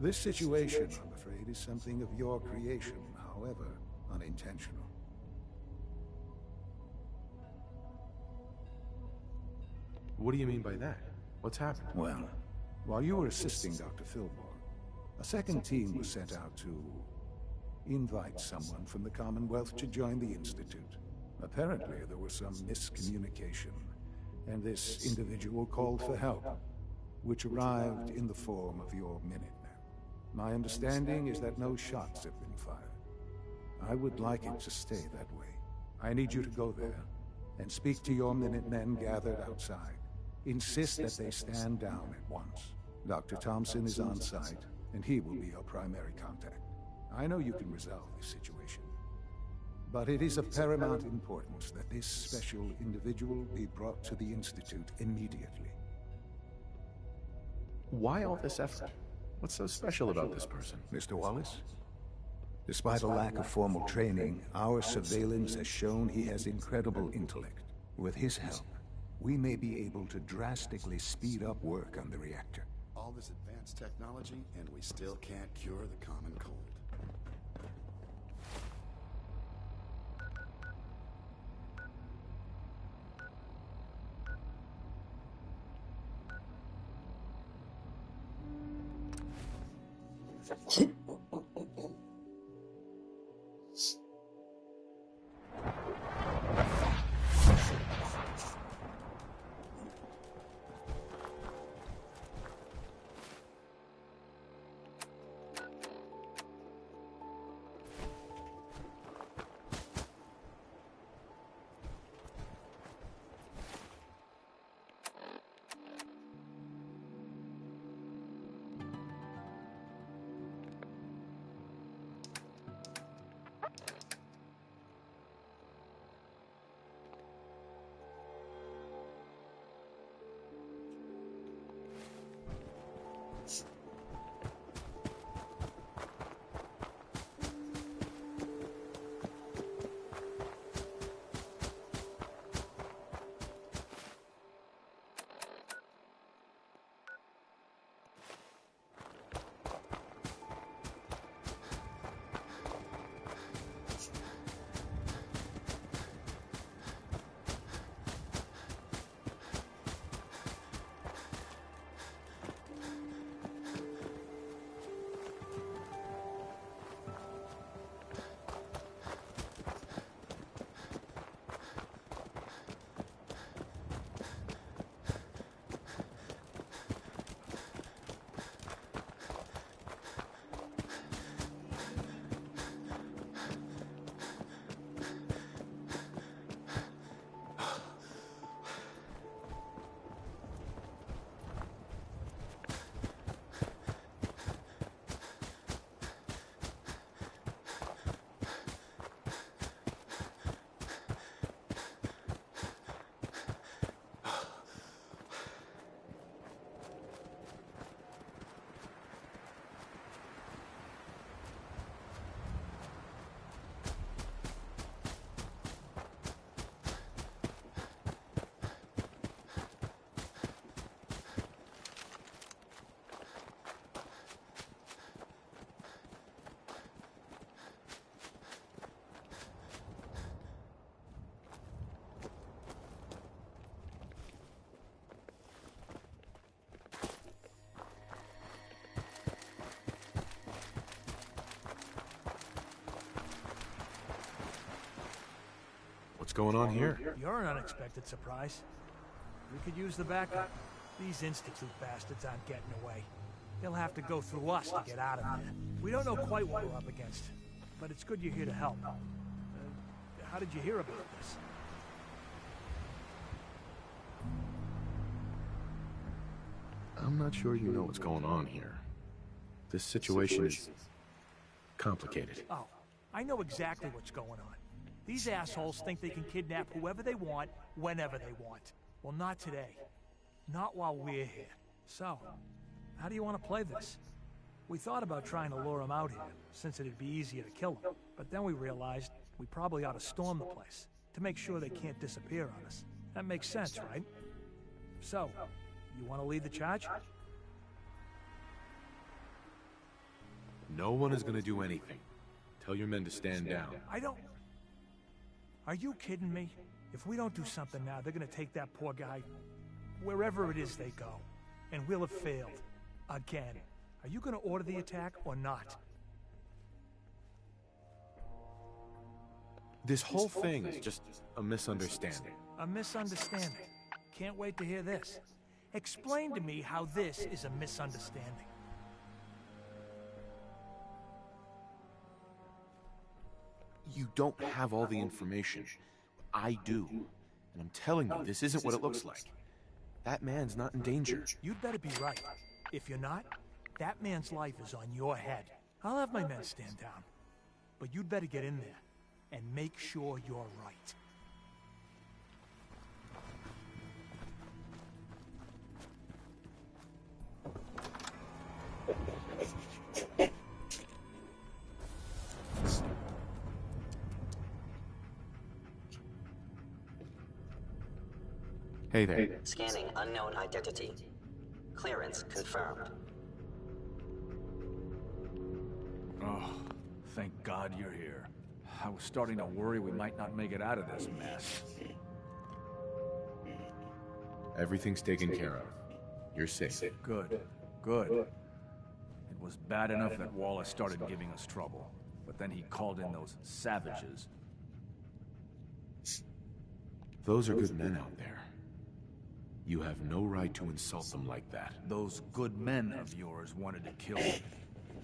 [SPEAKER 15] This situation, I'm afraid, is something of your creation, however unintentional.
[SPEAKER 3] What do you mean by that? What's happened?
[SPEAKER 15] Well, while you were assisting Dr. Fillmore, a second team was sent out to invite someone from the Commonwealth to join the Institute. Apparently, there was some miscommunication, and this individual called for help. which arrived in the form of your Minutemen. My understanding is that no shots have been fired. I would like it to stay that way. I need you to go there and speak to your Minutemen gathered outside. Insist that they stand down at once. Dr. Thompson is on site, and he will be your primary contact. I know you can resolve this situation, but it is of paramount importance that this special individual be brought to the Institute immediately.
[SPEAKER 3] Why all this effort? What's so special about this person?
[SPEAKER 15] Mr. Wallace? Despite a lack of formal training, our surveillance has shown he has incredible intellect. With his help, we may be able to drastically speed up work on the reactor.
[SPEAKER 7] All this advanced technology, and we still can't cure the common cold.
[SPEAKER 3] What's going on here?
[SPEAKER 16] You're an unexpected surprise. We could use the backup. These Institute bastards aren't getting away. They'll have to go through us to get out of here. We don't know quite what we're up against, but it's good you're here to help. How did you hear about this?
[SPEAKER 3] I'm not sure you know what's going on here. This situation is complicated.
[SPEAKER 16] Oh, I know exactly what's going on. These assholes think they can kidnap whoever they want, whenever they want. Well, not today. Not while we're here. So, how do you want to play this? We thought about trying to lure them out here, since it'd be easier to kill them. But then we realized we probably ought to storm the place, to make sure they can't disappear on us. That makes sense, right? So, you want to lead the charge?
[SPEAKER 3] No one is going to do anything. Tell your men to stand down.
[SPEAKER 16] I don't... Are you kidding me? If we don't do something now, they're gonna take that poor guy wherever it is they go. And we'll have failed. Again. Are you gonna order the attack or not?
[SPEAKER 3] This whole thing is just a misunderstanding.
[SPEAKER 16] A misunderstanding. Can't wait to hear this. Explain to me how this is a misunderstanding.
[SPEAKER 3] You don't have all the information. I do. And I'm telling you, this isn't what it looks like. That man's not in danger.
[SPEAKER 16] You'd better be right. If you're not, that man's life is on your head. I'll have my men stand down. But you'd better get in there and make sure you're right.
[SPEAKER 3] Hey there.
[SPEAKER 26] Scanning unknown identity. Clearance confirmed.
[SPEAKER 5] Oh, thank God you're here. I was starting to worry we might not make it out of this mess.
[SPEAKER 3] Everything's taken care of. You're safe.
[SPEAKER 5] Good. Good. It was bad enough that Wallace started giving us trouble, but then he called in those savages.
[SPEAKER 3] Those are good men out there. You have no right to insult them like that.
[SPEAKER 5] Those good men of yours wanted to kill me.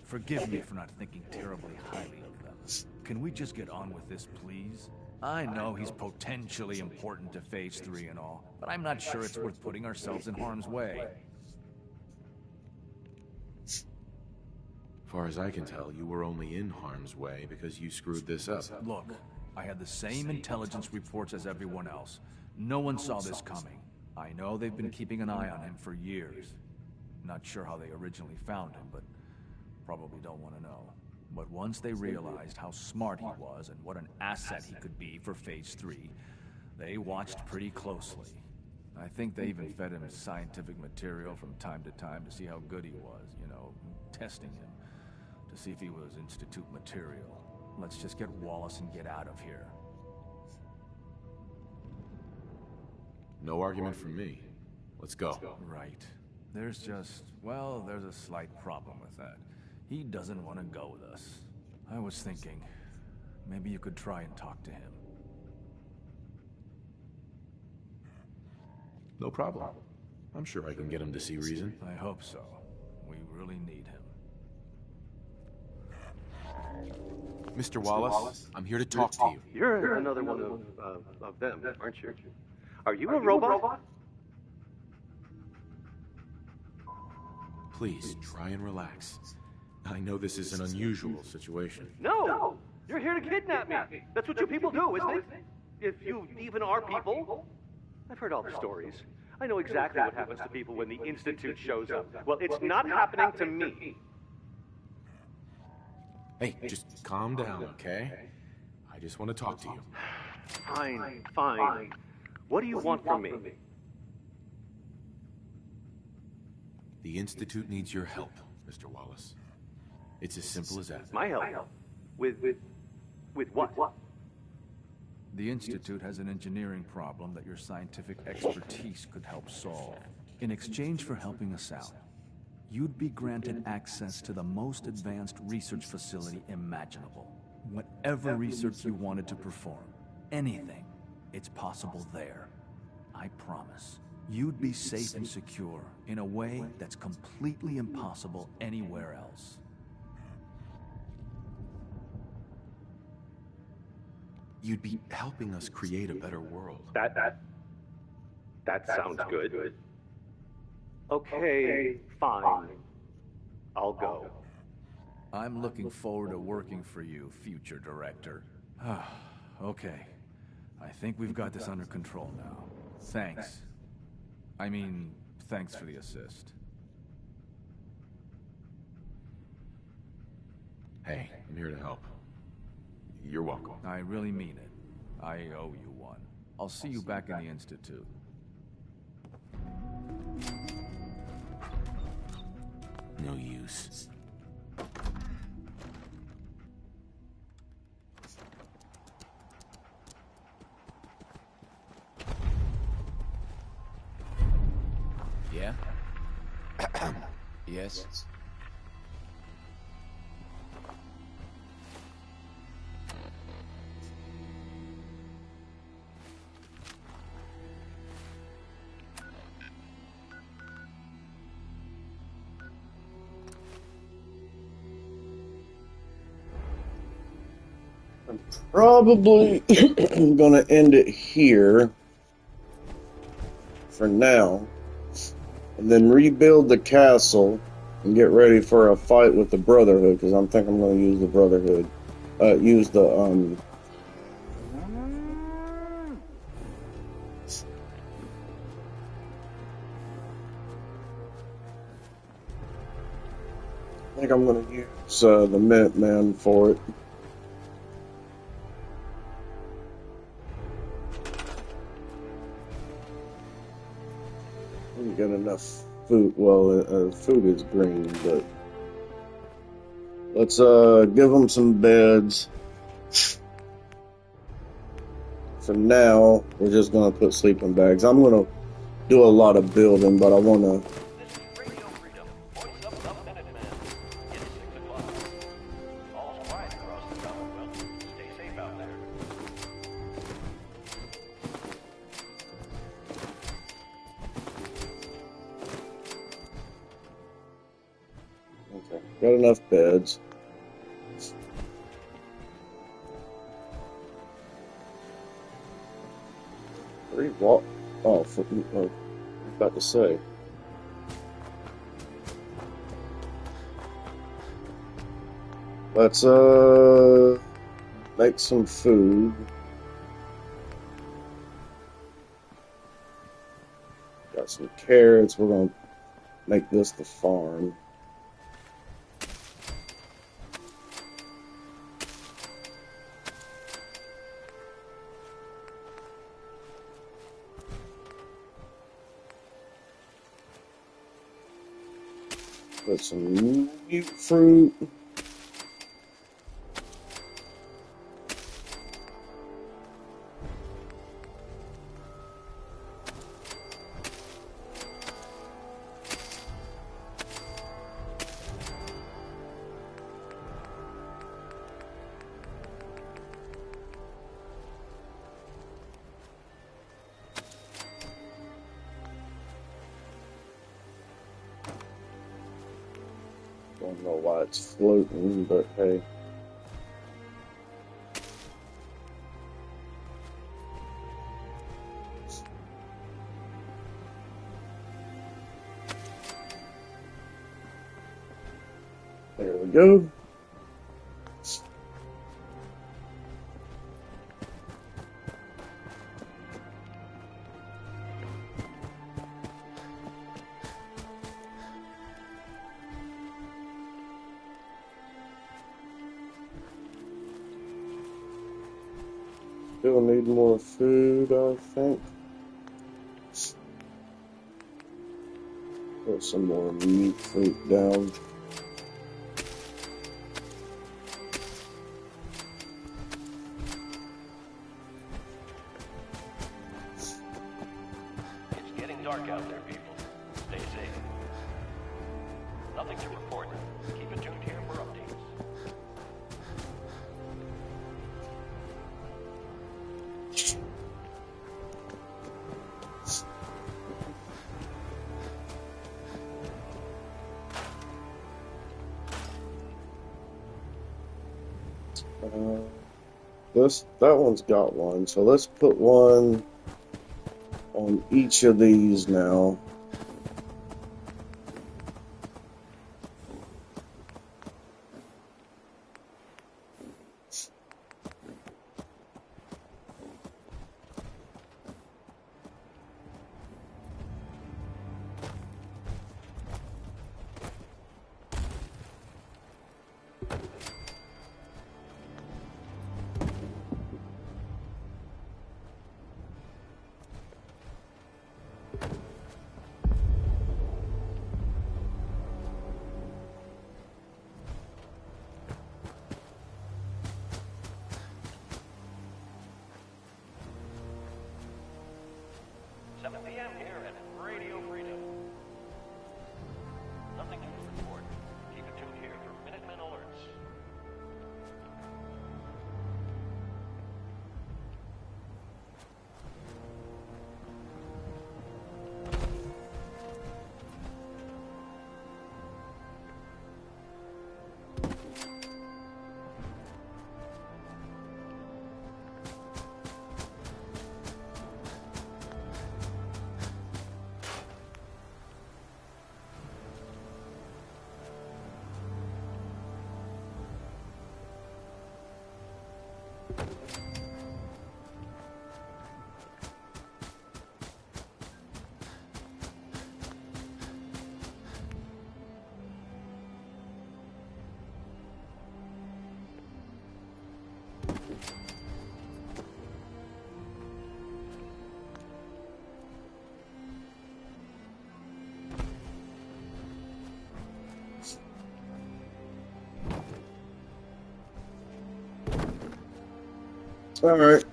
[SPEAKER 5] Forgive me for not thinking terribly highly of them. Can we just get on with this, please? I know he's potentially important to Phase 3 and all, but I'm not sure it's worth putting ourselves in harm's way.
[SPEAKER 3] As far as I can tell, you were only in harm's way because you screwed this up.
[SPEAKER 5] Look, I had the same intelligence reports as everyone else. No one saw this coming. I know they've been keeping an eye on him for years. Not sure how they originally found him, but probably don't want to know. But once they realized how smart he was and what an asset he could be for Phase 3, they watched pretty closely. I think they even fed him scientific material from time to time to see how good he was, you know, testing him, to see if he was Institute material. Let's just get Wallace and get out of here.
[SPEAKER 3] No argument from me. Let's go.
[SPEAKER 5] Right. There's just, well, there's a slight problem with that. He doesn't want to go with us. I was thinking, maybe you could try and talk to him.
[SPEAKER 3] No problem. I'm sure I can get him to see reason.
[SPEAKER 5] I hope so. We really need him.
[SPEAKER 3] Mr. Wallace, I'm here to talk to you.
[SPEAKER 11] You're another one of them, aren't you? Are you a robot?
[SPEAKER 3] Please, try and relax. I know this is an unusual situation.
[SPEAKER 11] No! You're here to kidnap me. That's what you people do, isn't it? If you even are people. I've heard all the stories. I know exactly what happens to people when the Institute shows up. Well, it's not happening to me.
[SPEAKER 3] Hey, just calm down, okay? I just want to talk to you.
[SPEAKER 11] Fine, fine. What do you want from me?
[SPEAKER 3] The Institute needs your help, Mr. Wallace. It's as simple as that.
[SPEAKER 11] My help? With what?
[SPEAKER 5] The Institute has an engineering problem that your scientific expertise could help solve. In exchange for helping us out, you'd be granted access to the most advanced research facility imaginable. Whatever research you wanted to perform, anything, it's possible there. I promise. You'd be safe and secure in a way that's completely impossible anywhere else.
[SPEAKER 3] You'd be helping us create a better world.
[SPEAKER 11] That sounds good. Okay, fine. I'll go.
[SPEAKER 5] I'm looking forward to working for you, future director. Okay. I think we've got this under control now. Thanks. I mean, thanks for the assist.
[SPEAKER 3] Hey, I'm here to help. You're welcome.
[SPEAKER 5] I really mean it. I owe you one. I'll see you back in the Institute.
[SPEAKER 3] No use.
[SPEAKER 17] Yeah? Yes?
[SPEAKER 2] Probably gonna end it here for now, and then rebuild the castle and get ready for a fight with the Brotherhood, because I think I'm gonna use the Brotherhood. Use the I think I'm gonna use the Minutemen for it. We got enough food. Well, food is green, but let's give them some beds. For now, we're just gonna put sleeping bags. I'm gonna do a lot of building, but I wanna. Okay, got enough beds. What? Oh, I was about to say. Let's make some food. Got some carrots. We're gonna make this the farm. Put some mute fruit. Don't know why it's floating, but hey. There we go. Still need more food, I think. Put some more meat fruit down.
[SPEAKER 12] It's getting dark out there, people. Stay safe. Nothing to report. Keep it tuned here for updates.
[SPEAKER 2] That one's got one, so let's put one on each of these now. All right.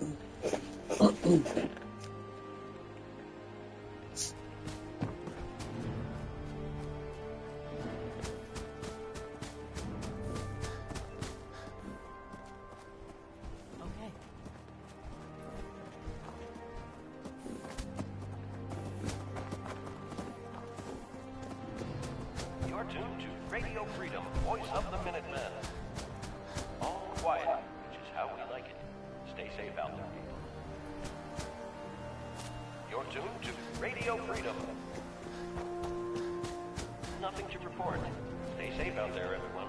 [SPEAKER 12] You're tuned to Radio Freedom, voice of the Minutemen. All quiet, which is how we like it. Stay safe out there, people. You're tuned to Radio Freedom. Nothing to report. Stay safe out there, everyone.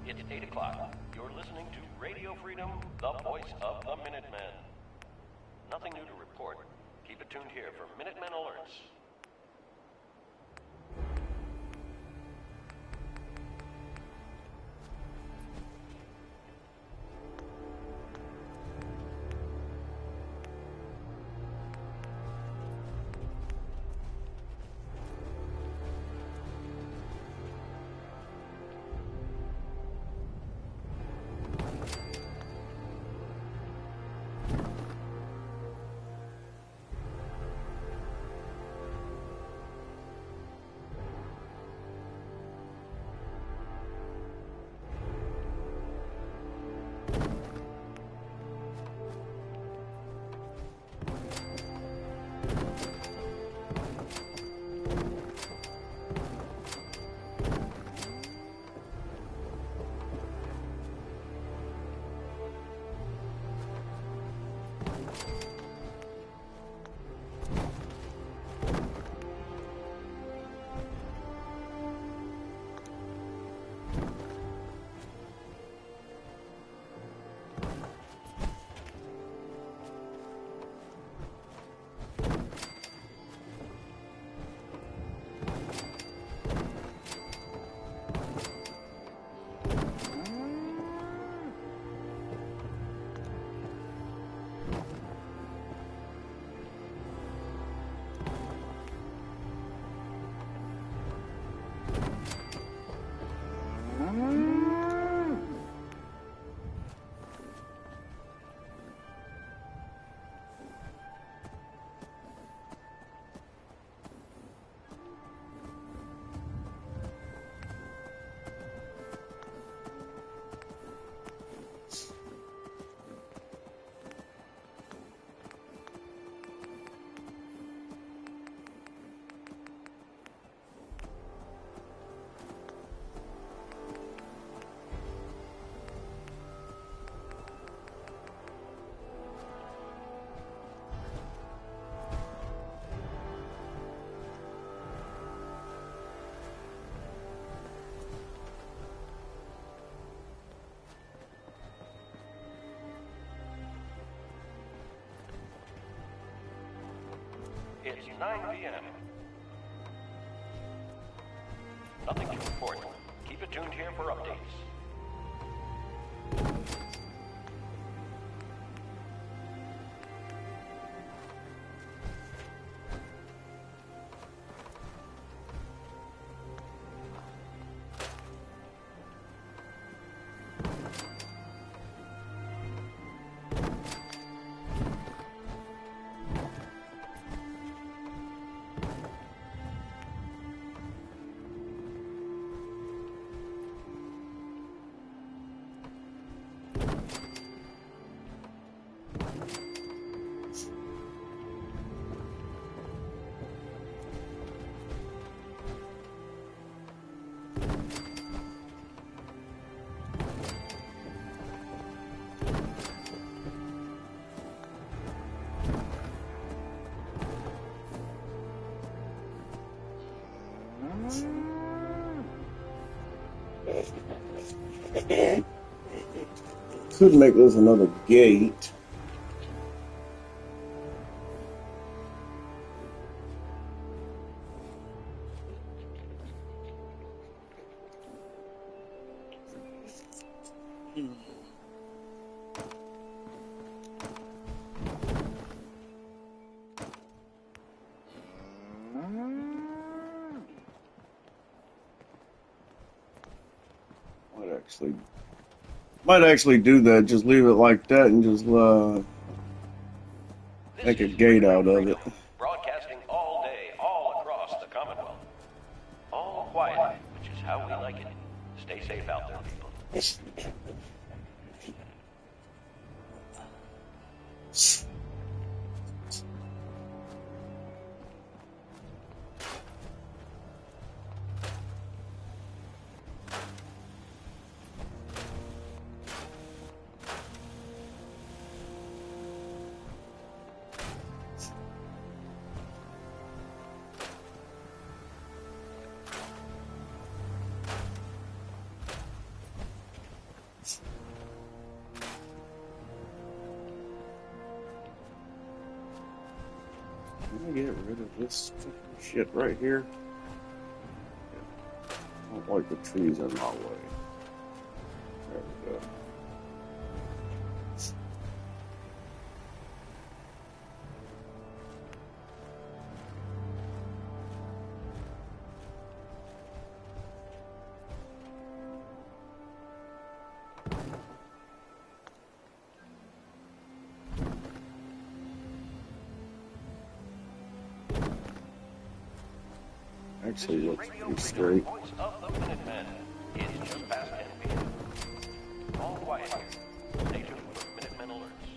[SPEAKER 12] It's 8 o'clock. You're listening to Radio Freedom, the voice of the Minutemen. Nothing new to report. Keep it tuned here for Minutemen alerts. It's 9 p.m. Nothing to report. Keep it tuned here for updates.
[SPEAKER 2] Could make this another gate. Might actually do that. Just leave it like that and just make a gate out of it.
[SPEAKER 12] Broadcasting all day, all across the Commonwealth. All quiet, which is how we like it. Stay safe out there, people.
[SPEAKER 2] Let me get rid of this fucking shit right here. I don't like the trees in my way. There we go. Actually looks pretty straight.
[SPEAKER 12] Voice of the Minutemen. It's just past 10 p.m. All quiet here. Stay tuned for Minutemen alerts.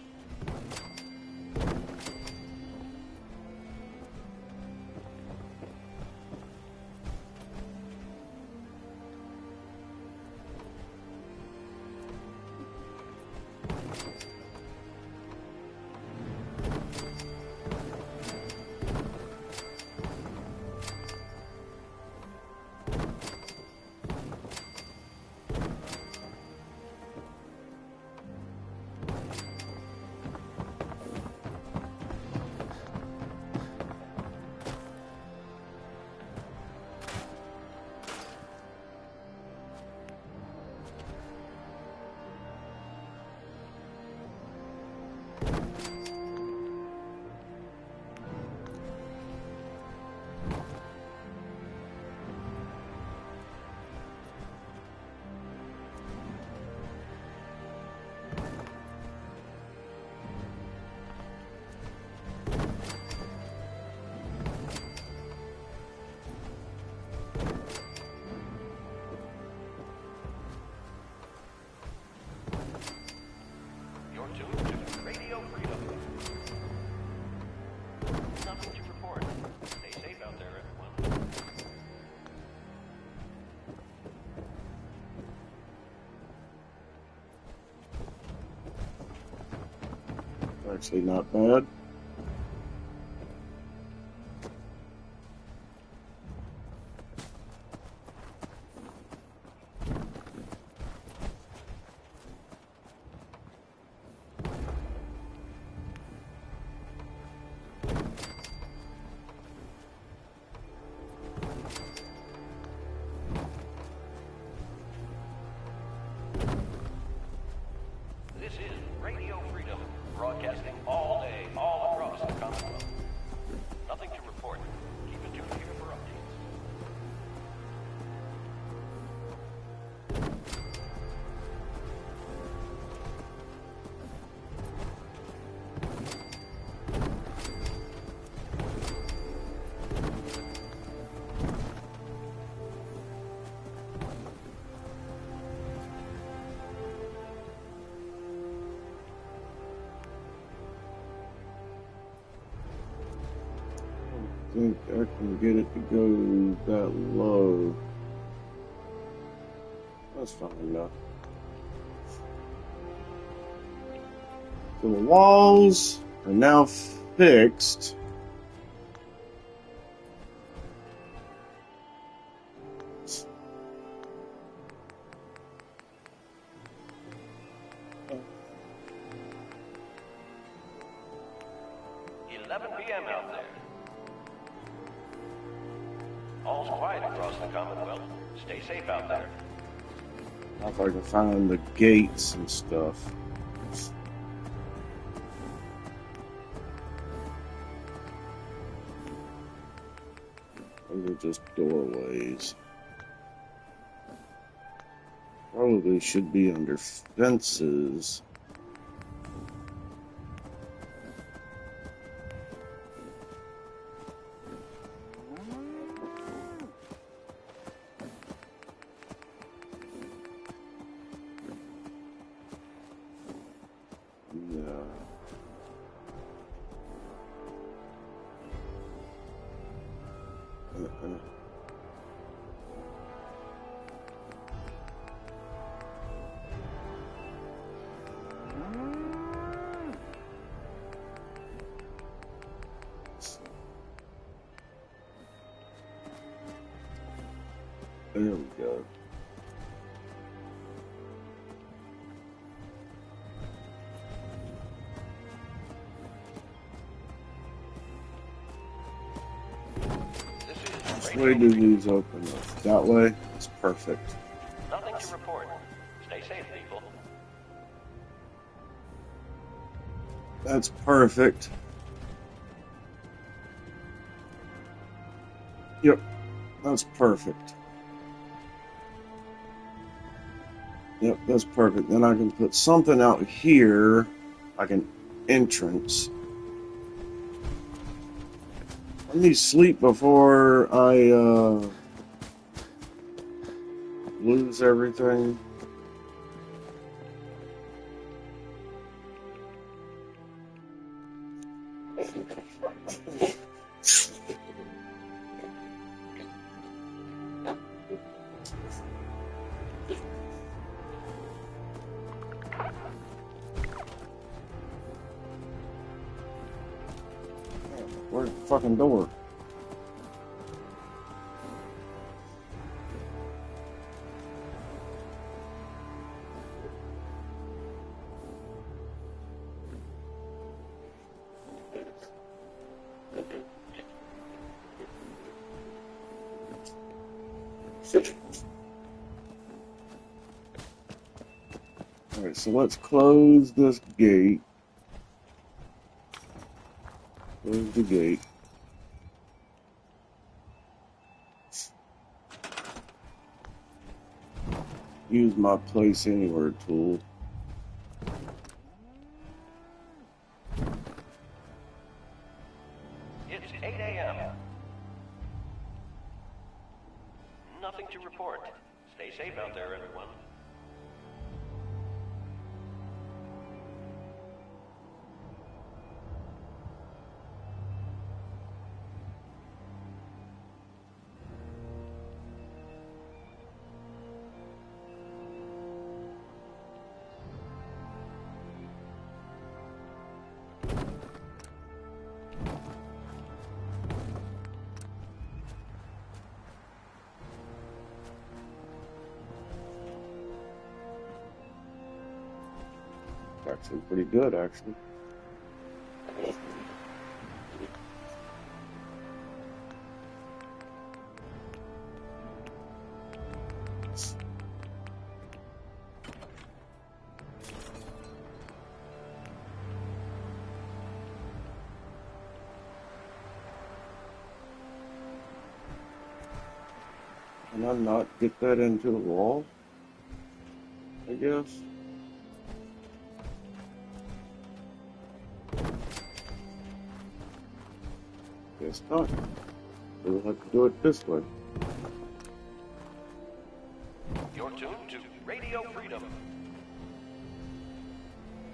[SPEAKER 12] You're tuned to Radio Freedom. Nothing to report. Stay safe out there, everyone.
[SPEAKER 2] Actually not bad.
[SPEAKER 12] This is Radio Freedom, broadcasting all day, all across the Commonwealth. Nothing to report. Keep it tuned here for updates.
[SPEAKER 2] I think I can get it to go that low. That's fine enough. So the walls are now fixed.
[SPEAKER 12] 11 p.m. out there. All's quiet across the Commonwealth. Stay safe out there.
[SPEAKER 2] If I can find the gates and stuff. Those are just doorways. Probably should be under fences. There we go. Which way do these open up? That way? It's perfect.
[SPEAKER 12] Nothing to report. Stay safe, people.
[SPEAKER 2] That's perfect. Yep, that's perfect. Yep, that's perfect. Then I can put something out here, like an entrance. Let me sleep before I lose everything. Where's the fucking door? Alright, so let's close this gate. Close the gate. Use my place anywhere tool.
[SPEAKER 12] It's 8 a.m. Nothing to report. Stay safe out there, everyone.
[SPEAKER 2] Actually pretty good, actually. Can I not get that into the wall? I guess. Guess not. We'll have to do it this way.
[SPEAKER 12] You're tuned to Radio Freedom.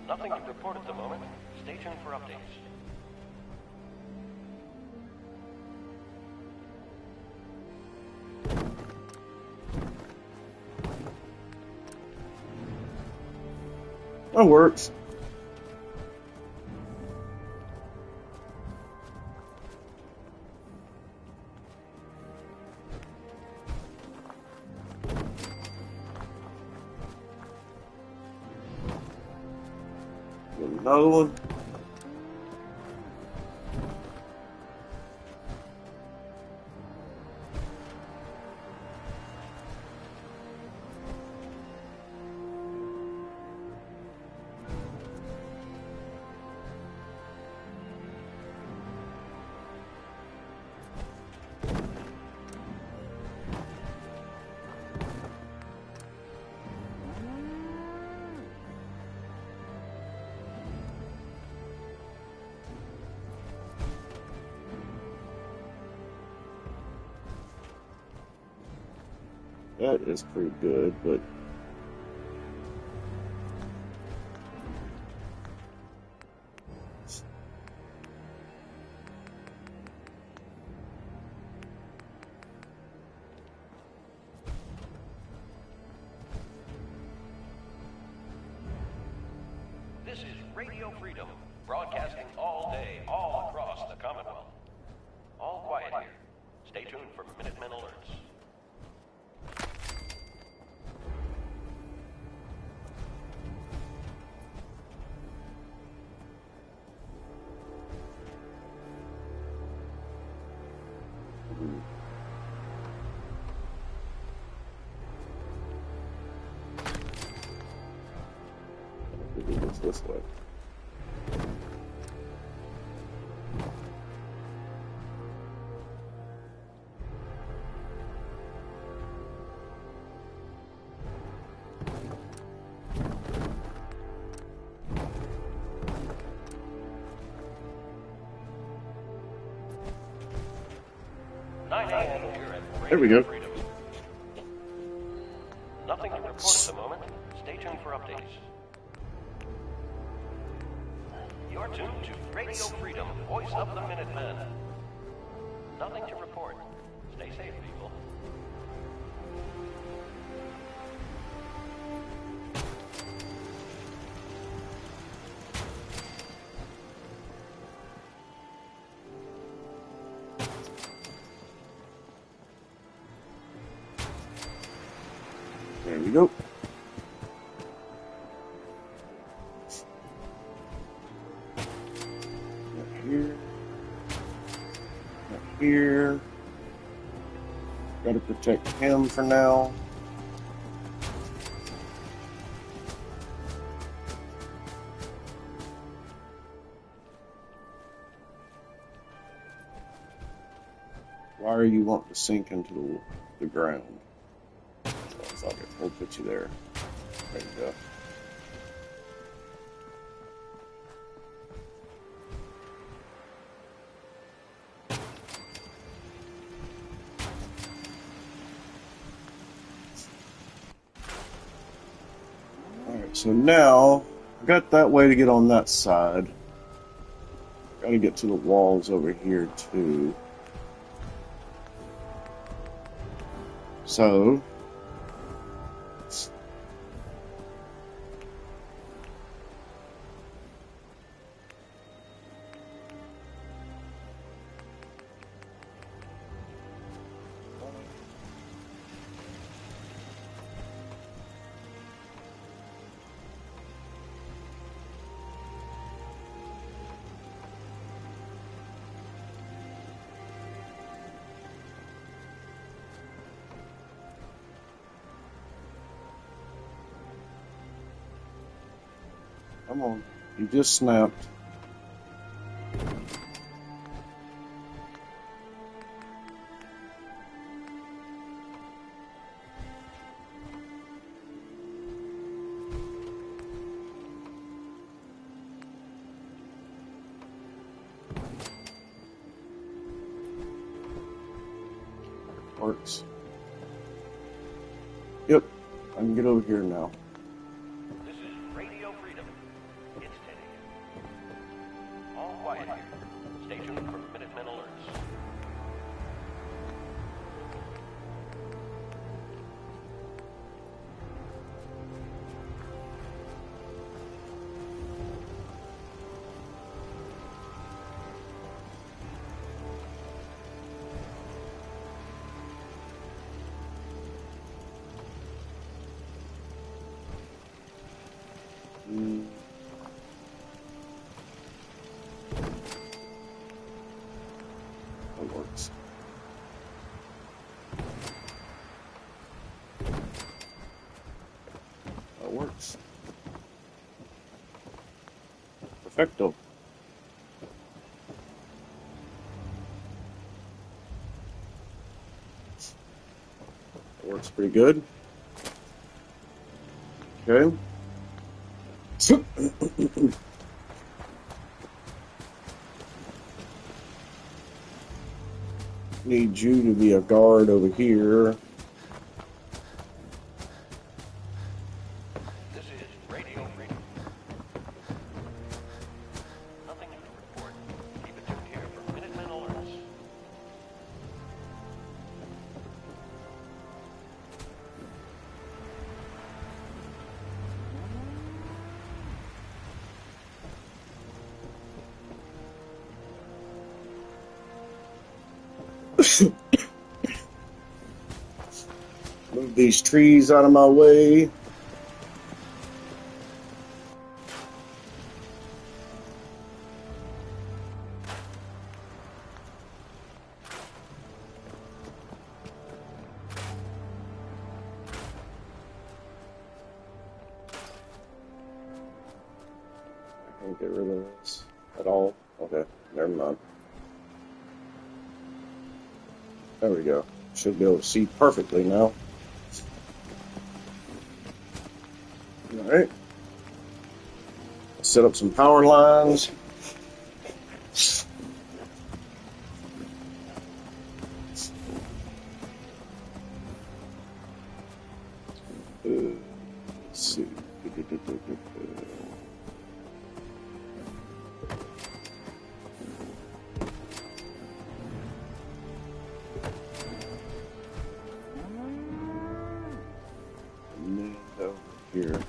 [SPEAKER 12] Nothing to report at the moment. Stay tuned for updates.
[SPEAKER 2] That works. Another one. That is pretty good, but
[SPEAKER 12] This is Radio Freedom, broadcasting all day, all across the Commonwealth. All quiet here. Stay tuned for Minutemen alerts.
[SPEAKER 2] it's this way. There we go.
[SPEAKER 12] Nothing to report at the moment. Stay tuned for updates. You're tuned to Radio Freedom, voice of the Minutemen. Nothing to report. Stay safe, people.
[SPEAKER 2] There we go. Here. Here. Gotta protect him for now. Why are you wanting to sink into the ground? Okay, we'll put you there. There you go. Alright, so now I got that way to get on that side. Gotta get to the walls over here too. So come on, you just snapped. Works. Yep, I can get over here now.
[SPEAKER 12] This is Radio Freedom. It's 10 a.m. All quiet here. Stay tuned for Minutemen alerts.
[SPEAKER 2] That works. That works. Perfecto. That works pretty good. Okay. Need you to be a guard over here. Move these trees out of my way. I can't get rid of this at all. Okay, never mind. There we go. Should be able to see perfectly now. Alright. Set up some power lines. Let's see. And then over here.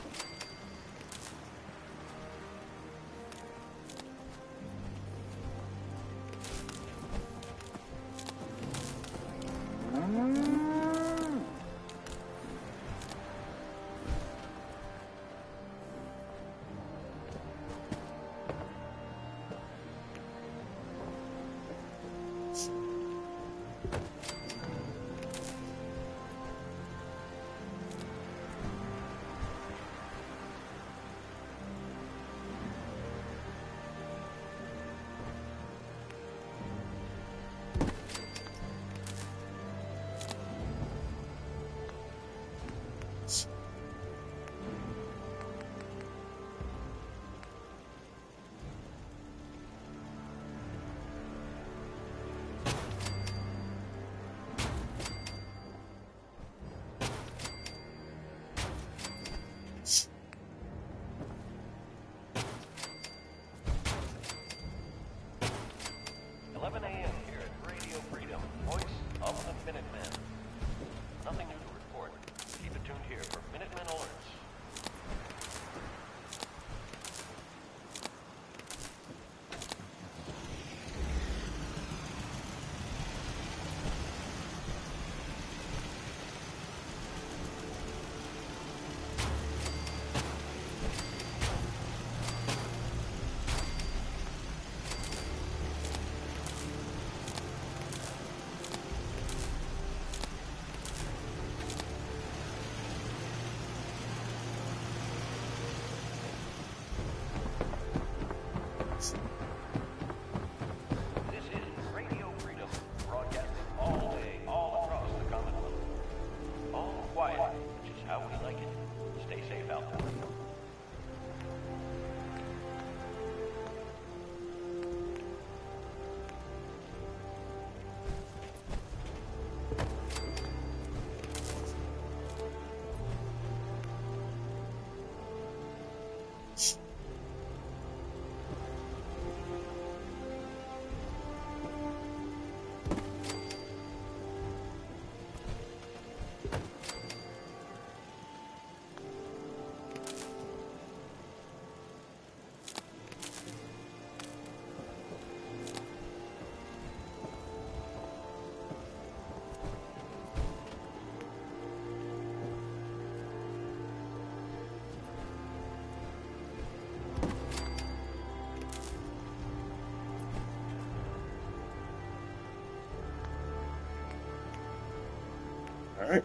[SPEAKER 2] All right.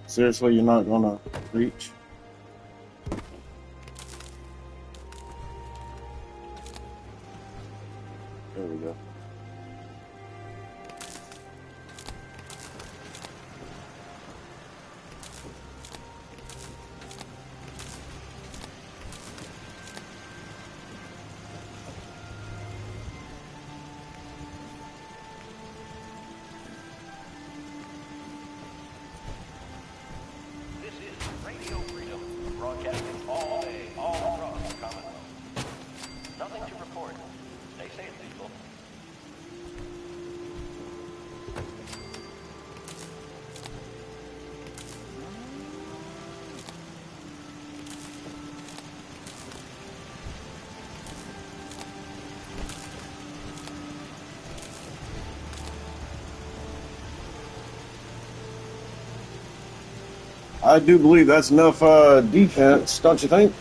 [SPEAKER 2] Seriously, you're not gonna reach? I do believe that's enough defense, don't you think?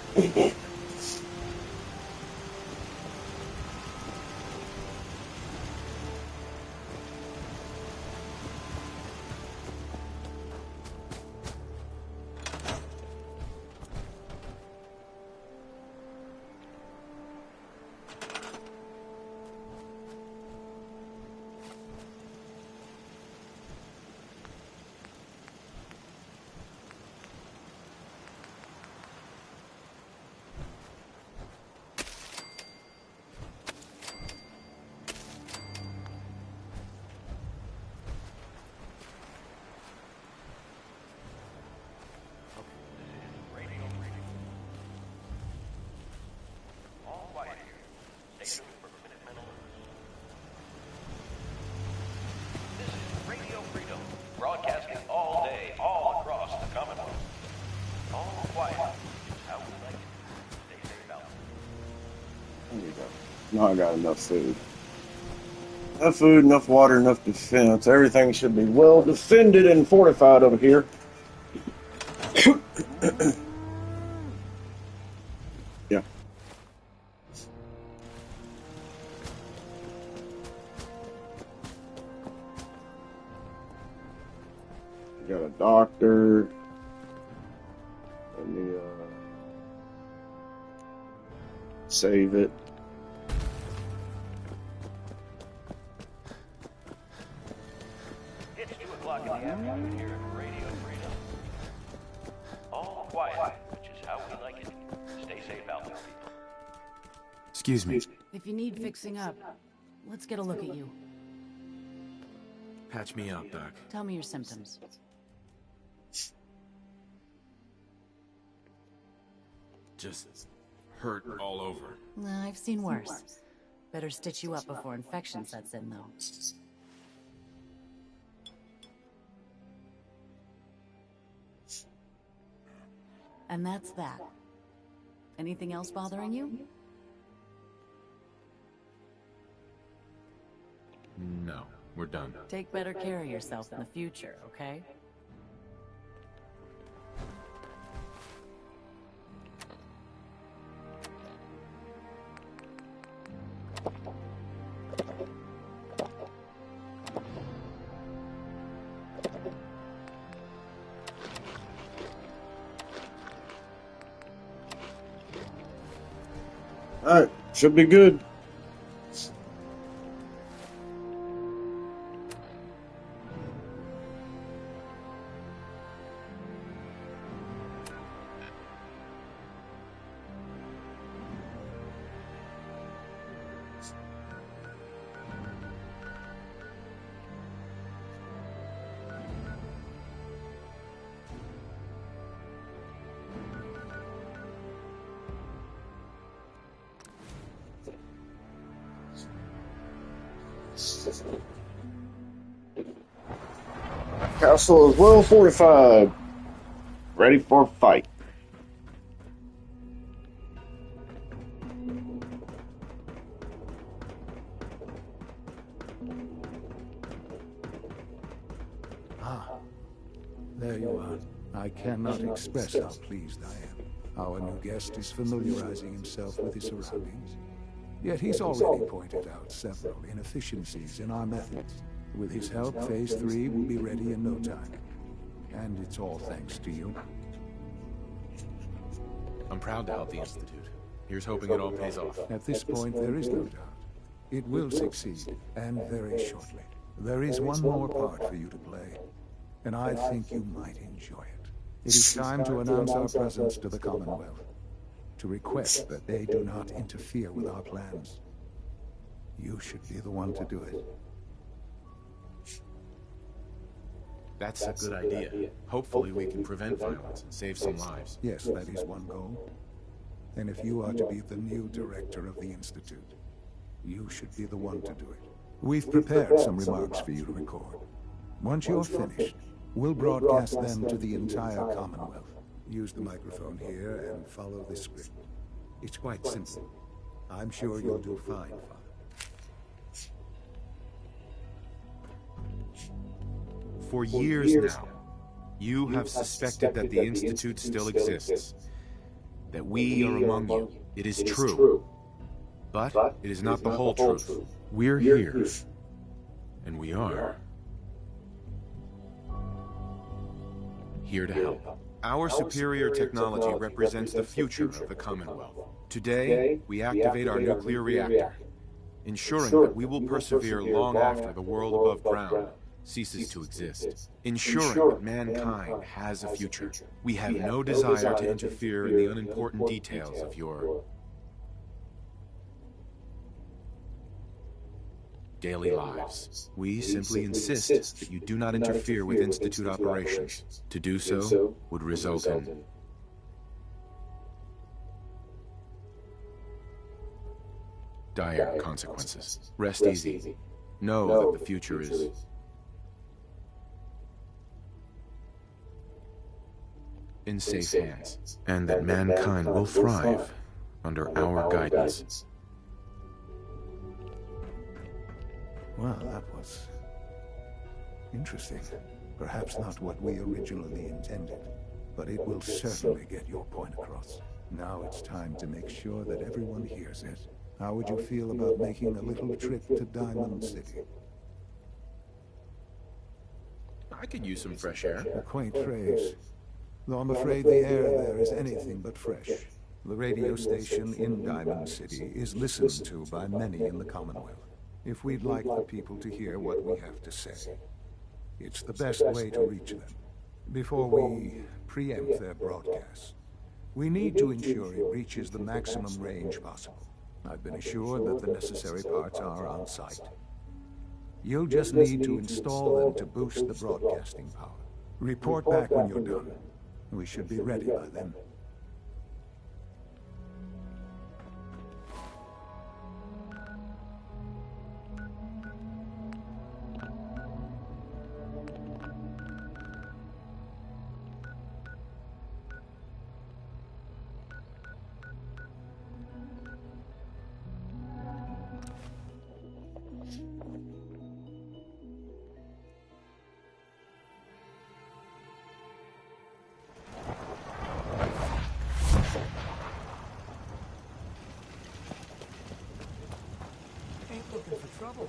[SPEAKER 12] Broadcasting all day, all across the Commonwealth. All quiet. How we like it. Stay safe out.
[SPEAKER 2] There you go. Now I got enough food. Enough food, enough water, enough defense. Everything should be well defended and fortified over here. Yeah. Got a doctor. Let me save it.
[SPEAKER 12] It's 2 o'clock in the afternoon here at Radio Freedom. All quiet, which is how we like it. Stay safe out there, people.
[SPEAKER 3] Excuse me.
[SPEAKER 23] If you need fixing up, let's get a look at you.
[SPEAKER 3] Patch me up, Doc.
[SPEAKER 23] Tell me your symptoms.
[SPEAKER 3] Just hurt all over.
[SPEAKER 23] I've seen worse. Better stitch you up before infection sets in, though. And that's that. Anything else bothering you?
[SPEAKER 3] No, we're done.
[SPEAKER 23] Take better care of yourself in the future, okay?
[SPEAKER 2] Alright, should be good. Castle is well fortified. Ready for a fight.
[SPEAKER 15] Ah, there you are. I cannot express how pleased I am. Our new guest is familiarizing himself with his surroundings. Yet he's already pointed out several inefficiencies in our methods. With his help, Phase 3 will be ready in no time. And it's all thanks to you.
[SPEAKER 3] I'm proud to help the Institute. Here's hoping it all pays off.
[SPEAKER 15] At this point, there is no doubt. It will succeed, and very shortly. There is one more part for you to play, and I think you might enjoy it. It is time to announce our presence to the Commonwealth, to request that they do not interfere with our plans. You should be the one to do it.
[SPEAKER 3] That's a good idea. Hopefully we can prevent violence and save some lives.
[SPEAKER 15] Yes, that is one goal. And if you are to be the new director of the Institute, you should be the one to do it. We've prepared some remarks for you to record. Once you're finished, we'll broadcast them to the entire Commonwealth. Use the microphone here and follow this script. It's quite simple. I'm sure you'll do fine, Father.
[SPEAKER 3] For years now, You have suspected that the Institute still exists, that we are among you. It is true. But it is not the whole truth. We're here. And we are here to help. Our superior technology represents the future of the Commonwealth. Today, we activate our nuclear reactor, ensuring that we will persevere long after the world above ground ceases to exist, ensuring that mankind has a future. We have no desire to interfere in the unimportant details of your daily lives. We simply insist that you do not interfere with Institute operations. To do so would result in dire consequences. Rest easy. Know that the future is in safe hands, and that mankind will thrive under our guidance.
[SPEAKER 15] Well, that was interesting. Perhaps not what we originally intended, but it will certainly get your point across. Now it's time to make sure that everyone hears it. How would you feel about making a little trip to Diamond City?
[SPEAKER 3] I could use some fresh air.
[SPEAKER 15] A quaint phrase, though I'm afraid the air there is anything but fresh. The radio station in Diamond City is listened to by many in the Commonwealth. If we'd like the people to hear what we have to say, it's the best way to reach them. Before we preempt their broadcast, we need to ensure it reaches the maximum range possible. I've been assured that the necessary parts are on site. You'll just need to install them to boost the broadcasting power. Report back when you're done. We should be ready by then.
[SPEAKER 16] Ain't looking for trouble.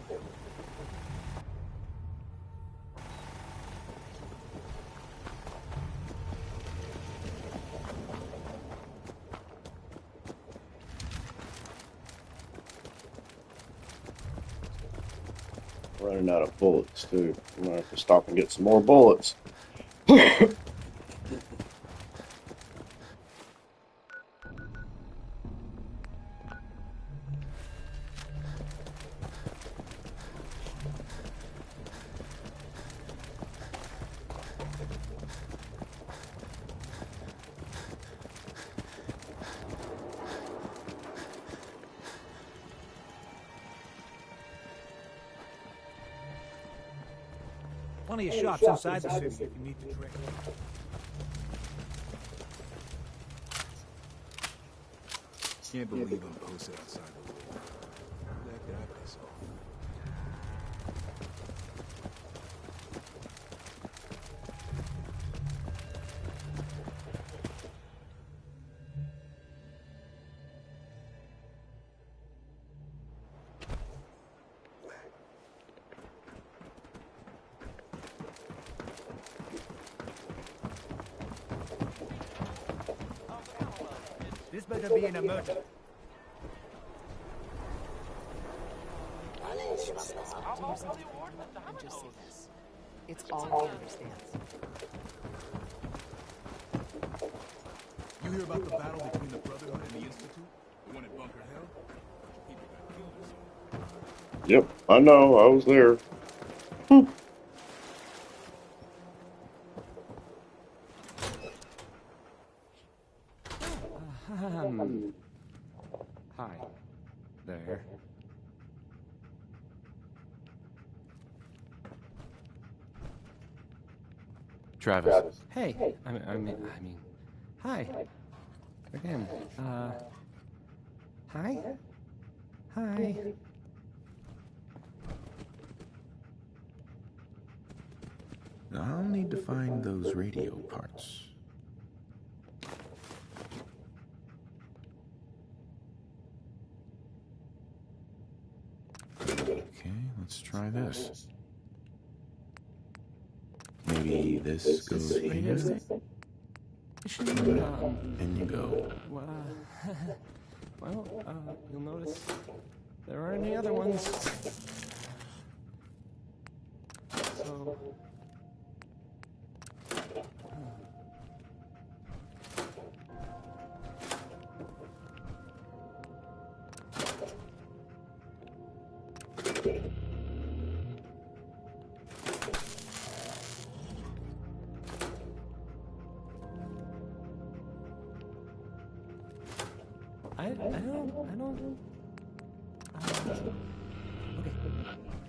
[SPEAKER 2] Running out of bullets, too. I'm gonna have to stop and get some more bullets.
[SPEAKER 16] Plenty of shops inside the city if you need to drink.
[SPEAKER 17] Can't believe I'm posted outside the wall. That guy piss off.
[SPEAKER 16] This better be an emergency.
[SPEAKER 10] And just say this. It's all he understands.
[SPEAKER 1] You hear about the battle between the Brotherhood and the Institute? The one at Bunker Hill? People got killed.
[SPEAKER 2] Yep, I know. I was there.
[SPEAKER 4] Hi. There.
[SPEAKER 3] Travis.
[SPEAKER 4] Hey. I mean. Hi. Again. Hi. Hi.
[SPEAKER 3] I'll need to find those radio parts. Okay, let's try this. Maybe this goes here. And you go.
[SPEAKER 4] Well, you'll notice there aren't any other ones. So... I don't... Okay.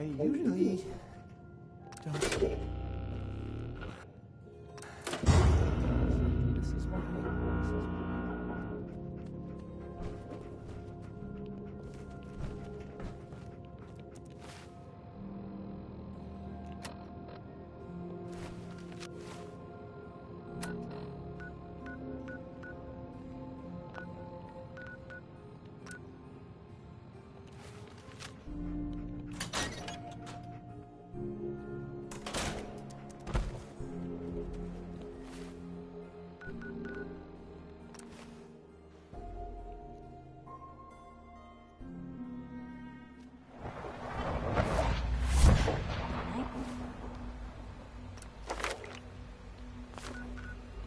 [SPEAKER 4] I usually don't... This is why...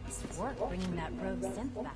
[SPEAKER 10] Nice work bringing that rogue synth back.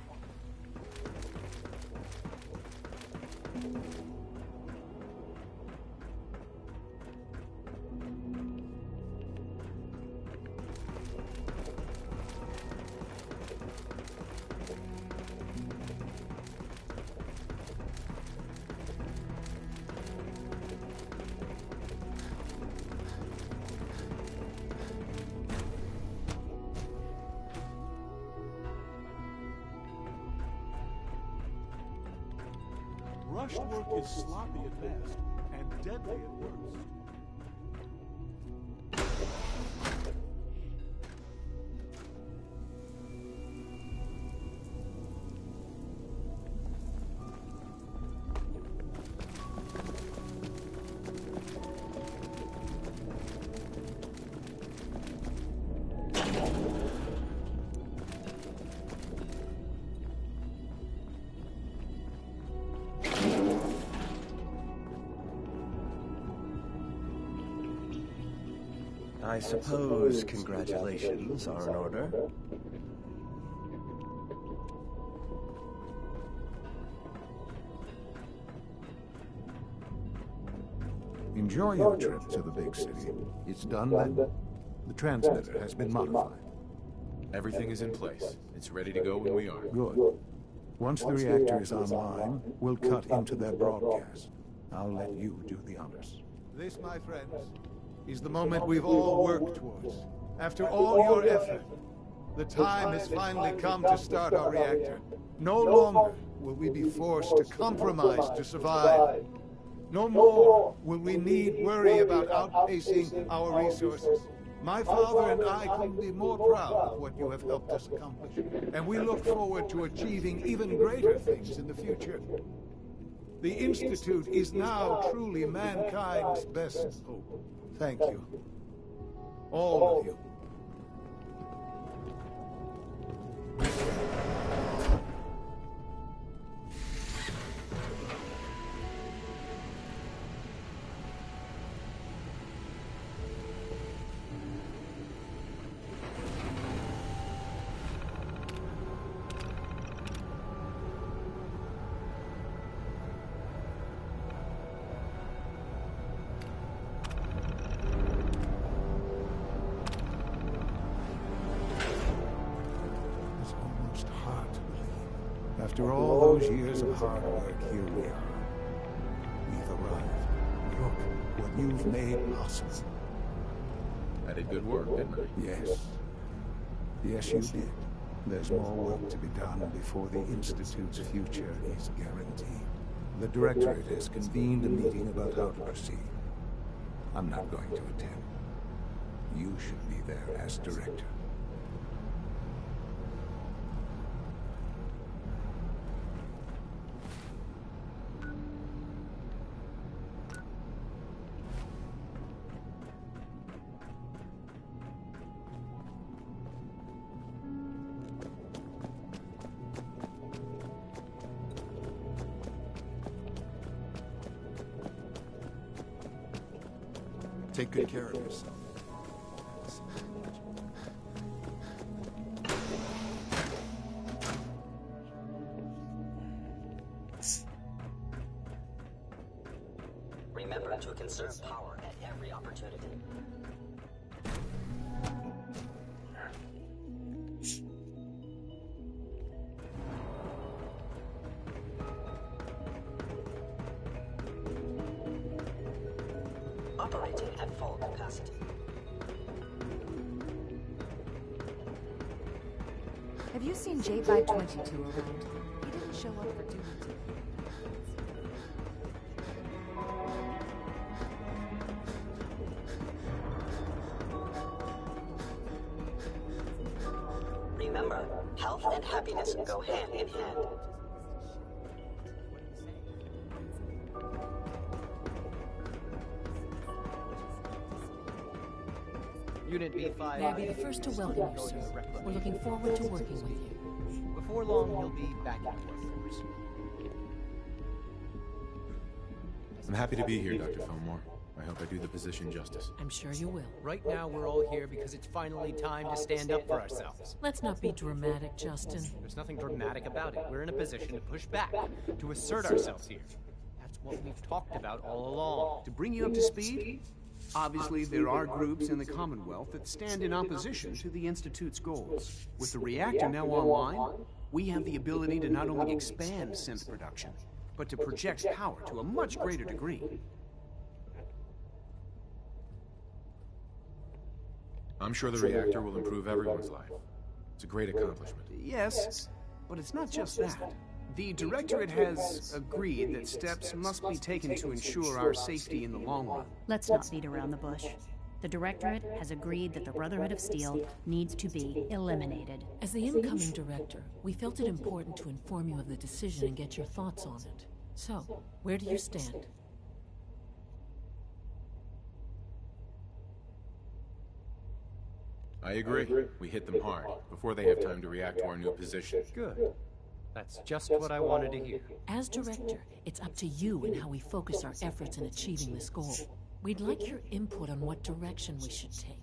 [SPEAKER 1] Rushed work is sloppy at best, and deadly at worst.
[SPEAKER 18] I suppose congratulations are in order.
[SPEAKER 15] Enjoy your trip to the big city. It's done then? The transmitter has been modified.
[SPEAKER 3] Everything is in place. It's ready to go when we are.
[SPEAKER 15] Good. Once the reactor is online, we'll cut into their broadcast. I'll let you do the honors.
[SPEAKER 13] This, my friends, is the moment we've all worked towards. After all your effort, the time has finally come to start our reactor. No longer will we be forced to compromise to survive. No more will we need worry about outpacing our resources. My father and I couldn't be more proud of what you have helped us accomplish, and we look forward to achieving even greater things in the future. The Institute is now truly mankind's best hope. Thank you. All of you. After all those years of hard work, here we are. We've arrived. Look what you've made possible.
[SPEAKER 3] I did good work, didn't I?
[SPEAKER 15] Yes. Yes, you did. There's more work to be done before the Institute's future is guaranteed. The Directorate has convened a meeting about how to proceed. I'm not going to attend. You should be there as director.
[SPEAKER 17] Take good care of yourself.
[SPEAKER 26] Remember to conserve power at every opportunity. Operating at full capacity.
[SPEAKER 10] Have you seen J522 around? He didn't show up for duty today.
[SPEAKER 26] Remember, health and happiness go hand in hand.
[SPEAKER 8] Unit B5.
[SPEAKER 6] May I be the first to welcome you, sir. We're looking forward to working with you.
[SPEAKER 8] Before long, he'll be back in the workforce.
[SPEAKER 3] I'm happy to be here, Dr. Fillmore. I hope I do the position justice.
[SPEAKER 6] I'm sure you will.
[SPEAKER 8] Right now, we're all here because it's finally time to stand up for ourselves.
[SPEAKER 6] Let's not be dramatic, Justin.
[SPEAKER 8] There's nothing dramatic about it. We're in a position to push back, to assert ourselves here. That's what we've talked about all along.
[SPEAKER 19] To bring you up to speed, obviously there are groups in the Commonwealth that stand in opposition to the Institute's goals. With the reactor now online, we have the ability to not only expand synth production, but to project power to a much greater degree.
[SPEAKER 3] I'm sure the reactor will improve everyone's life. It's a great accomplishment.
[SPEAKER 19] Yes, but it's not just that. The Directorate has agreed that steps must be taken to ensure our safety in the long run.
[SPEAKER 23] Let's not beat around the bush. The Directorate has agreed that the Brotherhood of Steel needs to be eliminated.
[SPEAKER 6] As the incoming director, we felt it important to inform you of the decision and get your thoughts on it. So, where do you stand?
[SPEAKER 3] I agree. We hit them hard, before they have time to react to our new position.
[SPEAKER 8] Good. That's just what I wanted to hear.
[SPEAKER 6] As director, it's up to you and how we focus our efforts in achieving this goal. We'd like your input on what direction we should take.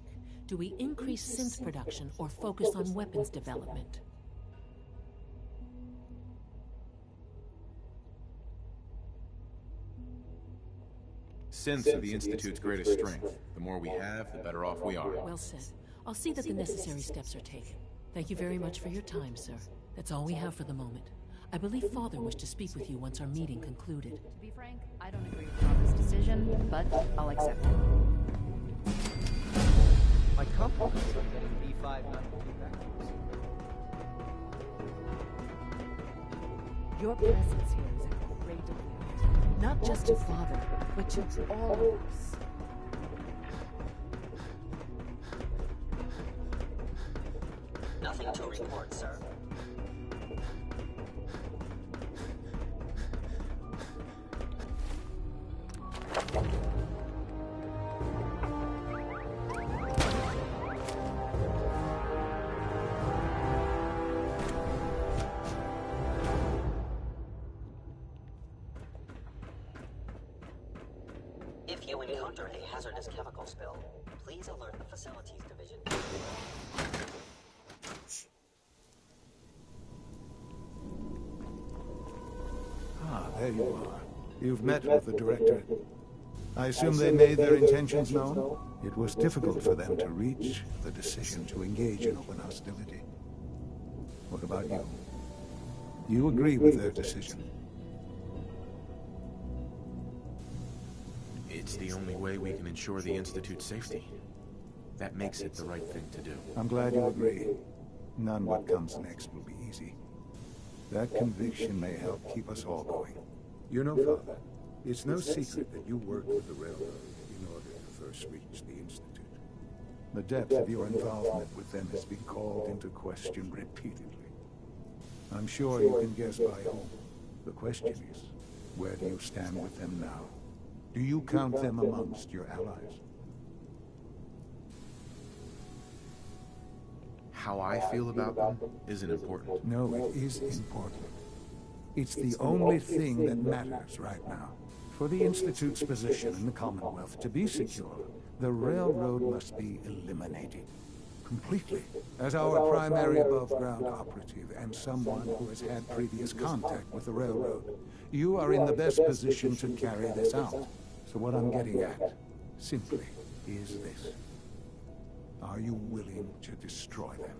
[SPEAKER 6] Do we increase synth production or focus on weapons development?
[SPEAKER 3] Synths are the Institute's greatest strength. The more we have, the better off we are.
[SPEAKER 6] Well said. I'll see that the necessary steps are taken. Thank you very much for your time, sir. That's all we have for the moment. I believe Father wished to speak with you once our meeting concluded.
[SPEAKER 23] To be frank, I don't agree with Father's decision, but I'll accept it.
[SPEAKER 8] My compliments on getting B592 back to us.
[SPEAKER 10] Your presence here is a great gift, not just to Father, but to all of us.
[SPEAKER 26] Nothing to report, sir. If you encounter a hazardous chemical spill, please alert the Facilities Division.
[SPEAKER 15] Ah, there you are. You've met with the Directorate. I assume they made their intentions known? It was difficult for them to reach the decision to engage in open hostility. What about you? You agree with their decision?
[SPEAKER 3] It's the only way we can ensure the Institute's safety. That makes it the right thing to do.
[SPEAKER 15] I'm glad you agree. None what comes next will be easy. That conviction may help keep us all going. You know, Father, it's no secret that you worked with the Railroad in order to first reach the Institute. The depth of your involvement with them has been called into question repeatedly. I'm sure you can guess by whom. The question is, where do you stand with them now? Do you count them amongst your allies?
[SPEAKER 3] How I feel about them isn't important.
[SPEAKER 15] No, it is important. It's the only thing that matters right now. For the Institute's position in the Commonwealth to be secure, the Railroad must be eliminated. Completely. As our primary above-ground operative and someone who has had previous contact with the Railroad, you are in the best position to carry this out. So what I'm getting at, simply, is this. Are you willing to destroy them?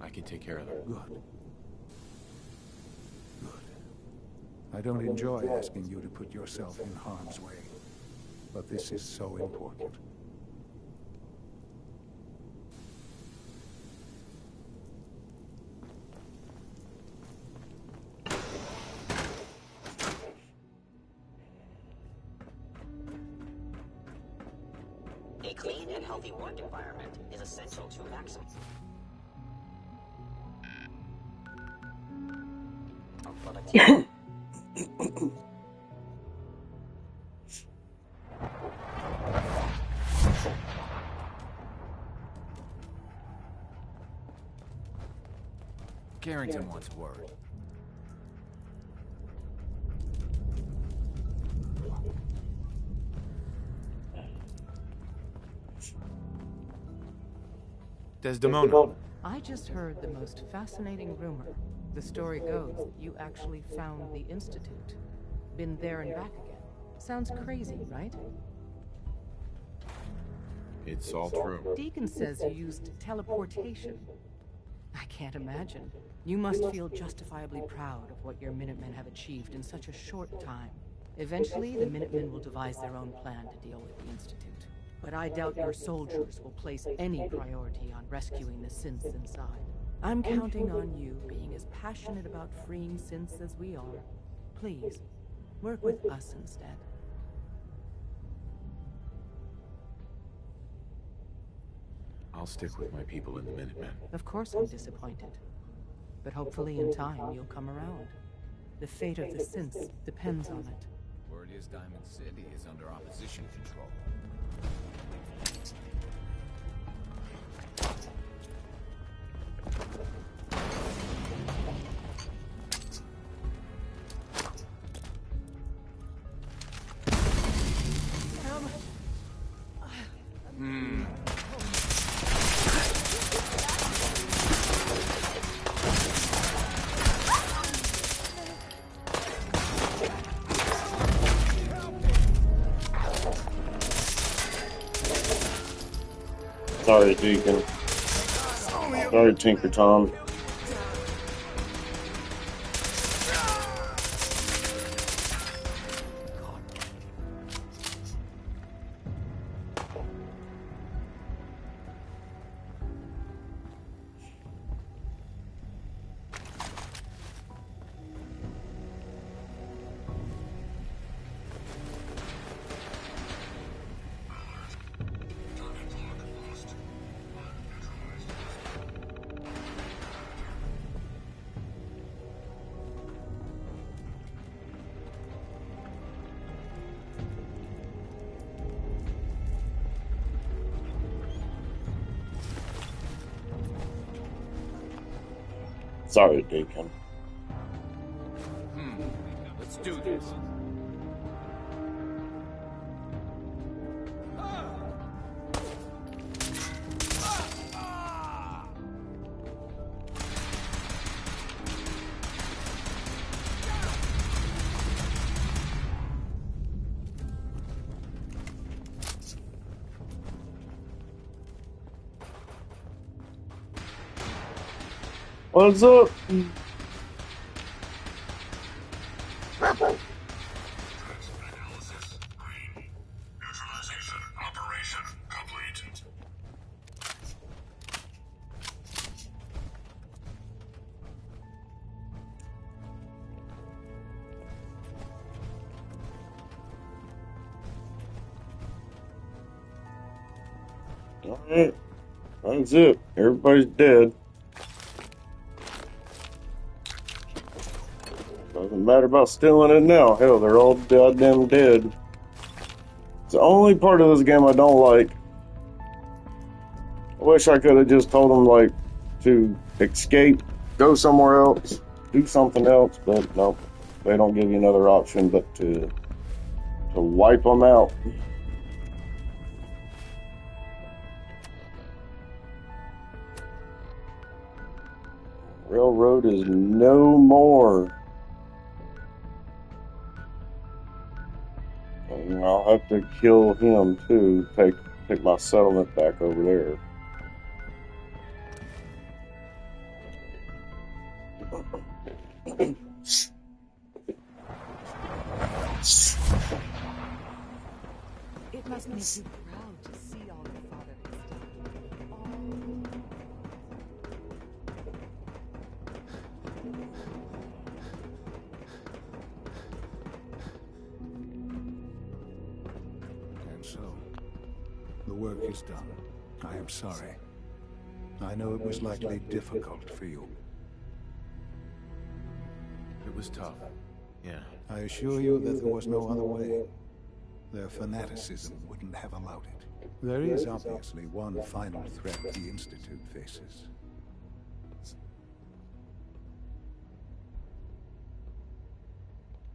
[SPEAKER 3] I can take care of them.
[SPEAKER 15] Good. I don't enjoy asking you to put yourself in harm's way, but this is so important.
[SPEAKER 26] A clean and healthy work environment is essential to maximum productivity.
[SPEAKER 5] Carrington wants word.
[SPEAKER 3] Desdemona.
[SPEAKER 6] I just heard the most fascinating rumor. The story goes that you actually found the Institute. Been there and back again. Sounds crazy, right?
[SPEAKER 3] It's all true.
[SPEAKER 6] Deacon says you used teleportation. I can't imagine. You must feel justifiably proud of what your Minutemen have achieved in such a short time. Eventually, the Minutemen will devise their own plan to deal with the Institute. But I doubt your soldiers will place any priority on rescuing the synths inside. I'm counting on you being as passionate about freeing synths as we are. Please, work with us instead.
[SPEAKER 3] I'll stick with my people in the Minutemen.
[SPEAKER 6] Of course I'm disappointed. But hopefully in time you'll come around. The fate of the synths depends on it.
[SPEAKER 17] Word is Diamond City is under opposition control.
[SPEAKER 2] Sorry, Deacon. Sorry, Tinker Tom. Sorry, Deacon.
[SPEAKER 17] Let's do this.
[SPEAKER 2] What's up?
[SPEAKER 9] Analysis green. Neutralization operation complete.
[SPEAKER 2] Alright. That's it. Everybody's dead. Doesn't matter about stealing it now. Hell, they're all goddamn dead. It's the only part of this game I don't like. I wish I could have just told them, like, to escape, go somewhere else, do something else, but nope. They don't give you another option but to wipe them out. Railroad is no more. And I'll have to kill him too. Take my settlement back over there.
[SPEAKER 10] It must make you proud to see all your father has done.
[SPEAKER 15] And so, the work is done. I am sorry. I know it was likely difficult for you.
[SPEAKER 3] It was tough. Yeah.
[SPEAKER 15] I assure you that there was no other way. Their fanaticism wouldn't have allowed it. There is obviously one final threat the Institute faces.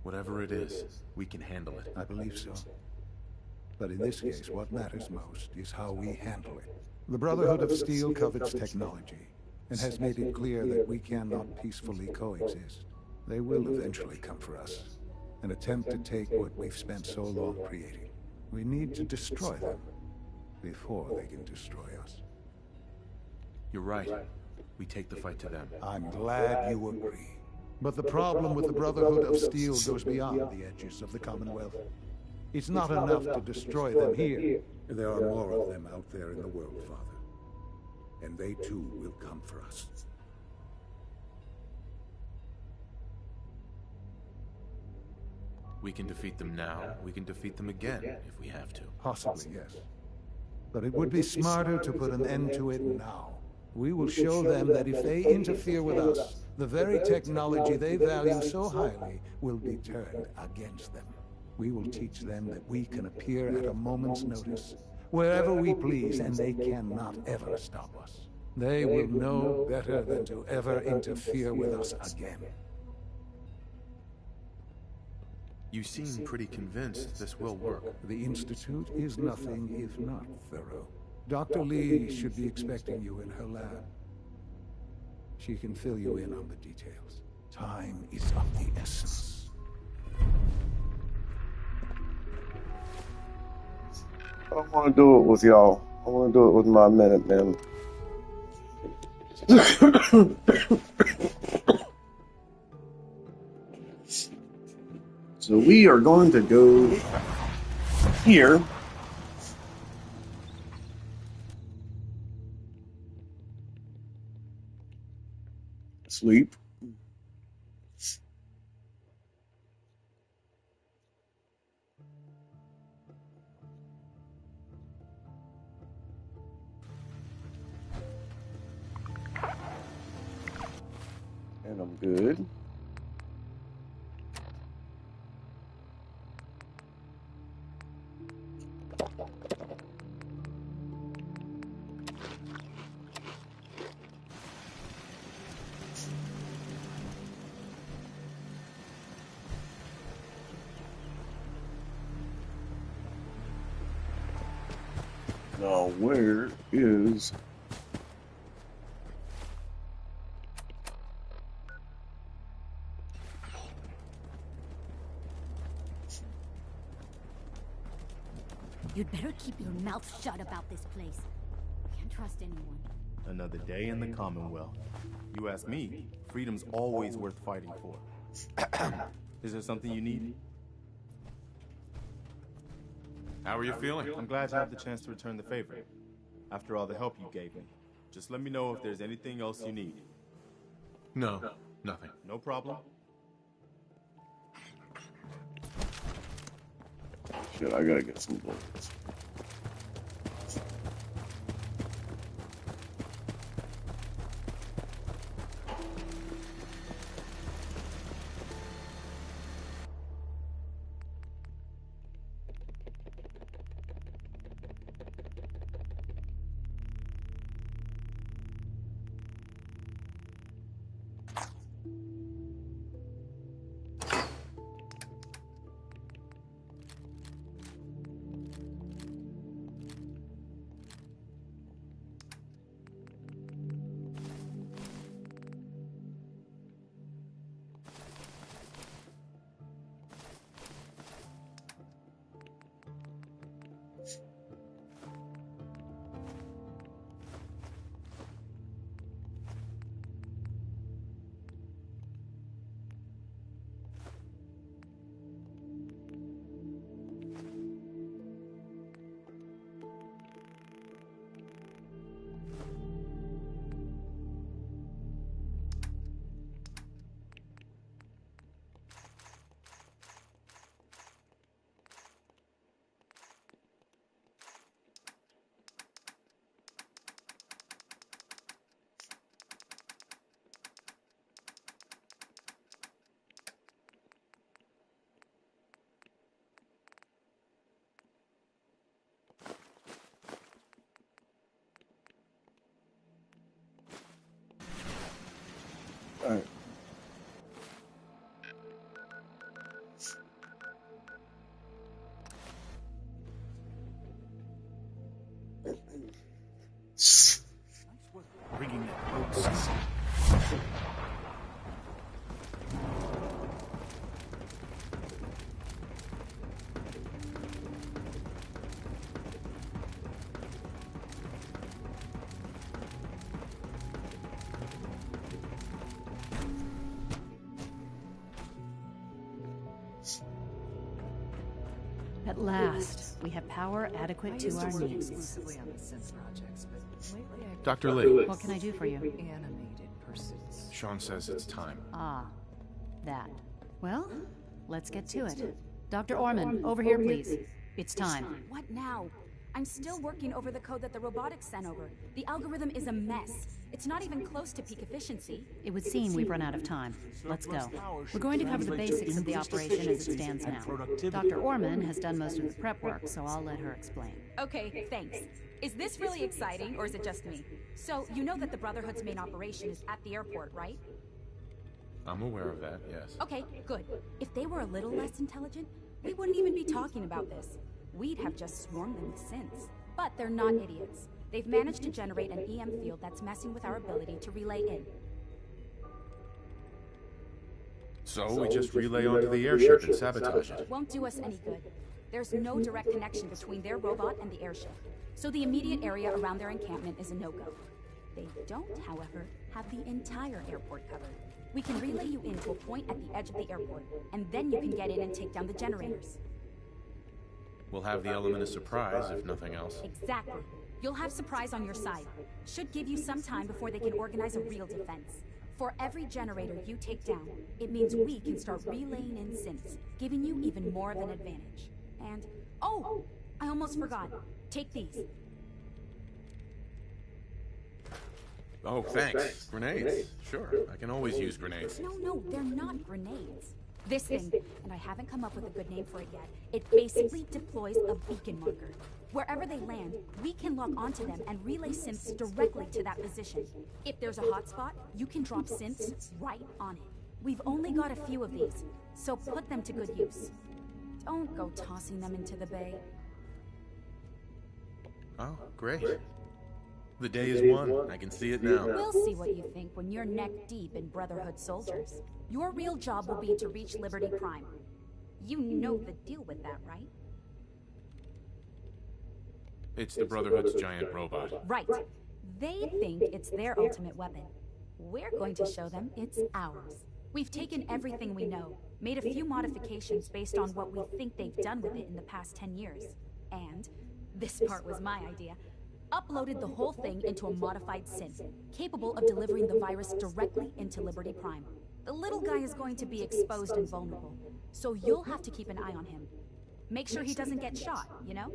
[SPEAKER 3] Whatever it is, we can handle it.
[SPEAKER 15] I believe so. But in this case, what matters most is how we handle it. The Brotherhood of Steel covets technology, and has made it clear that we cannot peacefully coexist. They will eventually come for us, and attempt to take what we've spent so long creating. We need to destroy them before they can destroy us.
[SPEAKER 3] You're right. We take the fight to them.
[SPEAKER 15] I'm glad you agree. But the problem with the Brotherhood of Steel goes beyond the edges of the Commonwealth. It's not enough to destroy them here. There are more of them out there in the world, Father. And they too will come for us.
[SPEAKER 3] We can defeat them now. We can defeat them again if we have to.
[SPEAKER 15] Possibly, yes. But it would be smarter to put an end to it now. We will show them that if they interfere with us, the very technology they value so highly will be turned against them. We will teach them that we can appear at a moment's notice, wherever we please, and they cannot ever stop us. They will know better than to ever interfere with us again.
[SPEAKER 3] You seem pretty convinced this will work.
[SPEAKER 15] The Institute is nothing if not thorough. Dr. Lee should be expecting you in her lab. She can fill you in on the details. Time is of the essence.
[SPEAKER 2] I don't want to do it with y'all. I want to do it with my Minutemen. So we are going to go here. Sleep. And I'm good. Now, where is...
[SPEAKER 14] You'd better keep your mouth shut about this place. Can't trust anyone.
[SPEAKER 20] Another day in the Commonwealth. You ask me, freedom's always worth fighting for. Is there something you need?
[SPEAKER 3] How are you feeling?
[SPEAKER 20] I'm glad to have the chance to return the favor. After all the help you gave me. Just let me know if there's anything else you need.
[SPEAKER 3] No, nothing.
[SPEAKER 20] No problem.
[SPEAKER 2] Shit, I gotta get some bullets.
[SPEAKER 23] At last, we have power adequate to our needs.
[SPEAKER 6] Exclusively on the synth projects, but lately I've
[SPEAKER 3] Dr. Lee.
[SPEAKER 23] What can I do for you?
[SPEAKER 6] animated pursuits.
[SPEAKER 3] Sean says it's time.
[SPEAKER 23] Ah, that. Well, let's get to it. Dr. Orman, over here, please. It's time.
[SPEAKER 14] What now? I'm still working over the code that the robotics sent over. The algorithm is a mess. It's not even close to peak efficiency.
[SPEAKER 23] It would seem we've run out of time. Let's go. We're going to cover the basics of the operation as it stands now. Dr. Orman has done most of the prep work, so I'll let her explain.
[SPEAKER 14] Okay, thanks. Is this really exciting, or is it just me? So, you know that the Brotherhood's main operation is at the airport, right?
[SPEAKER 3] I'm aware of that, yes.
[SPEAKER 14] Okay, good. If they were a little less intelligent, we wouldn't even be talking about this. We'd have just swarmed them with synths. But they're not idiots. They've managed to generate an EM field that's messing with our ability to relay in.
[SPEAKER 3] So we just relay onto the airship and sabotage it.
[SPEAKER 14] Won't do us any good. There's no direct connection between their robot and the airship, so the immediate area around their encampment is a no-go. They don't, however, have the entire airport covered. We can relay you in to a point at the edge of the airport, and then you can get in and take down the generators.
[SPEAKER 3] We'll have the element of surprise, if nothing else.
[SPEAKER 14] Exactly. You'll have surprise on your side. Should give you some time before they can organize a real defense. For every generator you take down, it means we can start relaying in synths, giving you even more of an advantage. And, oh, I almost forgot. Take these.
[SPEAKER 3] Oh, thanks. Grenades. Sure, I can always use grenades.
[SPEAKER 14] No, they're not grenades. This thing, and I haven't come up with a good name for it yet, it basically deploys a beacon marker. Wherever they land, we can lock onto them and relay synths directly to that position. If there's a hotspot, you can drop synths right on it. We've only got a few of these, so put them to good use. Don't go tossing them into the bay.
[SPEAKER 3] Oh, great. The day is won. I can see it now.
[SPEAKER 14] We'll see what you think when you're neck deep in Brotherhood soldiers. Your real job will be to reach Liberty Prime. You know the deal with that, right?
[SPEAKER 3] It's the Brotherhood's giant robot.
[SPEAKER 14] Right. They think it's their ultimate weapon. We're going to show them it's ours. We've taken everything we know, made a few modifications based on what we think they've done with it in the past 10 years. And, this part was my idea, uploaded the whole thing into a modified synth, capable of delivering the virus directly into Liberty Prime. The little guy is going to be exposed and vulnerable, so you'll have to keep an eye on him. Make sure he doesn't get shot, you know?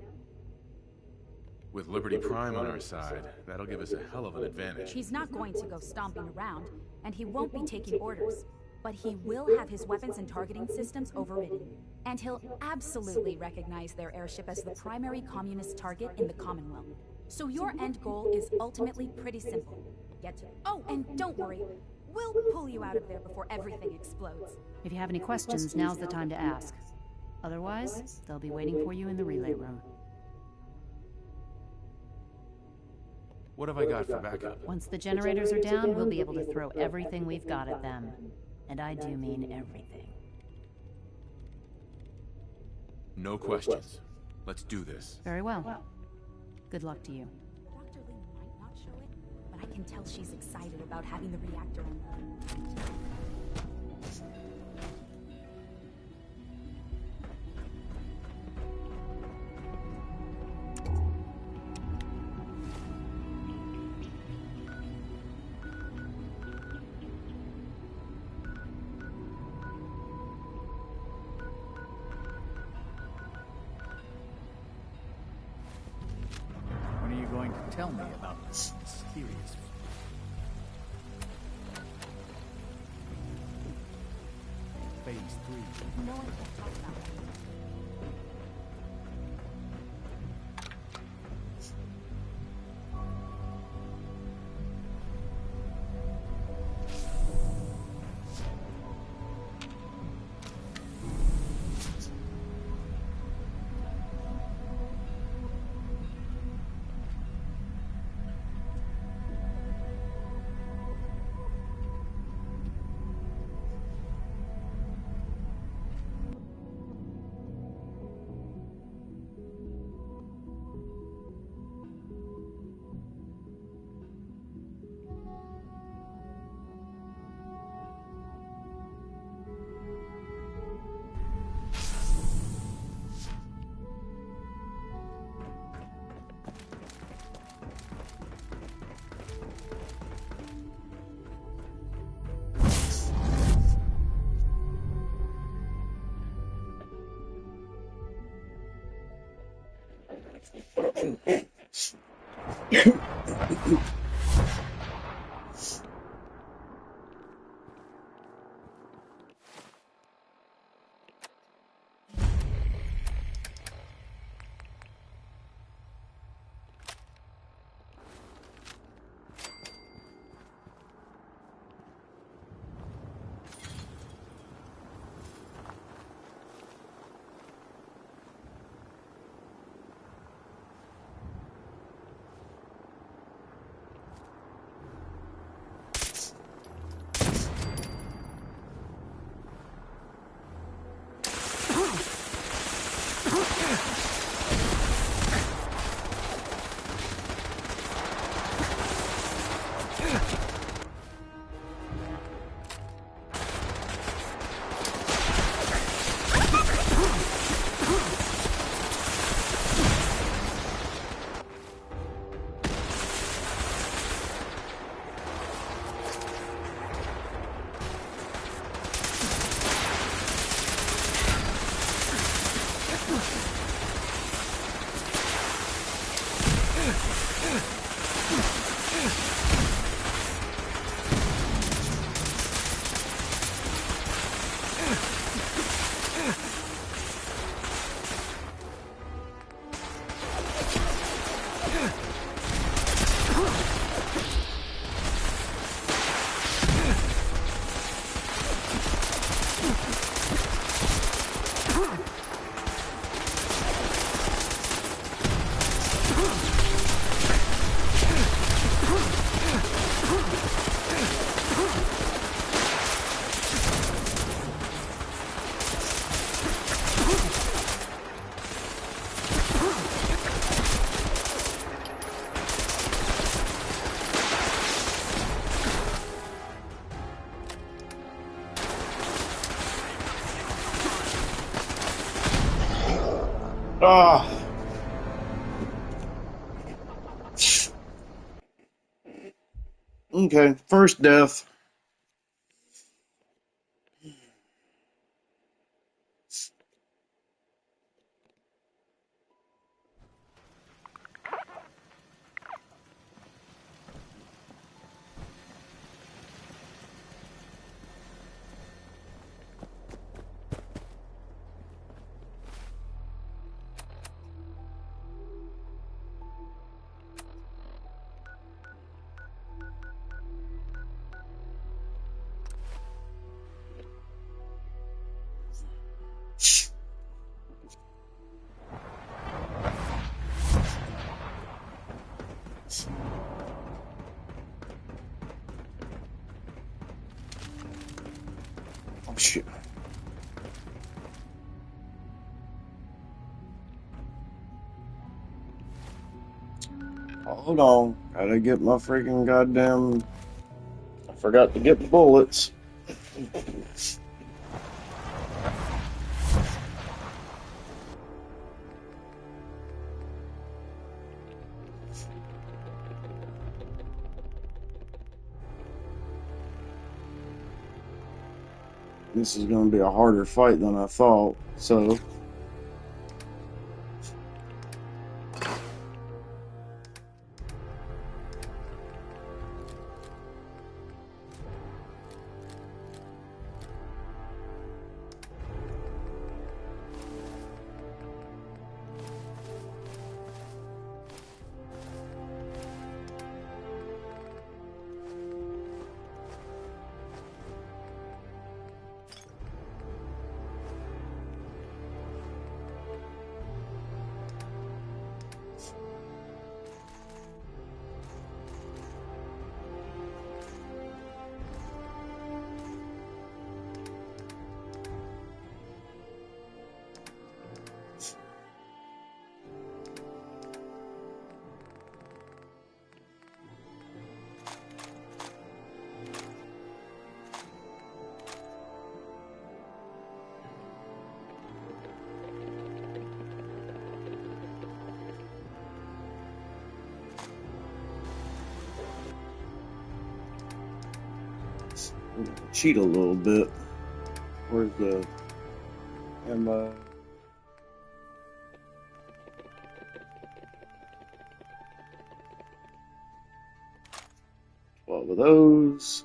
[SPEAKER 3] With Liberty Prime on our side, that'll give us a hell of an advantage.
[SPEAKER 14] He's not going to go stomping around, and he won't be taking orders. But he will have his weapons and targeting systems overridden. And he'll absolutely recognize their airship as the primary communist target in the Commonwealth. So your end goal is ultimately pretty simple. Get to... Oh, and don't worry. We'll pull you out of there before everything explodes.
[SPEAKER 23] If you have any questions, now's the time to ask. Otherwise, they'll be waiting for you in the relay room.
[SPEAKER 3] What have I got for backup?
[SPEAKER 23] Once the generators are down, we'll be able to throw everything we've got at them. And I do mean everything.
[SPEAKER 3] No questions. Let's do this.
[SPEAKER 23] Very well. Good luck to you.
[SPEAKER 14] Dr. Lee might not show it, but I can tell she's excited about having the reactor on.
[SPEAKER 5] Tell me about this mysterious... Phase 3.
[SPEAKER 14] No one can talk about it.
[SPEAKER 2] Ah. Okay, first death. Oh shit. Hold on. Gotta get my freaking goddamn... I forgot to get the bullets. This is going to be a harder fight than I thought, so... cheat a little bit. Where's the ammo? all of those.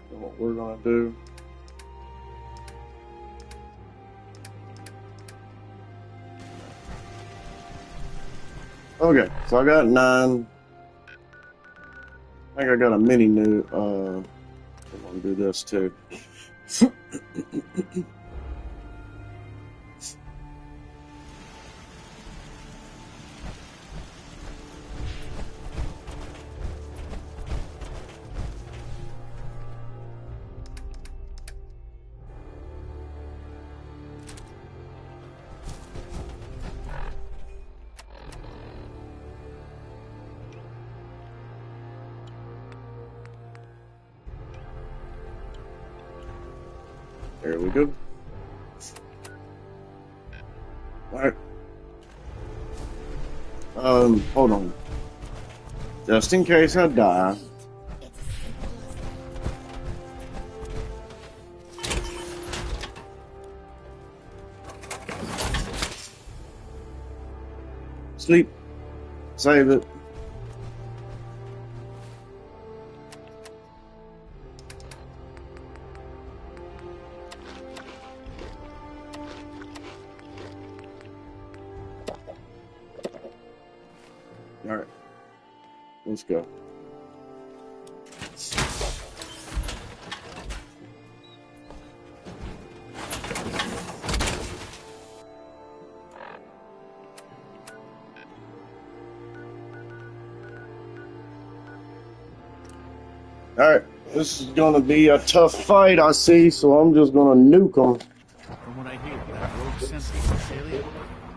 [SPEAKER 2] What we're gonna do. Okay, so I got 9. I think I got a mini new. I'm gonna do this too. There we go. Alright. Hold on. Just in case I die. Sleep. Save it. Alright, let's go. Alright, this is gonna be a tough fight, I see, so I'm just gonna nuke them.
[SPEAKER 5] From what I hear, that rogue sensei in Celia,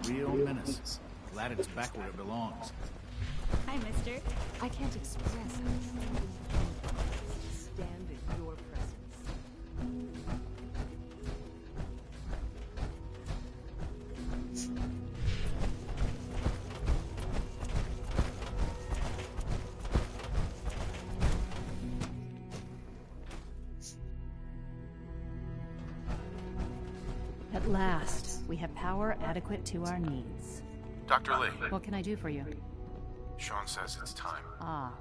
[SPEAKER 5] real menace. Glad it's back where it belongs.
[SPEAKER 14] Hi, mister.
[SPEAKER 10] I can't express how stand in your presence.
[SPEAKER 23] At last, we have power adequate to our needs.
[SPEAKER 3] Dr. Lee.
[SPEAKER 23] What can I do for you?
[SPEAKER 3] Sean says it's time.
[SPEAKER 23] Ah.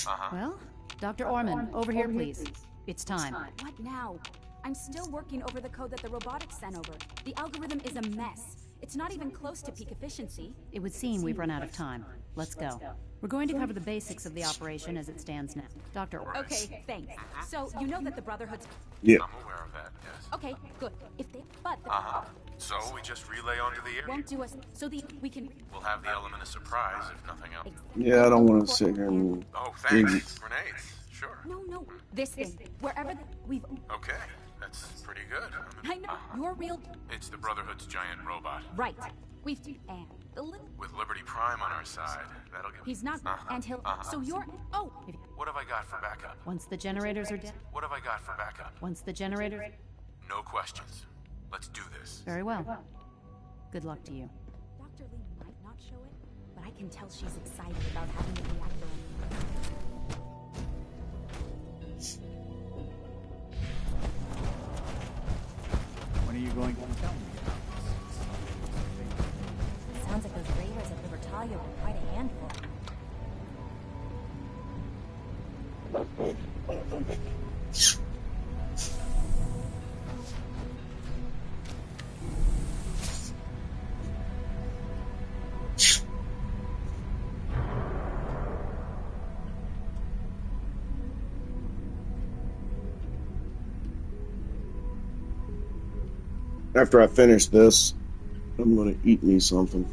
[SPEAKER 3] Uh-huh.
[SPEAKER 23] Well, Dr. Orman, over here, please. It's time.
[SPEAKER 14] What now? I'm still working over the code that the robotics sent over. The algorithm is a mess. It's not even close to peak efficiency.
[SPEAKER 23] It would seem we've run out of time. Let's go. We're going to cover the basics of the operation as it stands now. Dr. Orman.
[SPEAKER 14] Okay, thanks. So, you know that the Brotherhood's...
[SPEAKER 2] Yeah.
[SPEAKER 3] I'm aware of that, yes.
[SPEAKER 14] Okay, good. If they... But...
[SPEAKER 3] Uh-huh. So we just relay onto the area?
[SPEAKER 14] Won't do us... So we can...
[SPEAKER 3] We'll have the element of surprise, if nothing else.
[SPEAKER 2] Yeah, I don't want to sit here and...
[SPEAKER 3] Oh, thanks. Grenades. Sure.
[SPEAKER 14] No. This thing. Wherever we've...
[SPEAKER 3] Okay. That's pretty good.
[SPEAKER 14] I know. You're real...
[SPEAKER 3] It's the Brotherhood's giant robot.
[SPEAKER 14] Right. We've... And the little...
[SPEAKER 3] With Liberty Prime on our side, that'll give...
[SPEAKER 14] He's not... And he'll... So you're... Oh!
[SPEAKER 3] What have I got for backup?
[SPEAKER 23] Once the generators are dead...
[SPEAKER 3] What have I got for backup?
[SPEAKER 23] Once the generators...
[SPEAKER 3] No questions. Let's do this.
[SPEAKER 23] Very well. Good luck to you.
[SPEAKER 14] Dr. Lee might not show it, but I can tell she's excited about having the reactor.
[SPEAKER 5] When are you going to tell me about this?
[SPEAKER 14] Sounds like those raiders at Libertalia were quite a handful.
[SPEAKER 2] After I finish this, I'm gonna eat me something.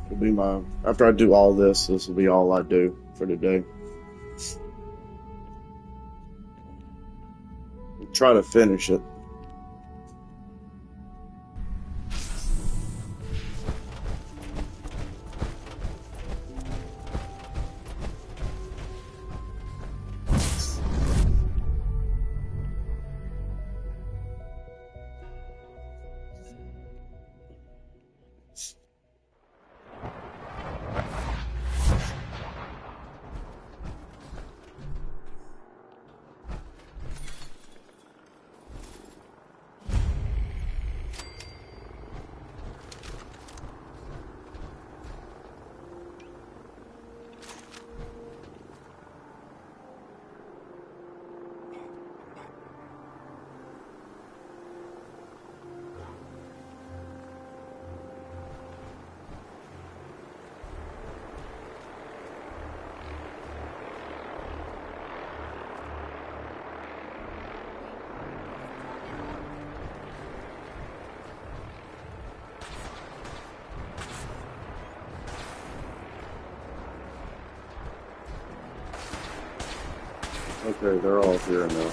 [SPEAKER 2] It'll be my... After I do all this, this will be all I do. for today. Try to finish it. Okay, they're all here now.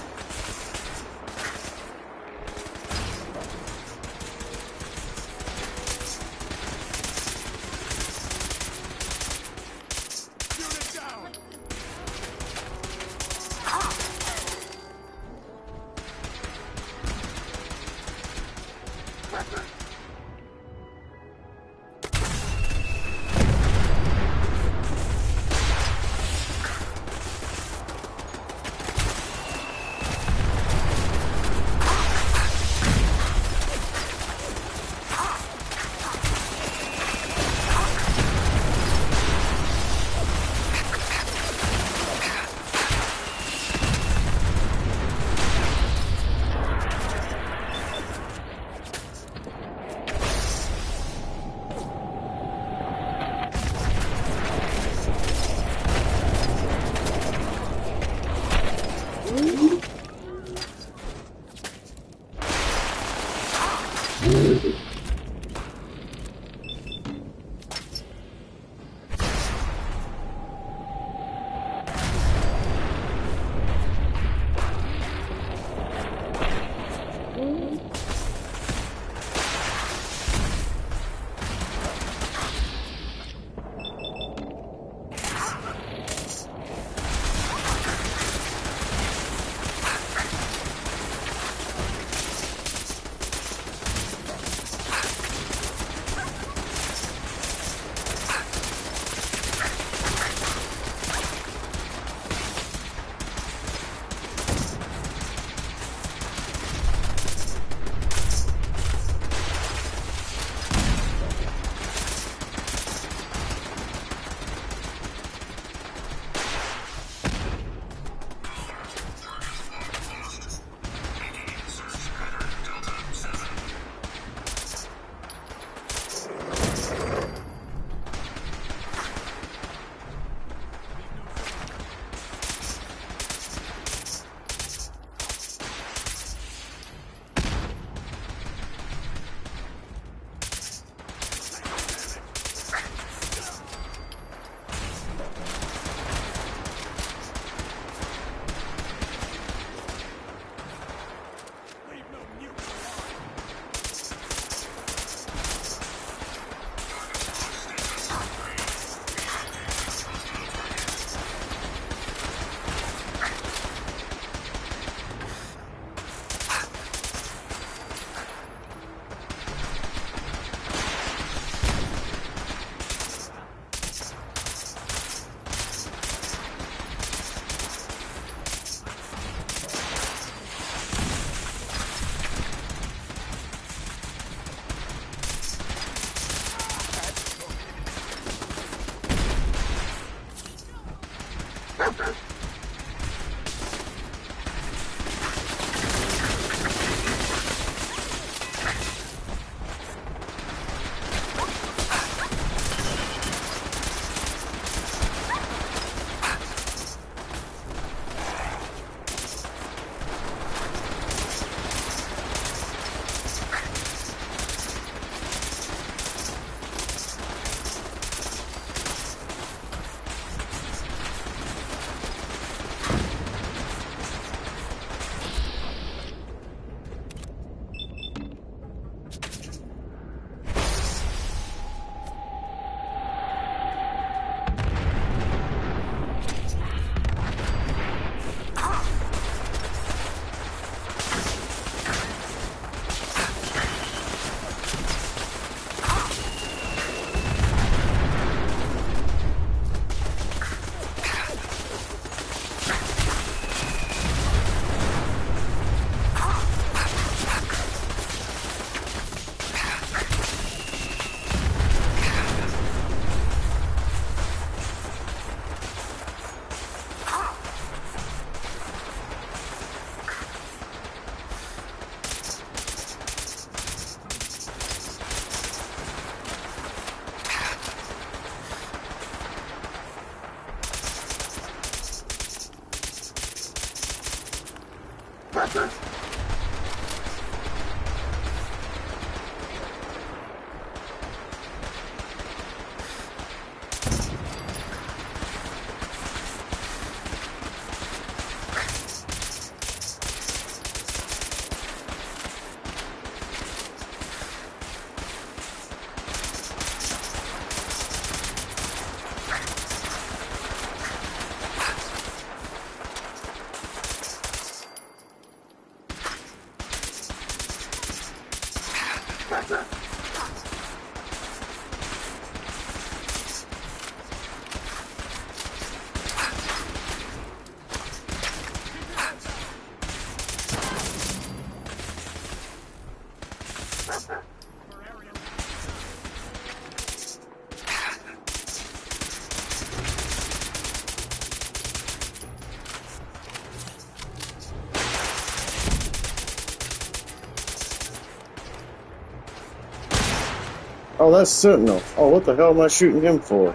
[SPEAKER 2] Oh, that's Sentinel. Oh, what the hell am I shooting him for?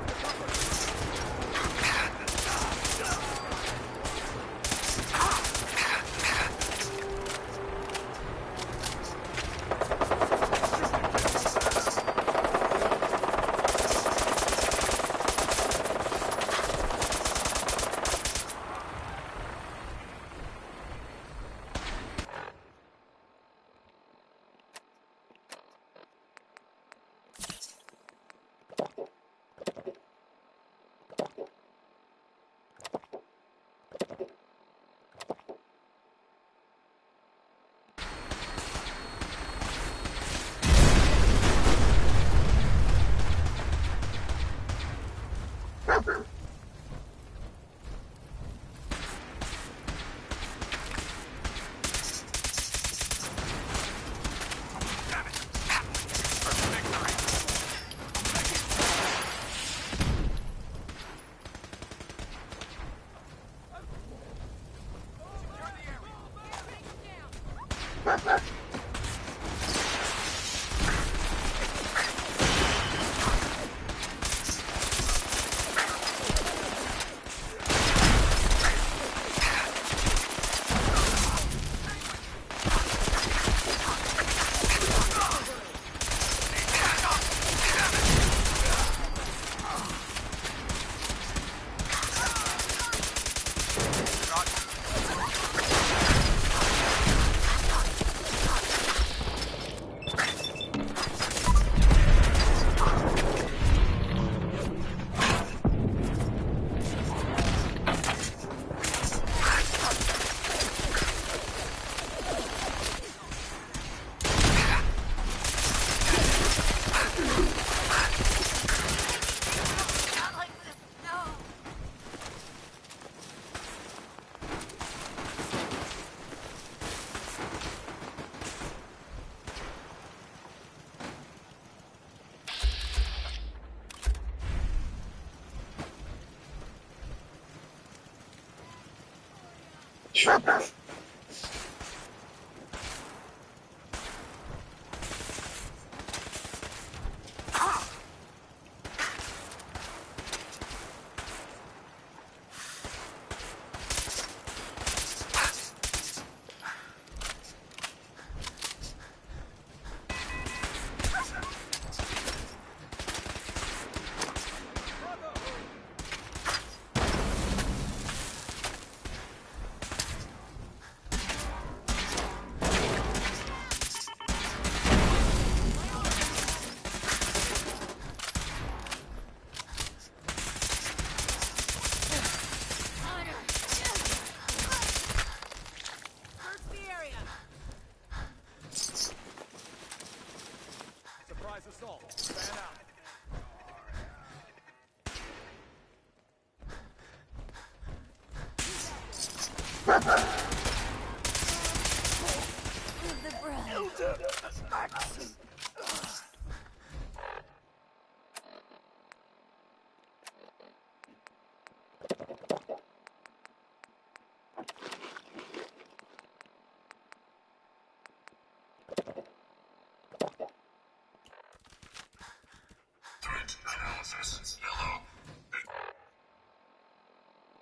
[SPEAKER 9] Threat analysis. Yellow.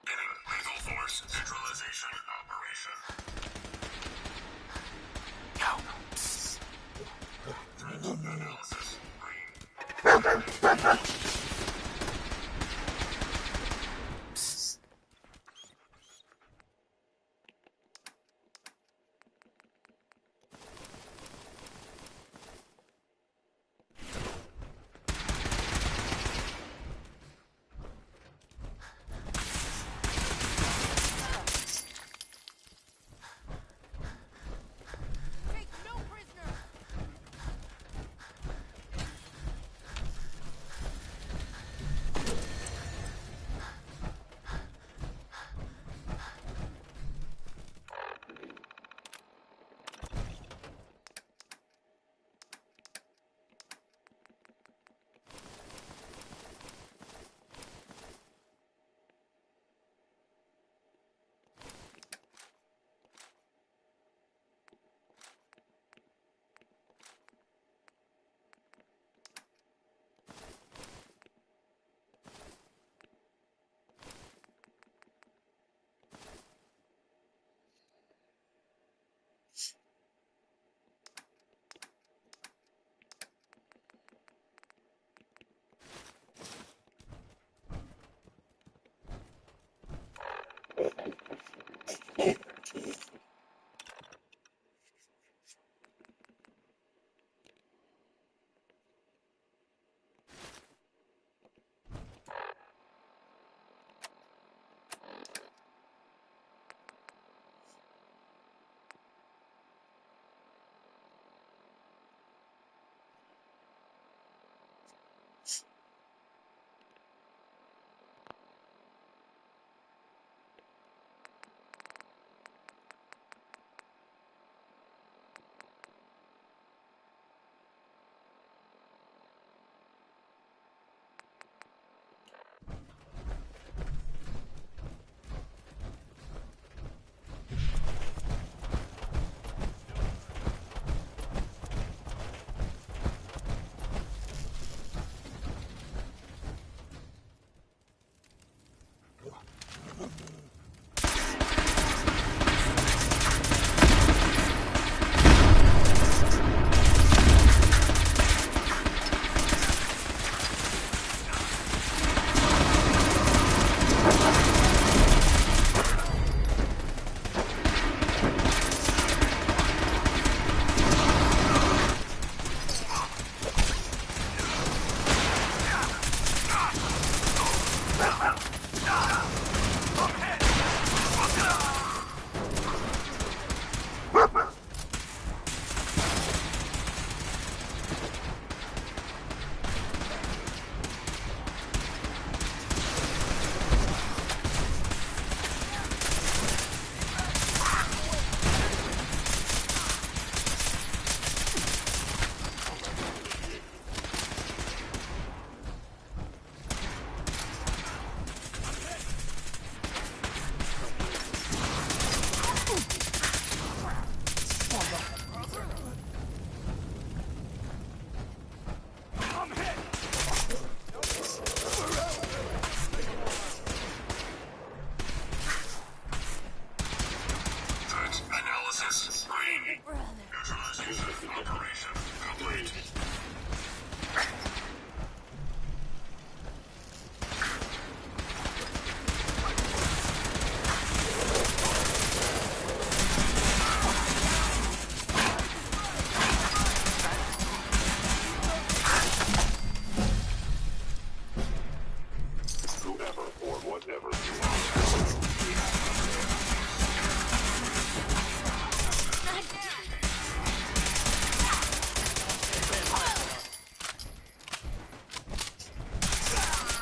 [SPEAKER 9] Beginning lethal force neutralization operation. Threat analysis. Green.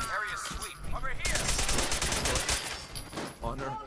[SPEAKER 1] Area sweep. Over here.
[SPEAKER 5] Honor.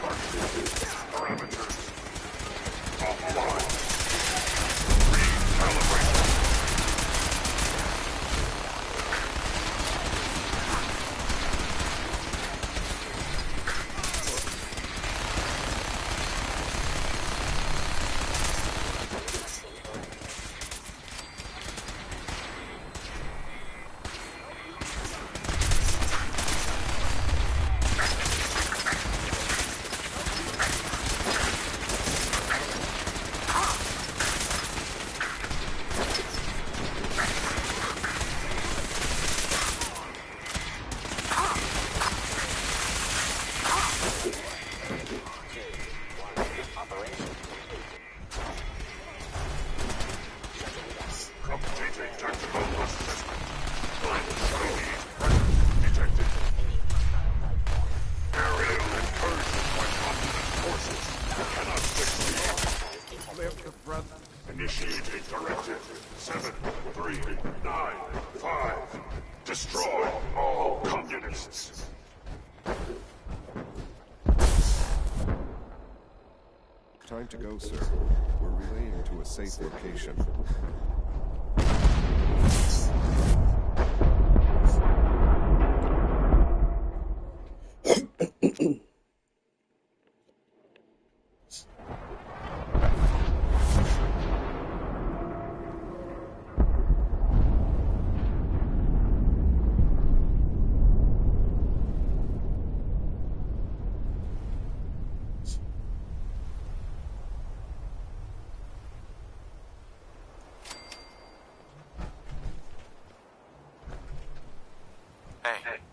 [SPEAKER 1] Park.
[SPEAKER 9] Initiating directive 7395. Destroy all communists.
[SPEAKER 7] Time to go, sir. We're relaying to a safe location.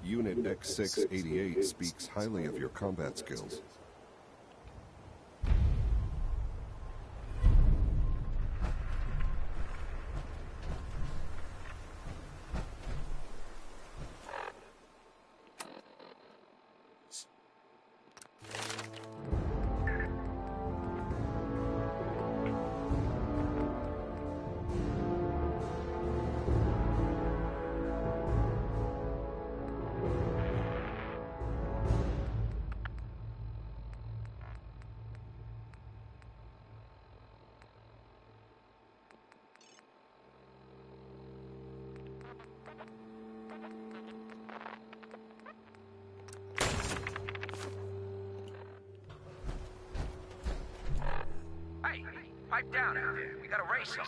[SPEAKER 7] Unit X688 speaks highly of your combat skills.
[SPEAKER 12] Hey, pipe down out there. We got a race on.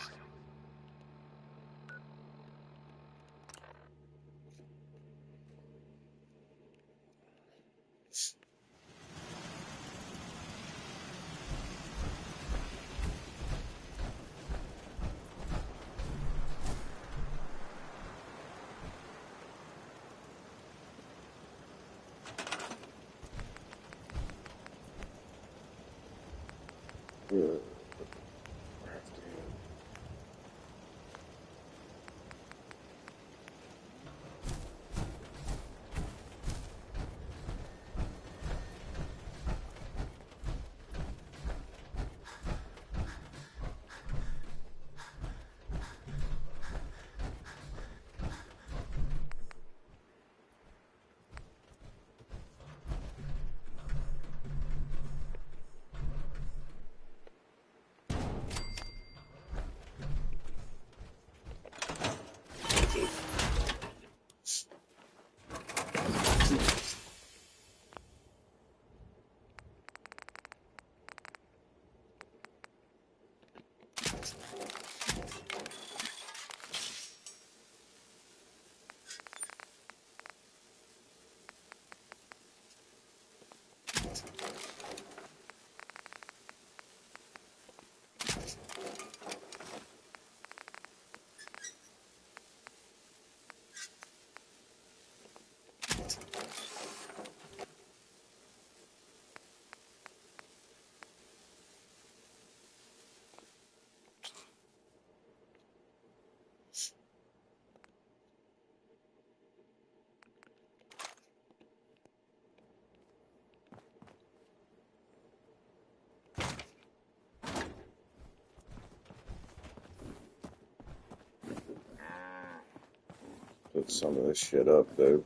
[SPEAKER 2] Put some of this shit up, though.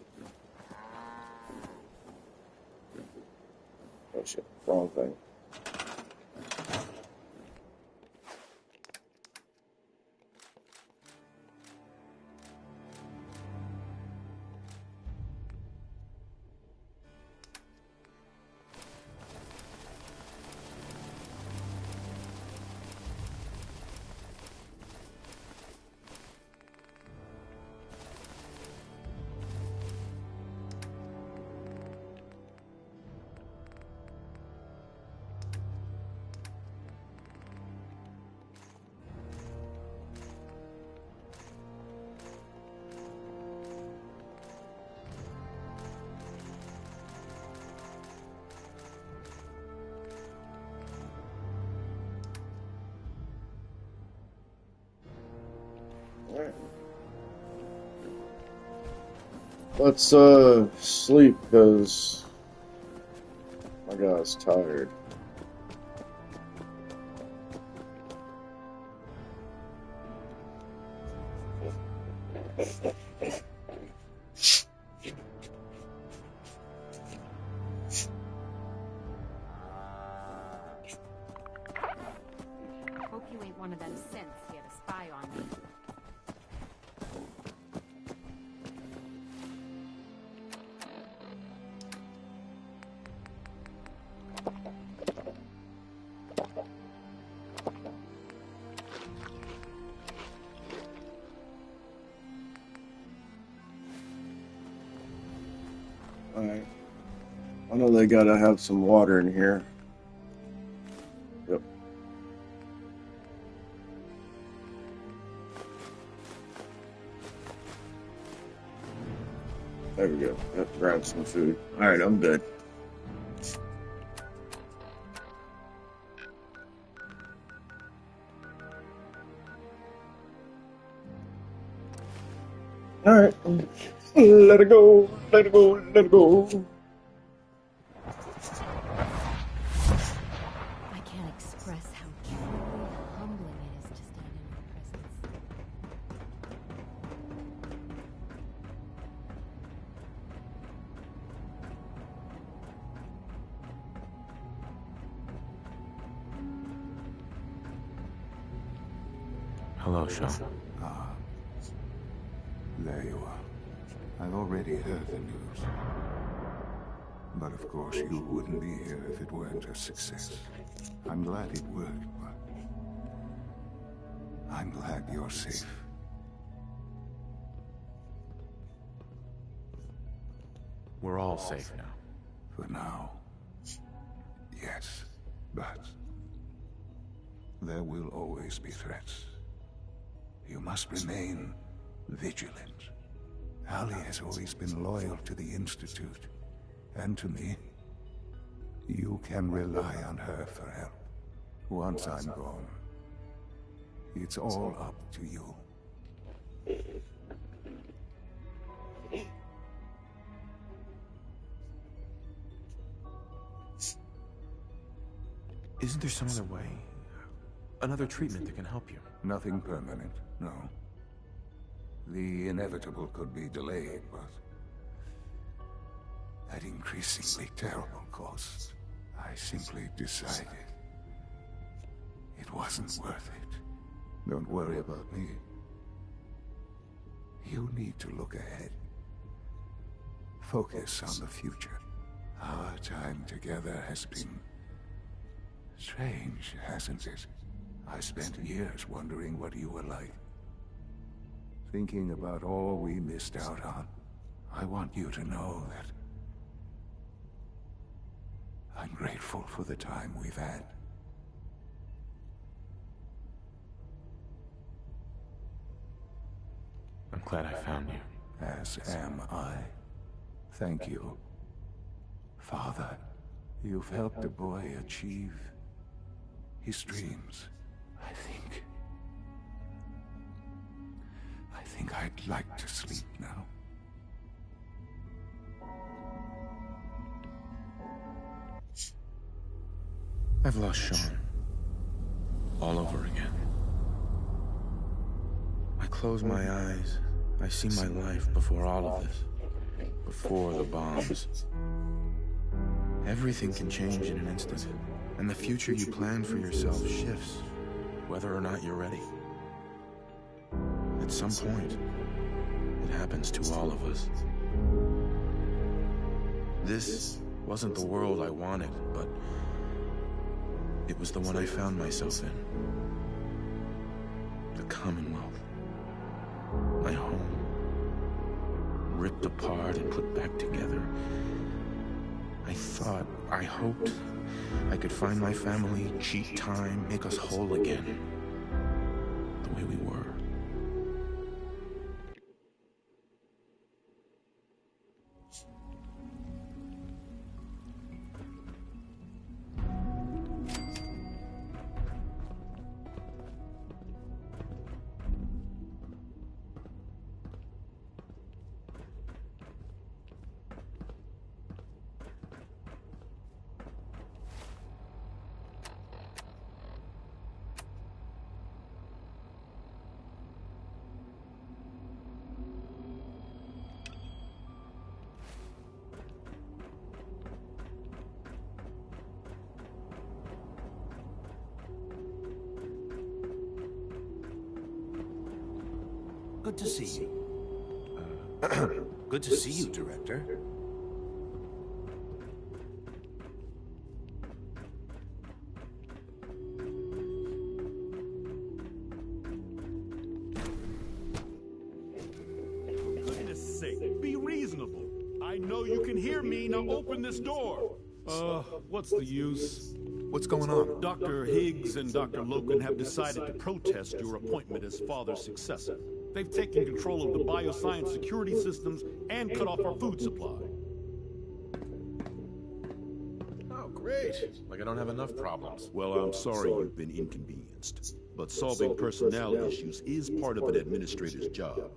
[SPEAKER 2] Oh shit, wrong thing. Let's sleep, because my guy's tired.
[SPEAKER 14] you ain't one of them synths here to spy on me.
[SPEAKER 2] Alright. I know they gotta have some water in here. Yep. There we go. Yep, grab some food. Alright, I'm good. Alright. Let it go, let it go, let it go.
[SPEAKER 10] I can't express how truly humbling it is to stand in your presence.
[SPEAKER 3] Hello, Shaw.
[SPEAKER 15] Ah, there you are. I've already heard the news. But of course you wouldn't be here if it weren't a success. I'm glad it worked, but I'm glad you're safe.
[SPEAKER 3] We're all safe now.
[SPEAKER 15] For now. Yes, but there will always be threats. You must remain vigilant. Ali has always been loyal to the Institute, and to me. You can rely on her for help. Once I'm gone, it's all up to you.
[SPEAKER 3] Isn't there some other way? Another treatment that can help you?
[SPEAKER 15] Nothing permanent, no. The inevitable could be delayed, but at increasingly terrible cost, I simply decided it wasn't worth it. Don't worry about me. You need to look ahead. Focus on the future. Our time together has been strange, hasn't it? I spent years wondering what you were like. Thinking about all we missed out on. I want you to know that I'm grateful for the time we've had.
[SPEAKER 3] I'm glad I found you.
[SPEAKER 15] As am I. Thank you. Father, you've helped the boy achieve his dreams. I think I'd like to sleep now.
[SPEAKER 3] I've lost Sean. All over again. I close my eyes. I see my life before all of this. Before the bombs. Everything can change in an instant. And the future you plan for yourself shifts, whether or not you're ready. At some point, it happens to all of us. This wasn't the world I wanted, but it was the one I found myself in. The Commonwealth. My home. Ripped apart and put back together. I hoped I could find my family, cheat time, make us whole again. The way we were.
[SPEAKER 11] Good to see you. Good to see you, Director.
[SPEAKER 16] For goodness sake, be reasonable. I know you can hear me. Now open this door. What's the use?
[SPEAKER 3] What's going on?
[SPEAKER 16] Dr. Higgs and Dr. Logan have decided to protest your appointment as father's successor. They've taken control of the bioscience security systems and cut off our food supply.
[SPEAKER 3] Oh, great. Like I don't have enough problems.
[SPEAKER 16] Well, I'm sorry you've been inconvenienced, but solving personnel issues is part of an administrator's job.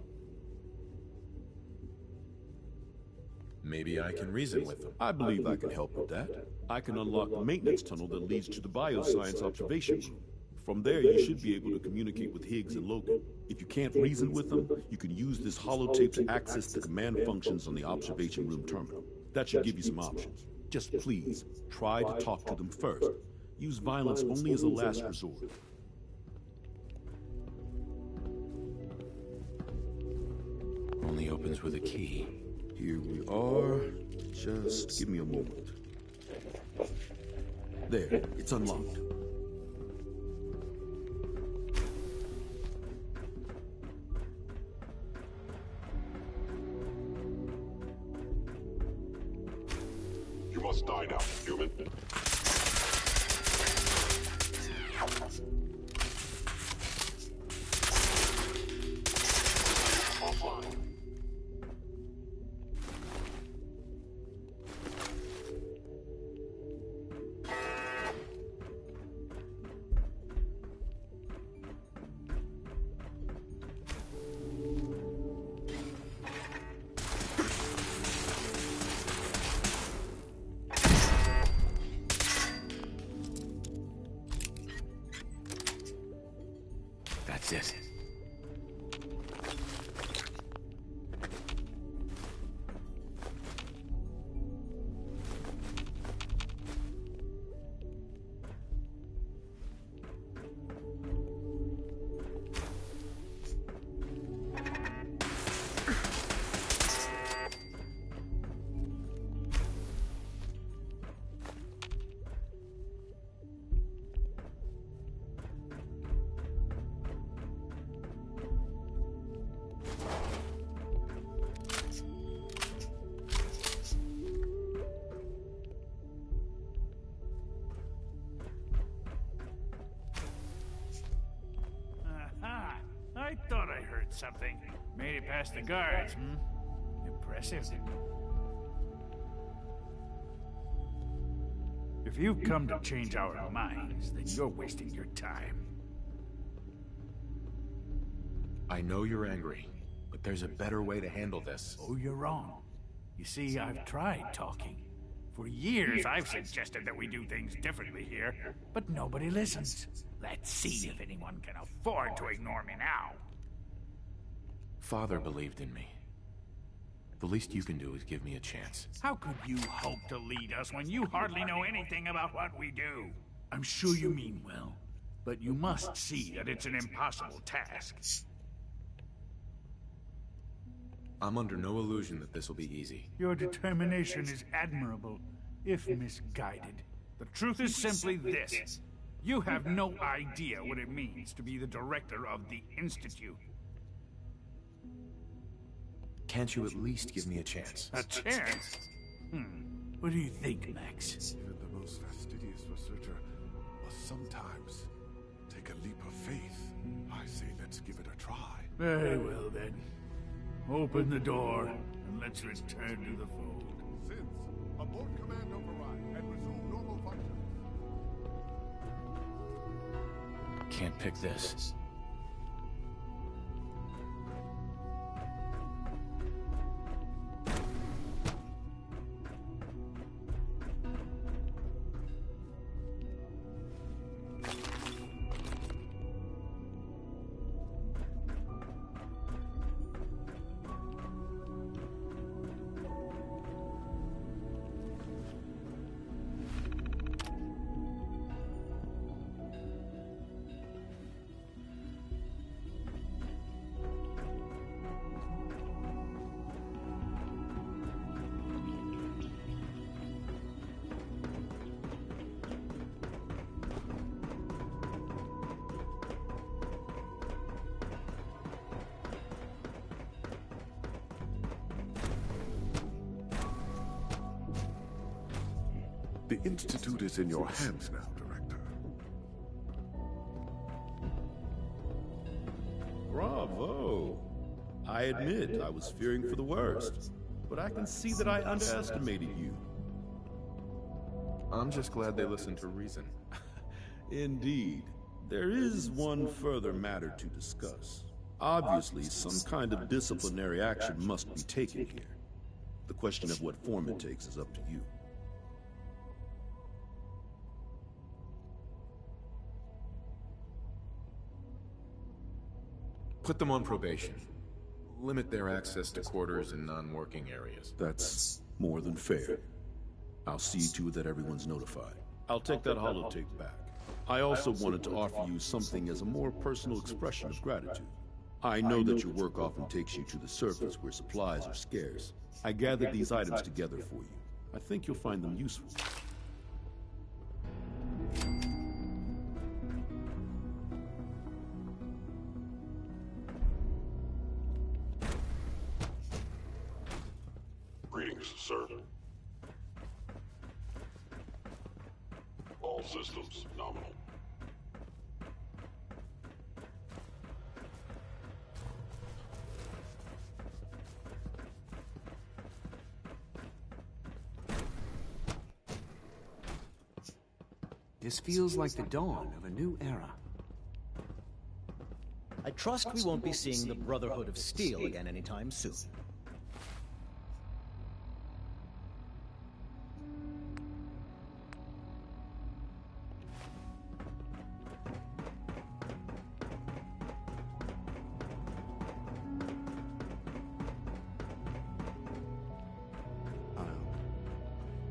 [SPEAKER 3] Maybe I can reason with them.
[SPEAKER 16] I believe I can help with that. I can unlock the maintenance tunnel that leads to the bioscience observation room. From there, you should be able to communicate with Higgs and Logan. If you can't reason with them, you can use this holotape to access the command functions on the observation room terminal. That should give you some options. Just please, try to talk to them first. Use violence only as a last resort.
[SPEAKER 3] Only opens with a key.
[SPEAKER 16] Here we are. Just give me a moment. There, it's unlocked.
[SPEAKER 9] You must die now, human. Offline.
[SPEAKER 3] That's it.
[SPEAKER 21] I thought I heard something. Made it past the guards, Impressive. If you've come to change our minds, then you're wasting your time.
[SPEAKER 3] I know you're angry, but there's a better way to handle this.
[SPEAKER 21] Oh, you're wrong. You see, I've tried talking. For years, I've suggested that we do things differently here, but nobody listens. Let's see if anyone can afford to ignore me now.
[SPEAKER 3] Father believed in me. The least you can do is give me a chance.
[SPEAKER 21] How could you hope to lead us when you hardly know anything about what we do? I'm sure you mean well, but you must see that it's an impossible task.
[SPEAKER 3] I'm under no illusion that this will be easy.
[SPEAKER 21] Your determination is admirable, if misguided. The truth is simply this. You have no idea what it means to be the director of the Institute.
[SPEAKER 3] Can't you at least give me a chance?
[SPEAKER 21] A chance? What do you think, Max?
[SPEAKER 7] Even the most fastidious researcher must sometimes take a leap of faith. I say let's give it a try.
[SPEAKER 21] Very well, then. Open the door, and let's return to the fold.
[SPEAKER 7] Since, abort command override and resume normal functions.
[SPEAKER 3] Can't pick this.
[SPEAKER 7] The Institute is in your hands now, Director.
[SPEAKER 16] Bravo! I admit I was fearing for the worst, but I can see that I underestimated you.
[SPEAKER 3] I'm just glad they listened to reason.
[SPEAKER 16] Indeed. There is one further matter to discuss. Obviously, some kind of disciplinary action must be taken here. The question of what form it takes is up to you.
[SPEAKER 3] Put them on probation. Limit their access to quarters and non-working areas.
[SPEAKER 16] That's more than fair. I'll see to it that everyone's notified. I'll take that holotape back. I also wanted to offer you something as a more personal expression of gratitude. I know that your work often takes you to the surface where supplies are scarce. I gathered these items together for you. I think you'll find them useful.
[SPEAKER 9] Greetings, sir. All systems nominal.
[SPEAKER 19] This feels like the dawn of a new era.
[SPEAKER 8] I trust we won't be seeing the Brotherhood of Steel again anytime soon.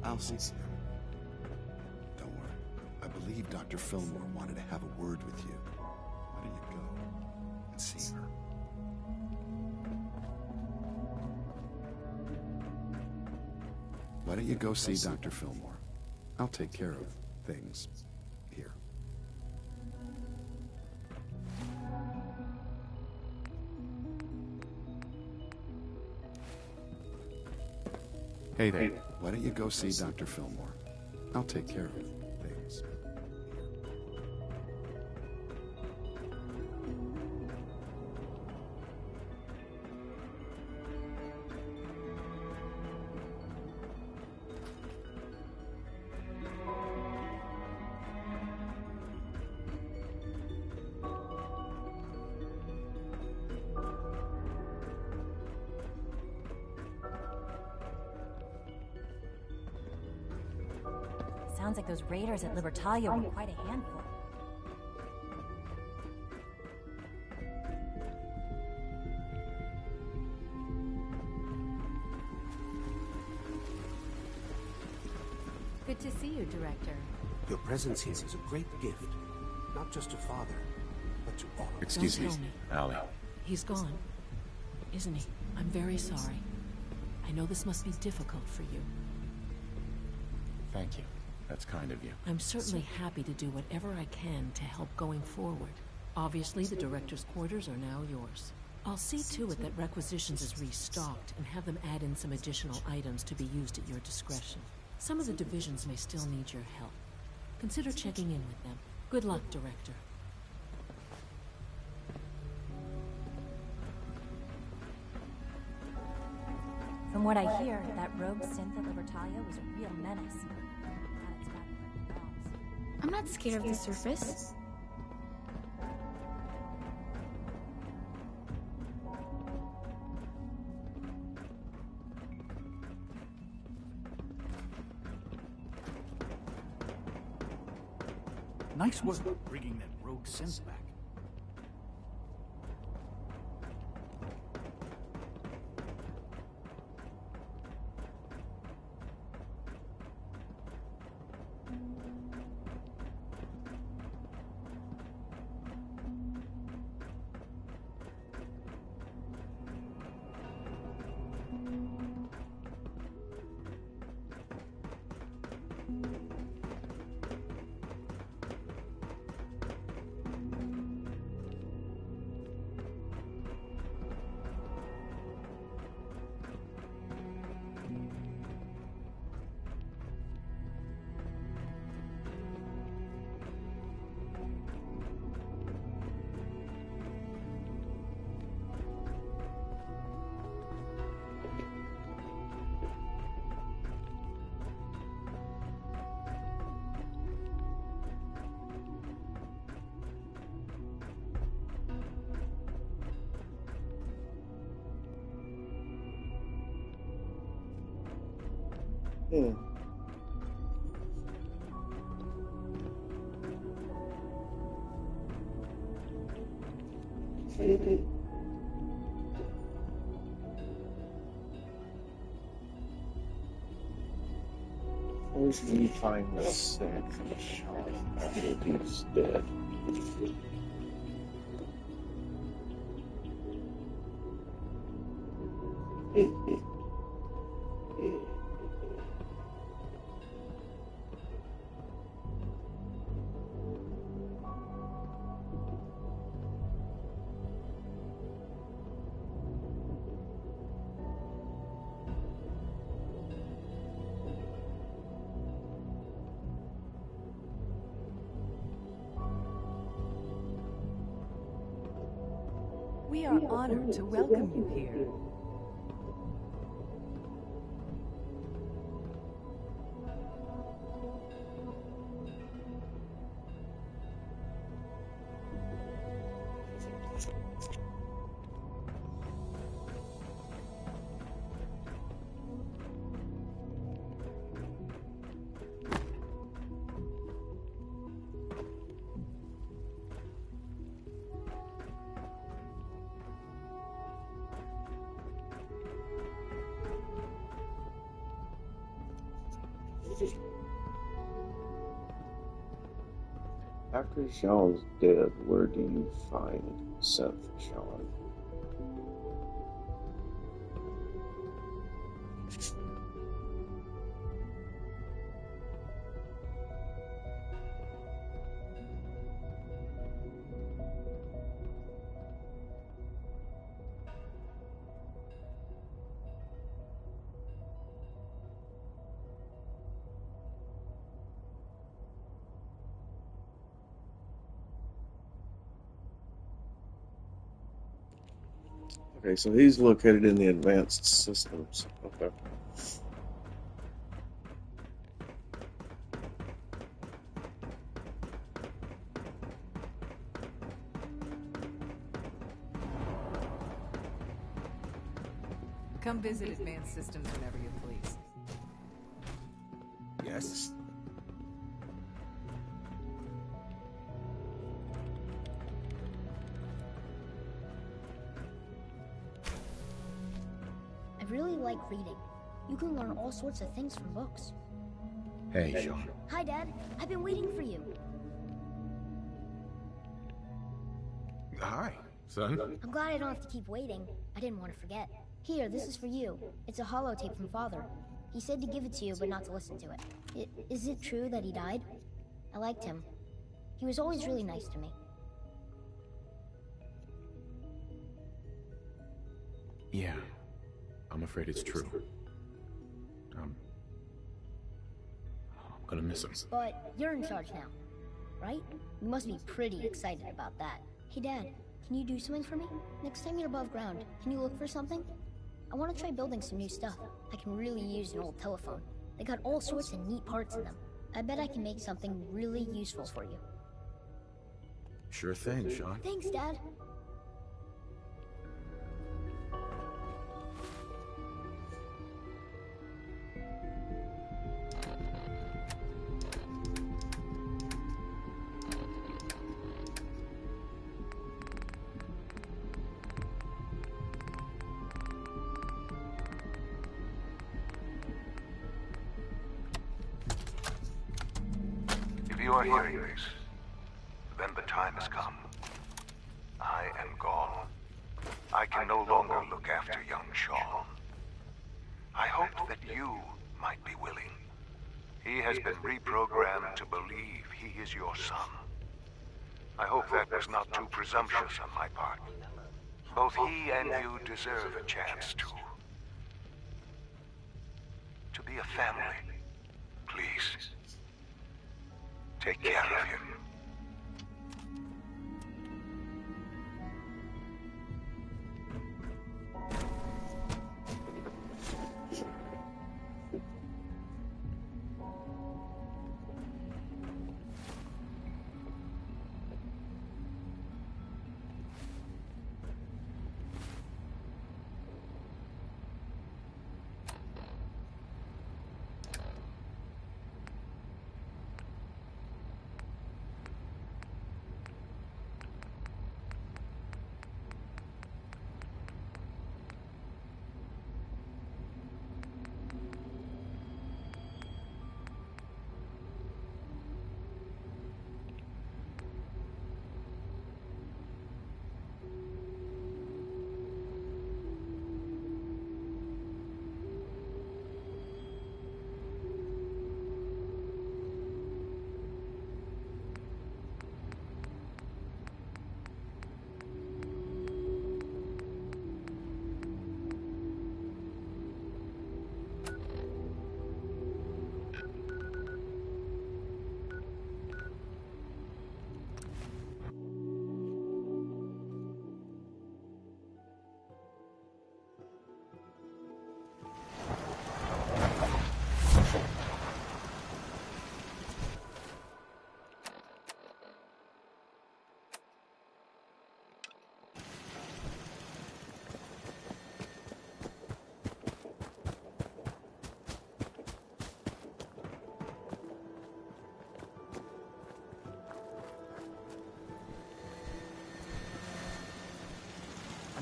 [SPEAKER 17] I'll see him. Don't worry. I believe Dr. Fillmore wanted to have a word with you. Why don't you go and see her? Why don't you go see Dr. Fillmore? I'll take care of things here.
[SPEAKER 3] Hey there.
[SPEAKER 17] Why don't you go see Dr. Fillmore? I'll take care of things.
[SPEAKER 4] Sounds like those raiders at Libertalia were quite a handful.
[SPEAKER 10] Good to see you, Director.
[SPEAKER 13] Your presence here is a great gift, not just to Father, but to all of us.
[SPEAKER 3] Excuse me, Allie.
[SPEAKER 6] He's gone, isn't he? I'm very sorry. I know this must be difficult for you.
[SPEAKER 3] Thank you. That's kind of you.
[SPEAKER 6] I'm certainly happy to do whatever I can to help going forward. Obviously, the director's quarters are now yours. I'll see to it that requisitions is restocked and have them add in some additional items to be used at your discretion. Some of the divisions may still need your help. Consider checking in with them. Good luck, Director.
[SPEAKER 4] From what I hear, that rogue synth at Libertalia was a real menace.
[SPEAKER 18] I'm not scared of the surface.
[SPEAKER 21] Nice work bringing that rogue synth back.
[SPEAKER 2] Hmm. Where should we find the sick Sean after he's dead?
[SPEAKER 6] We are honored to welcome you here.
[SPEAKER 2] After Sean's dead, where do you find Seth Sean? Okay, so he's located in the advanced systems. Okay.
[SPEAKER 6] Come visit Advanced Systems whenever you please.
[SPEAKER 11] Yes?
[SPEAKER 20] I really like reading. You can learn all sorts of things from books.
[SPEAKER 11] Hey, Sean.
[SPEAKER 20] Hi, Dad. I've been waiting for you.
[SPEAKER 11] Hi, son.
[SPEAKER 20] I'm glad I don't have to keep waiting. I didn't want to forget. Here, this is for you. It's a holotape from Father. He said to give it to you, but not to listen to it. Is it true that he died? I liked him. He was always really nice to me.
[SPEAKER 3] Yeah, I'm afraid it's true. I'm gonna miss him.
[SPEAKER 20] But you're in charge now, right? You must be pretty excited about that. Hey, Dad, can you do something for me? Next time you're above ground, can you look for something? I want to try building some new stuff. I can really use an old telephone. They got all sorts of neat parts in them. I bet I can make something really useful for you.
[SPEAKER 3] Sure thing, Sean.
[SPEAKER 20] Thanks, Dad.
[SPEAKER 22] If you are hearing this, then the time has come. I am gone. I can no longer look after young Sean. I hoped that you might be willing. He has been reprogrammed to believe he is your son. I hope that was not too presumptuous on my part. Both he and you deserve a chance to be a family. Please, take care of him.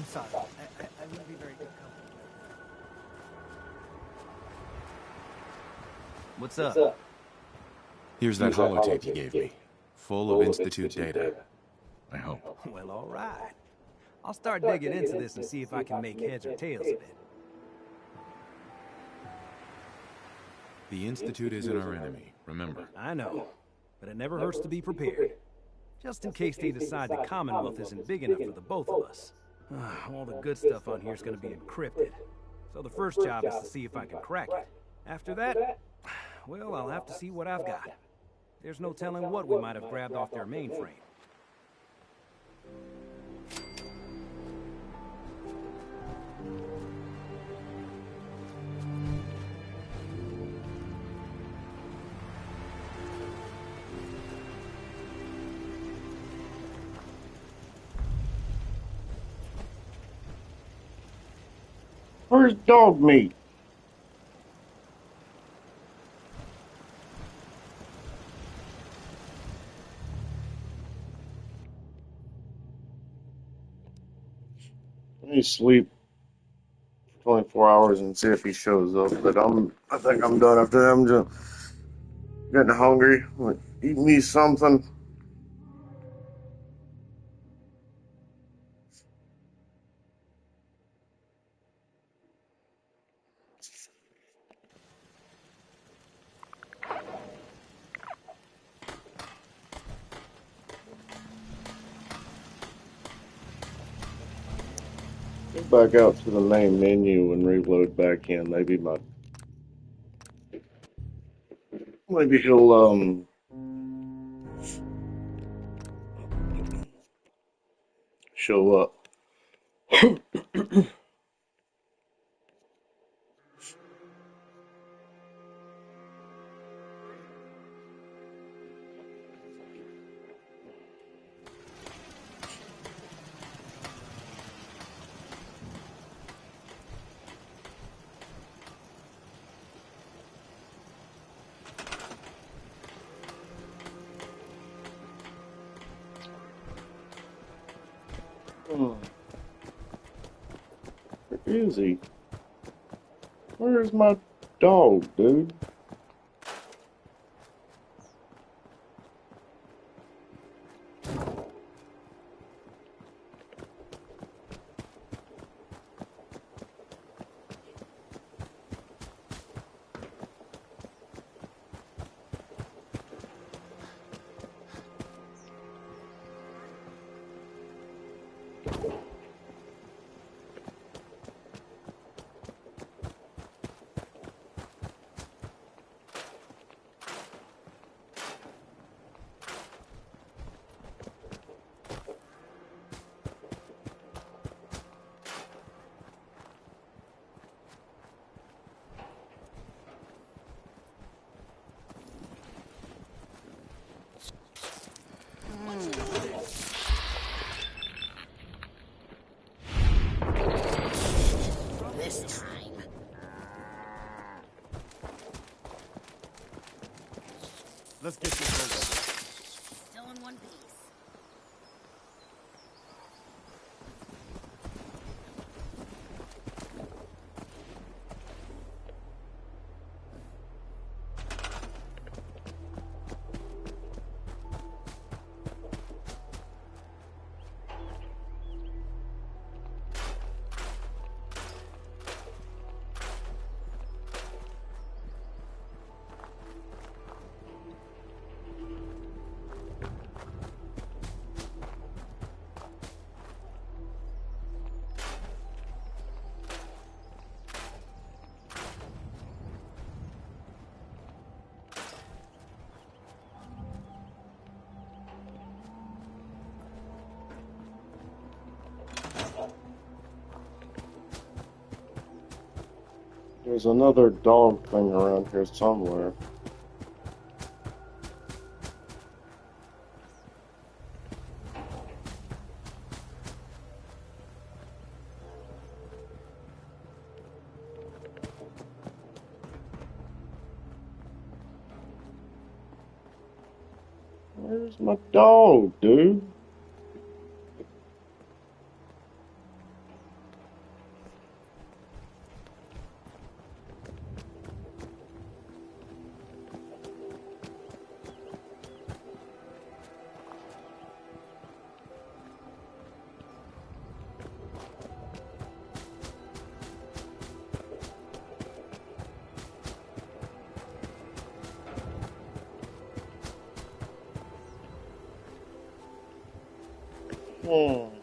[SPEAKER 8] I'm sorry. I wouldn't be very good company.
[SPEAKER 11] What's up?
[SPEAKER 3] Here's that holotape you gave me. Full of Institute data. I hope.
[SPEAKER 1] Well, all right. I'll start digging into this and see if I can make heads or tails of it.
[SPEAKER 3] The Institute isn't our enemy, remember.
[SPEAKER 1] I know, but it never hurts to be prepared. Just in case they decide the Commonwealth isn't big enough for the both of us. All the good stuff on here is going to be encrypted. So the first job is to see if I can crack it. After that, well, I'll have to see what I've got. There's no telling what we might have grabbed off their mainframe.
[SPEAKER 2] Where's dog meat? Let me sleep 24 hours and see if he shows up. But I think I'm done after that. I'm just getting hungry. I'm gonna eat me something. Go back out to the main menu and reload back in. Maybe he'll show up. Where is he? Where's my dog, dude?
[SPEAKER 5] This time.
[SPEAKER 8] Let's get this over.
[SPEAKER 5] Still in one piece.
[SPEAKER 2] There's another dog thing around here somewhere. Where's my dog, dude? Hmm.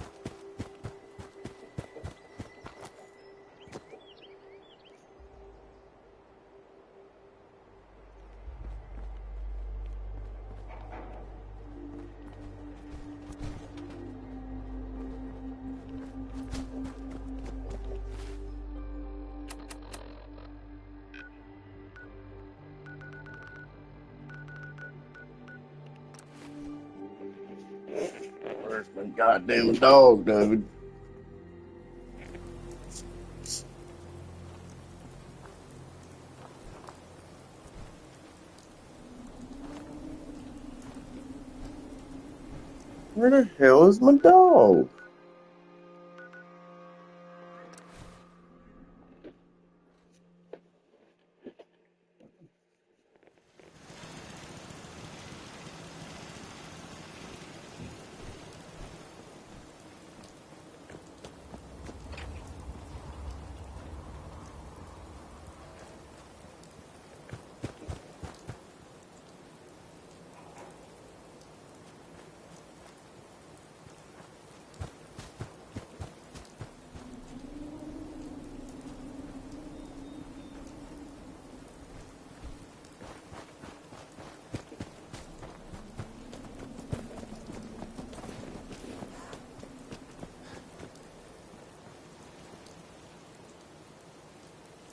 [SPEAKER 2] Where's my goddamn dog, dude? Where the hell is my dog?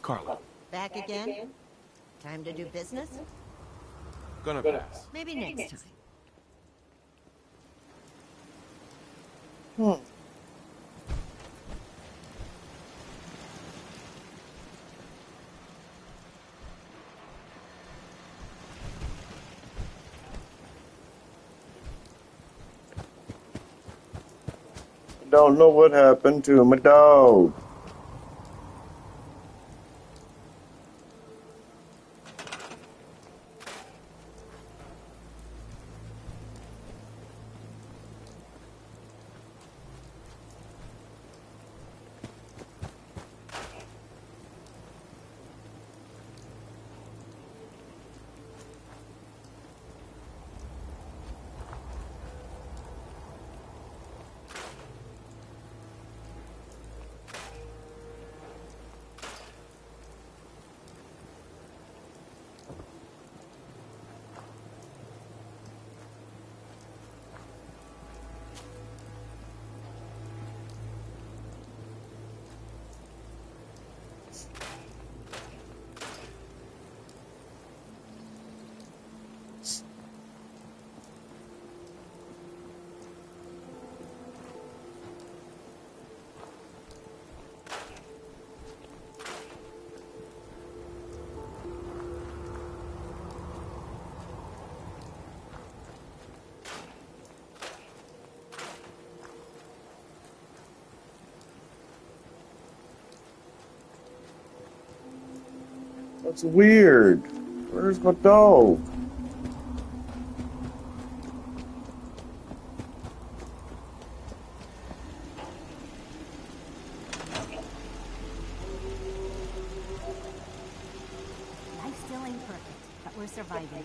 [SPEAKER 16] Carla.
[SPEAKER 12] Back again? Time to do business?
[SPEAKER 16] Gonna pass.
[SPEAKER 12] Maybe next time.
[SPEAKER 2] Hmm. Don't know what happened to my dog. That's weird. Where's my dog?
[SPEAKER 4] Life still ain't perfect, but we're surviving.